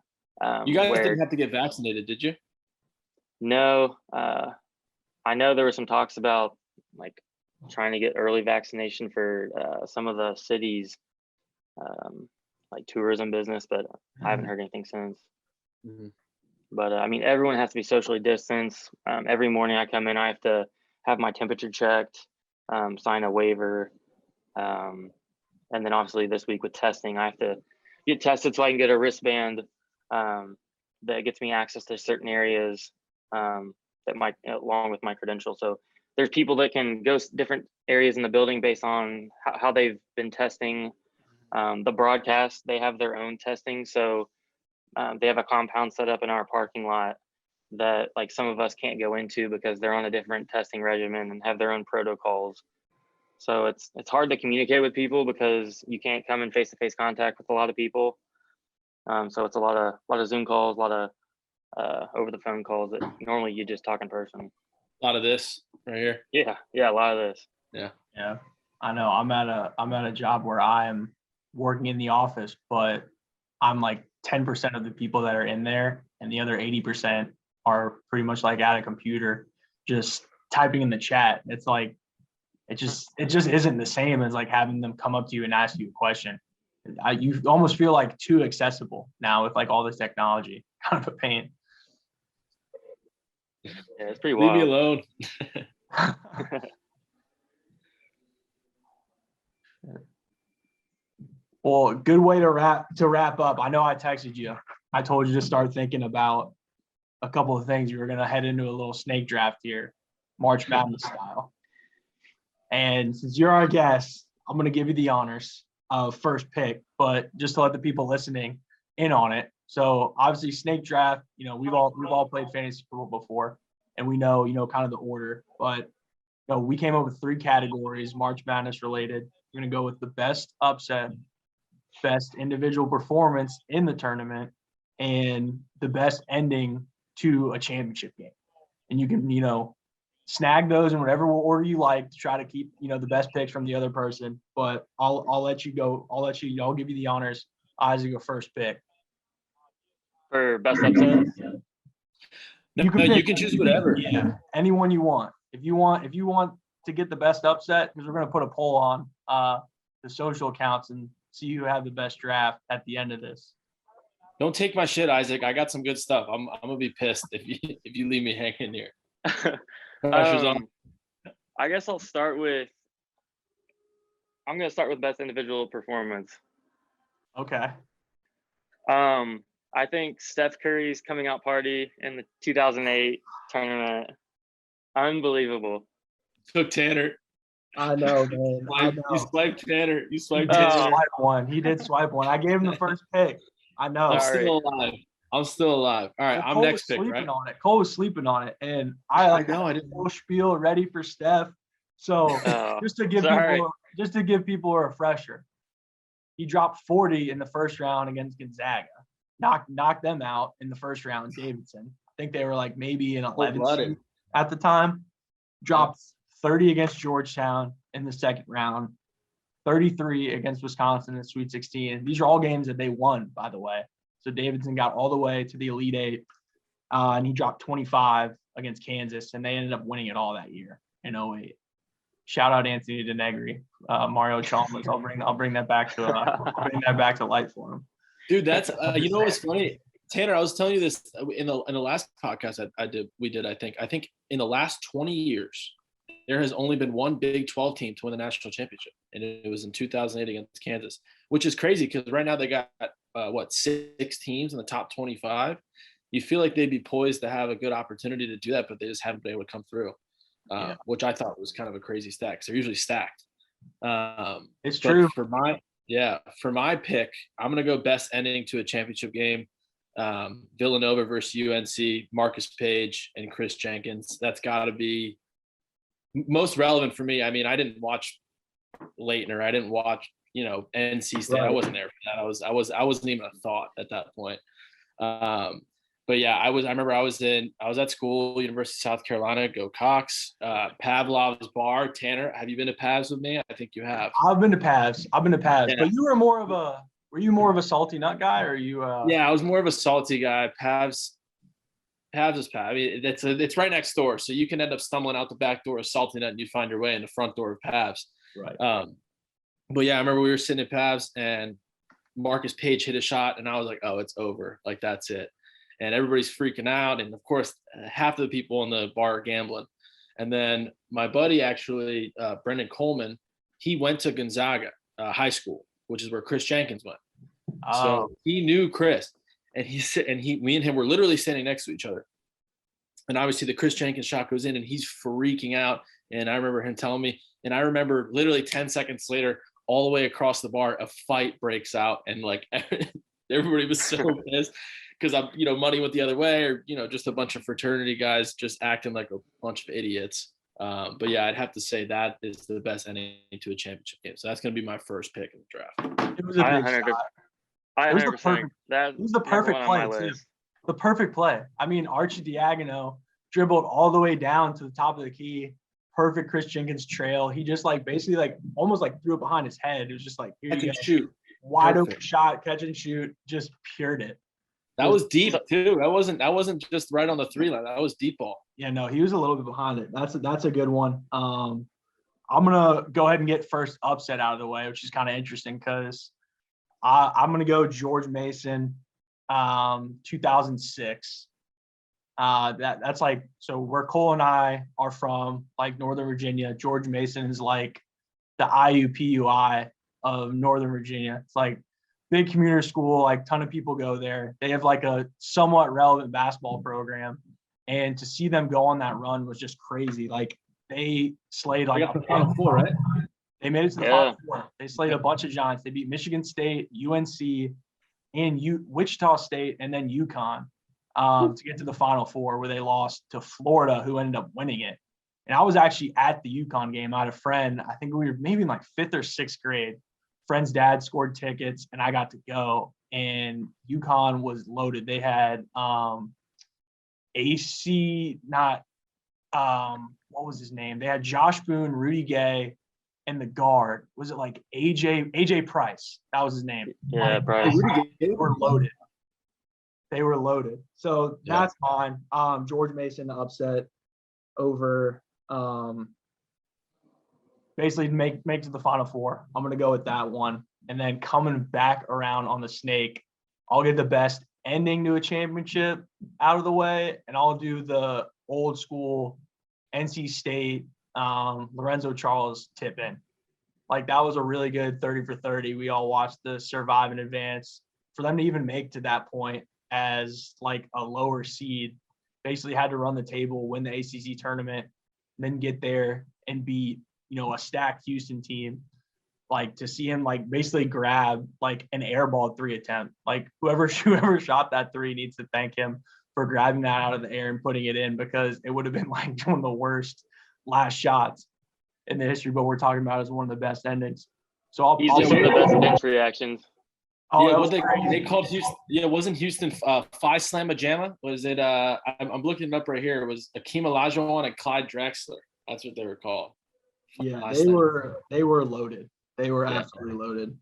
[SPEAKER 7] You guys didn't have to get vaccinated, did you?
[SPEAKER 6] No, I know there were some talks about like trying to get early vaccination for some of the cities, like tourism business, but I haven't heard anything since.
[SPEAKER 7] Mhm.
[SPEAKER 6] But everyone has to be socially distanced. Every morning I come in, I have to have my temperature checked, sign a waiver, and then obviously this week with testing, I have to get tested so I can get a wristband that gets me access to certain areas along with my credentials. So there's people that can go different areas in the building based on how they've been testing. The broadcast, they have their own testing, so they have a compound set up in our parking lot that like some of us can't go into because they're on a different testing regimen and have their own protocols. So it's hard to communicate with people because you can't come in face-to-face contact with a lot of people. So it's a lot of Zoom calls, a lot of over the phone calls that normally you just talk in person.
[SPEAKER 7] A lot of this right here.
[SPEAKER 6] Yeah, a lot of this.
[SPEAKER 5] Yeah, I know. I'm at a job where I am working in the office, but I'm like 10% of the people that are in there, and the other 80% are pretty much like at a computer, just typing in the chat. It's like it just isn't the same as like having them come up to you and ask you a question. You almost feel like too accessible now with like all this technology. Kind of a pain.
[SPEAKER 6] Yeah, it's pretty
[SPEAKER 7] Leave me
[SPEAKER 6] wild.
[SPEAKER 7] alone.
[SPEAKER 5] Well, good way to wrap up. I know I texted you. I told you to start thinking about a couple of things. You were gonna head into a little snake draft here, March Madness style. And since you're our guest, I'm gonna give you the honors of first pick, but just to let the people listening in on it. So obviously snake draft, we've all played fantasy football before, and we know, kind of the order. But we came up with 3 categories, March Madness related. We're gonna go with the best upset, best individual performance in the tournament, and the best ending to a championship game. And you can, snag those in whatever order you like to try to keep, the best picks from the other person. But I'll let you go. I'll give you the honors. Isaac, go first pick.
[SPEAKER 6] For best upset.
[SPEAKER 7] You can choose whatever.
[SPEAKER 5] Yeah, anyone you want. If you want to get the best upset, because we're gonna put a poll on the social accounts and see who had the best draft at the end of this.
[SPEAKER 7] Don't take my shit, Isaac. I got some good stuff. I'm gonna be pissed if you leave me hanging here. Pressure's on.
[SPEAKER 6] I guess I'm gonna start with best individual performance.
[SPEAKER 5] Okay.
[SPEAKER 6] I think Steph Curry's coming out party in the 2008 tournament, unbelievable.
[SPEAKER 7] Took Tanner.
[SPEAKER 5] I know, man. I know.
[SPEAKER 7] You swiped Tanner. You swiped
[SPEAKER 5] He did
[SPEAKER 7] Tanner.
[SPEAKER 5] swipe one. He did swipe one. I gave him the first pick. I know.
[SPEAKER 7] I'm
[SPEAKER 6] Sorry.
[SPEAKER 7] still alive. All right,
[SPEAKER 5] Well,
[SPEAKER 7] I'm
[SPEAKER 5] Cole
[SPEAKER 7] next
[SPEAKER 5] was
[SPEAKER 7] pick, right?
[SPEAKER 5] sleeping on it. Cole was sleeping on it, and I
[SPEAKER 7] know, I
[SPEAKER 5] had
[SPEAKER 7] didn't-
[SPEAKER 5] the whole spiel ready for Steph. So
[SPEAKER 6] Oh,
[SPEAKER 5] just to give people a refresher, he dropped 40 in the first round against Gonzaga. Knocked them out in the first round. Davidson. I think they were like maybe an 11th seed at the time. Dropped 30 against Georgetown in the second round. 33 against Wisconsin in the Sweet 16. These are all games that they won, by the way. So Davidson got all the way to the Elite Eight, and he dropped 25 against Kansas, and they ended up winning it all that year in 08. Shout out Anthony DeNegri, Mario Chalmers. I'll bring that back to light for him.
[SPEAKER 7] Dude, that's what's funny, Tanner. I was telling you this in the last podcast we did. I think in the last 20 years, there has only been one Big 12 team to win the national championship, and it was in 2008 against Kansas, which is crazy because right now they got 6 teams in the top 25. You feel like they'd be poised to have a good opportunity to do that, but they just haven't been able to come through, which I thought was kind of a crazy stack because they're usually stacked.
[SPEAKER 5] It's true.
[SPEAKER 7] For my pick, I'm gonna go best ending to a championship game. Villanova versus UNC, Marcus Page and Chris Jenkins. That's got to be most relevant for me. I mean, I didn't watch Leitner. I didn't watch, NC State.
[SPEAKER 5] Right.
[SPEAKER 7] I wasn't there for that. I wasn't even a thought at that point. But yeah, I remember I was at school, University of South Carolina, go Cox, Pavlov's bar. Tanner, have you been to Pavs with me? I think you have.
[SPEAKER 5] I've been to Pavs.
[SPEAKER 7] Yeah.
[SPEAKER 5] But were you more of a salty nut guy, or are you?
[SPEAKER 7] Yeah, I was more of a salty guy. Pavs is Pav. I mean, it's right next door, so you can end up stumbling out the back door of Salty Nut, and you find your way in the front door of Pavs.
[SPEAKER 5] Right.
[SPEAKER 7] But yeah, I remember we were sitting at Pavs, and Marcus Page hit a shot, and I was like, "Oh, it's over! Like that's it." And everybody's freaking out, and of course, half of the people in the bar are gambling. And then my buddy, actually, Brendan Coleman, he went to Gonzaga High School, which is where Chris Jenkins went. So he knew Chris. And me and him were literally standing next to each other. And obviously the Chris Jenkins shot goes in and he's freaking out. And I remember him telling me, and I remember literally 10 seconds later, all the way across the bar, a fight breaks out. And like everybody was so pissed because money went the other way, or, just a bunch of fraternity guys just acting like a bunch of idiots. But yeah, I'd have to say that is the best ending to a championship game. So that's going to be my first pick in the draft.
[SPEAKER 5] It was a big shot.
[SPEAKER 6] I
[SPEAKER 5] It was
[SPEAKER 6] 100%.
[SPEAKER 5] It was the perfect play too. The perfect play. I mean, Archie Diacono dribbled all the way down to the top of the key. Perfect Chris Jenkins trail. He just like basically like almost like threw it behind his head. It was just like, here
[SPEAKER 7] Catch
[SPEAKER 5] you
[SPEAKER 7] and
[SPEAKER 5] go.
[SPEAKER 7] shoot.
[SPEAKER 5] Wide
[SPEAKER 7] Perfect.
[SPEAKER 5] open shot, catch and shoot, just pured it.
[SPEAKER 7] That was deep too. That wasn't just right on the 3 line. That was deep ball.
[SPEAKER 5] Yeah, no, he was a little bit behind it. That's a good one. I'm gonna go ahead and get first upset out of the way, which is kind of interesting because I'm gonna go George Mason, 2006. That's like, so where Cole and I are from, like Northern Virginia. George Mason is like the IUPUI of Northern Virginia. It's like big commuter school, like ton of people go there. They have like a somewhat relevant basketball program, and to see them go on that run was just crazy. Like they slayed like
[SPEAKER 7] the Final Four, right?
[SPEAKER 5] They made it to the Final Four. They slayed a bunch of giants. They beat Michigan State, UNC, and Wichita State, and then UConn to get to the Final Four, where they lost to Florida, who ended up winning it. And I was actually at the UConn game. I had a friend, I think we were maybe in like 5th or 6th grade. Friend's dad scored tickets, and I got to go. And UConn was loaded. They had what was his name? They had Josh Boone, Rudy Gay, and the guard. Was it like AJ Price? That was his name.
[SPEAKER 6] Yeah,
[SPEAKER 5] like,
[SPEAKER 6] Price.
[SPEAKER 5] They were loaded. They were loaded. So that's mine. George Mason upset over basically make to the Final Four. I'm gonna go with that one. And then coming back around on the snake, I'll get the best ending to a championship out of the way, and I'll do the old school NC State Lorenzo Charles tip in. Like that was a really good 30 for 30. We all watched the survive and advance. For them to even make to that point as like a lower seed, basically had to run the table, win the ACC tournament, then get there and beat, a stacked Houston team. Like to see him like basically grab like an airball 3 attempt. Like whoever shot that 3 needs to thank him for grabbing that out of the air and putting it in, because it would have been like one of the worst last shots in the history, but we're talking about as one of the best endings. So I'll
[SPEAKER 6] one of the best bench reactions.
[SPEAKER 5] Oh,
[SPEAKER 7] yeah, what they called Houston. Yeah, wasn't Houston Phi Slamma Jamma? Was it? I'm looking it up right here. It was Akeem Olajuwon and Clyde Drexler. That's what they were called.
[SPEAKER 5] Yeah, they were loaded. They were absolutely loaded.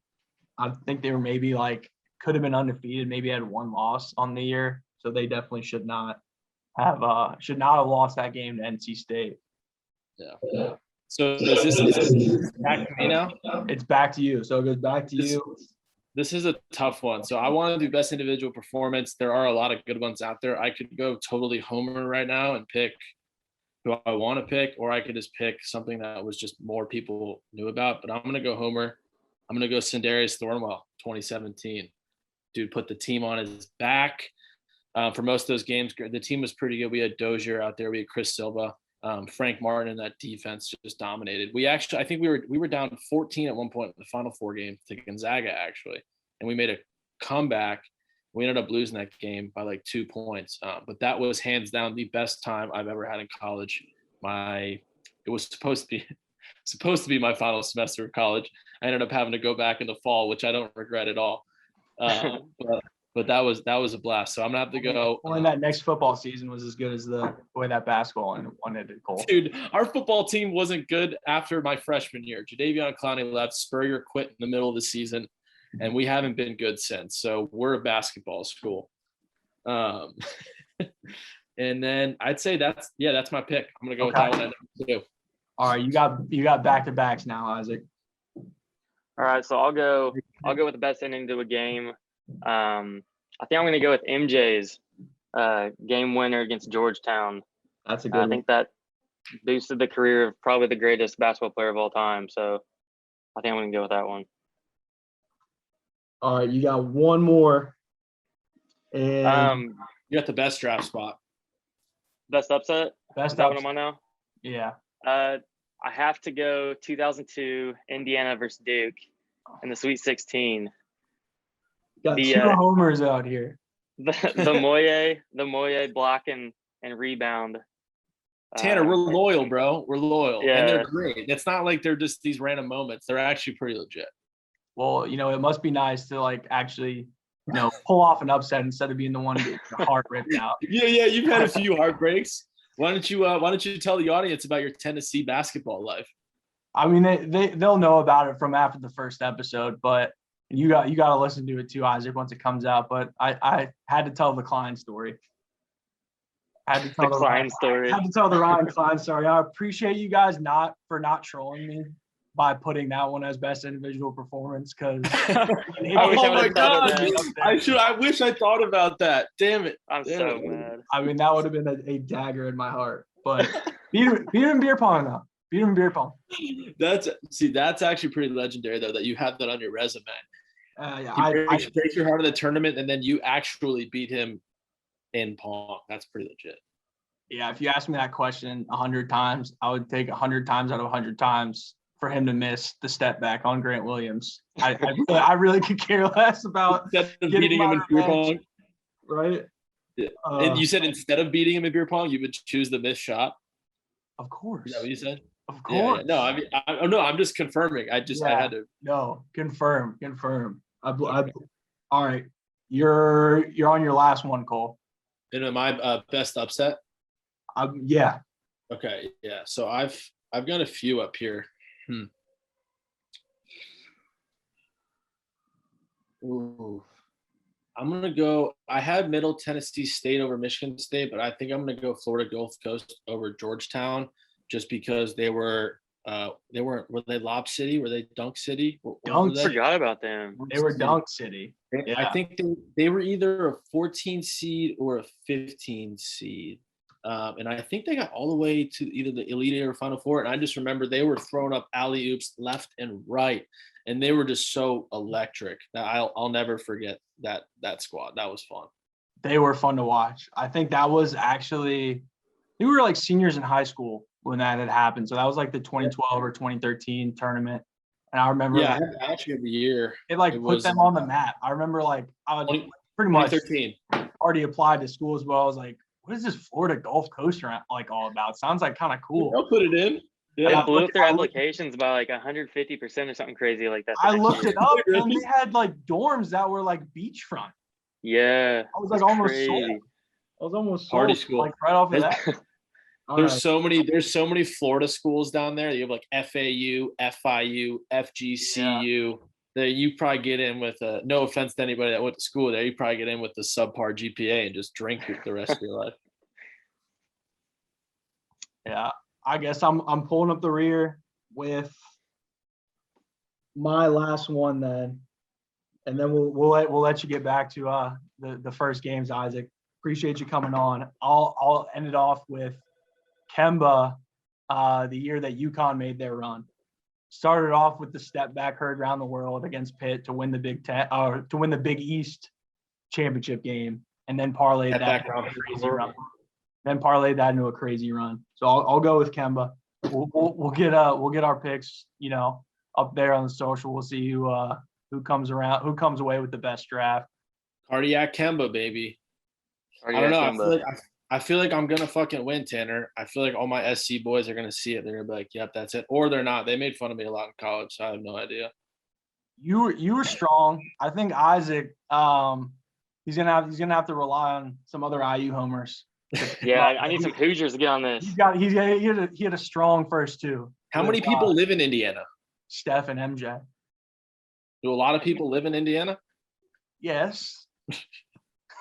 [SPEAKER 5] I think they were maybe like could have been undefeated. Maybe had 1 loss on the year, so they definitely should not have lost that game to NC State.
[SPEAKER 7] Yeah. So is this back to me now?
[SPEAKER 5] It's back to you. So it goes back to you.
[SPEAKER 7] This is a tough one. So I want to do best individual performance. There are a lot of good ones out there. I could go totally homer right now and pick who I want to pick, or I could just pick something that was just more people knew about. But I'm going to go homer. I'm going to go Sindarius Thornwell, 2017. Dude put the team on his back. For most of those games, the team was pretty good. We had Dozier out there. We had Chris Silva. Frank Martin and that defense just dominated. I think we were down 14 at one point in the Final Four game to Gonzaga, actually. And we made a comeback. We ended up losing that game by like 2 points. But that was hands down the best time I've ever had in college. It was supposed to be my final semester of college. I ended up having to go back in the fall, which I don't regret at all. But that was a blast. So I'm gonna have to go.
[SPEAKER 5] Only that next football season was as good as the way that basketball and one ended, Cole.
[SPEAKER 7] Dude, our football team wasn't good after my freshman year. Jadeveon Clowney left. Spurrier quit in the middle of the season, and we haven't been good since. So we're a basketball school. And then I'd say that's my pick. I'm gonna go with that one at number 2.
[SPEAKER 5] All right, you got back-to-backs now, Isaac.
[SPEAKER 6] All right, so I'll go with the best ending to a game. I think I'm going to go with MJ's game winner against Georgetown.
[SPEAKER 5] That's a good one.
[SPEAKER 6] I think that boosted the career of probably the greatest basketball player of all time. So I think I'm going to go with that one.
[SPEAKER 5] All right, you got one more. And
[SPEAKER 7] you got the best draft spot.
[SPEAKER 6] Best upset?
[SPEAKER 5] Best
[SPEAKER 6] upset. What
[SPEAKER 5] upset.
[SPEAKER 6] am I now?
[SPEAKER 5] Yeah.
[SPEAKER 6] I have to go 2002 Indiana versus Duke in the Sweet 16.
[SPEAKER 5] Got 2 homers out here.
[SPEAKER 6] The Moye block and rebound.
[SPEAKER 7] Tanner, we're loyal, bro. We're loyal.
[SPEAKER 6] Yeah.
[SPEAKER 7] And they're great. It's not like they're just these random moments. They're actually pretty legit.
[SPEAKER 5] Well, it must be nice to like actually, pull off an upset instead of being the one getting your heart ripped out.
[SPEAKER 7] Yeah, you've had a few heartbreaks. Why don't you tell the audience about your Tennessee basketball life?
[SPEAKER 5] I mean, they'll know about it from after the first episode, but you got to listen to it too, Isaac, once it comes out. But I had to tell the Klein story. I had to tell
[SPEAKER 6] The Klein story.
[SPEAKER 5] I had to tell the Ryan Klein story. I appreciate you guys not trolling me by putting that one as best individual performance, because
[SPEAKER 6] I wish I
[SPEAKER 7] Oh my
[SPEAKER 6] would've thought of
[SPEAKER 7] God,
[SPEAKER 6] that.
[SPEAKER 7] I wish I thought about that. Damn it.
[SPEAKER 6] I'm
[SPEAKER 7] Damn
[SPEAKER 6] so
[SPEAKER 7] it.
[SPEAKER 6] mad.
[SPEAKER 5] I mean, that would have been a dagger in my heart. But beat him in beer pong though. Beat him in beer pong.
[SPEAKER 7] That's actually pretty legendary though, that you have that on your resume.
[SPEAKER 5] Yeah,
[SPEAKER 7] He breaks your heart in the tournament, and then you actually beat him in pong. That's pretty legit.
[SPEAKER 5] Yeah, if you asked me that question 100 times, I would take 100 times out of 100 times for him to miss the step back on Grant Williams. I really could care less about
[SPEAKER 7] Instead of
[SPEAKER 5] getting
[SPEAKER 7] beating him
[SPEAKER 5] my
[SPEAKER 7] in beer
[SPEAKER 5] revenge.
[SPEAKER 7] pong,
[SPEAKER 5] Right.
[SPEAKER 7] yeah. And you said instead of beating him in beer pong, you would choose the missed shot.
[SPEAKER 5] Of course.
[SPEAKER 7] Is that what you said?
[SPEAKER 5] Of
[SPEAKER 7] Yeah,
[SPEAKER 5] course.
[SPEAKER 7] yeah. No, I mean, I'm just confirming. I had to.
[SPEAKER 5] No, confirm. All right. You're on your last one, Cole.
[SPEAKER 7] And my best upset.
[SPEAKER 5] Yeah.
[SPEAKER 7] Okay, yeah. So I've got a few up here. Ooh. I'm gonna go. I had Middle Tennessee State over Michigan State, but I think I'm gonna go Florida Gulf Coast over Georgetown, just because were they Lob City? Were they Dunk City? What
[SPEAKER 5] Dunk
[SPEAKER 7] were
[SPEAKER 6] I
[SPEAKER 7] they?
[SPEAKER 6] forgot about them.
[SPEAKER 5] They were Dunk City. Yeah.
[SPEAKER 7] I think they were either a 14 seed or a 15 seed. And I think they got all the way to either the Elite Eight or Final Four. And I just remember they were throwing up alley oops left and right, and they were just so electric that I'll never forget that squad. That was fun.
[SPEAKER 5] They were fun to watch. I think that was actually, we were like seniors in high school when that had happened. So that was like the 2012 or 2013 tournament. And I remember
[SPEAKER 7] Yeah, I actually have the year.
[SPEAKER 5] it put them on the map. I remember I was pretty much
[SPEAKER 7] 2013.
[SPEAKER 5] already applied to school as well. I was like, what is this Florida Gulf Coast all about? Sounds like kind of cool.
[SPEAKER 7] I'll put it in.
[SPEAKER 6] They
[SPEAKER 7] Yeah.
[SPEAKER 6] blew up their applications by 150% or something crazy like that.
[SPEAKER 5] I looked it up, and they had dorms that were beachfront.
[SPEAKER 6] Yeah.
[SPEAKER 5] I was almost
[SPEAKER 6] crazy.
[SPEAKER 5] sold. I was almost
[SPEAKER 7] Party
[SPEAKER 5] sold,
[SPEAKER 7] school.
[SPEAKER 5] right off of that.
[SPEAKER 7] There's so many Florida schools down there. You have FAU, FIU, FGCU. That you probably get in with no offense to anybody that went to school there, you probably get in with the subpar GPA and just drink the rest of your life.
[SPEAKER 5] Yeah, I guess I'm pulling up the rear with my last one then, and then we'll let you get back to the first games, Isaac. Appreciate you coming on. I'll end it off with Kemba, the year that UConn made their run. Started off with the step back heard around the world against Pitt to win the Big East championship game, and then parlayed that into a crazy run. Into a crazy run. So I'll go with Kemba. We'll get our picks, up there on the social. We'll see who comes away with the best draft.
[SPEAKER 7] Cardiac Kemba, baby. I don't know. I feel like I'm gonna fucking win, Tanner. I feel like all my SC boys are gonna see it. They're gonna be like, "Yep, that's it," or they're not. They made fun of me a lot in college, so I have no idea.
[SPEAKER 5] You were strong. I think Isaac, he's gonna have to rely on some other IU homers.
[SPEAKER 6] Yeah, I need some Hoosiers to get on this.
[SPEAKER 5] He had a strong first two.
[SPEAKER 7] How many people live in Indiana?
[SPEAKER 5] Steph and MJ.
[SPEAKER 7] Do a lot of people live in Indiana?
[SPEAKER 5] Yes.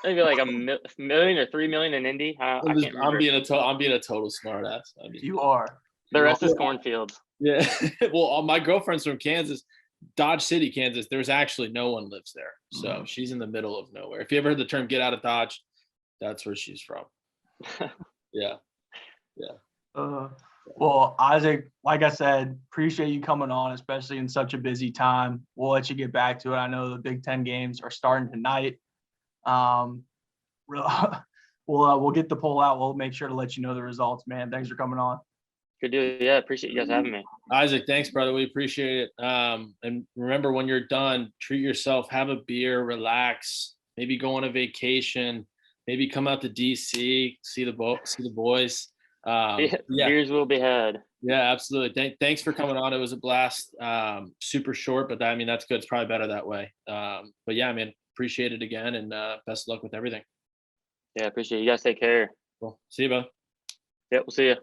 [SPEAKER 6] Maybe like a million or 3 million in Indy. I'm
[SPEAKER 7] being a total smartass.
[SPEAKER 5] You are.
[SPEAKER 6] The rest is cornfields.
[SPEAKER 7] Yeah. Well, my girlfriend's from Kansas, Dodge City, Kansas. There's actually no one lives there, so she's in the middle of nowhere. If you ever heard the term "get out of Dodge," that's where she's from. Yeah.
[SPEAKER 5] Well, Isaac, like I said, appreciate you coming on, especially in such a busy time. We'll let you get back to it. I know the Big Ten games are starting tonight. We'll get the poll out. We'll make sure to let you know the results, man. Thanks for coming on.
[SPEAKER 6] Good deal. Yeah, appreciate you guys having me.
[SPEAKER 7] Isaac, thanks, brother. We appreciate it. And remember, when you're done, treat yourself, have a beer, relax, maybe go on a vacation, maybe come out to DC, see the boys.
[SPEAKER 6] Beers will be had.
[SPEAKER 7] Yeah, absolutely. Thanks for coming on. It was a blast. Super short, but I mean, that's good. It's probably better that way. But yeah, I mean, appreciate it again, and best of luck with everything.
[SPEAKER 6] Yeah, appreciate it. You guys take care.
[SPEAKER 7] Cool. See you, bud.
[SPEAKER 6] Yep, we'll see you.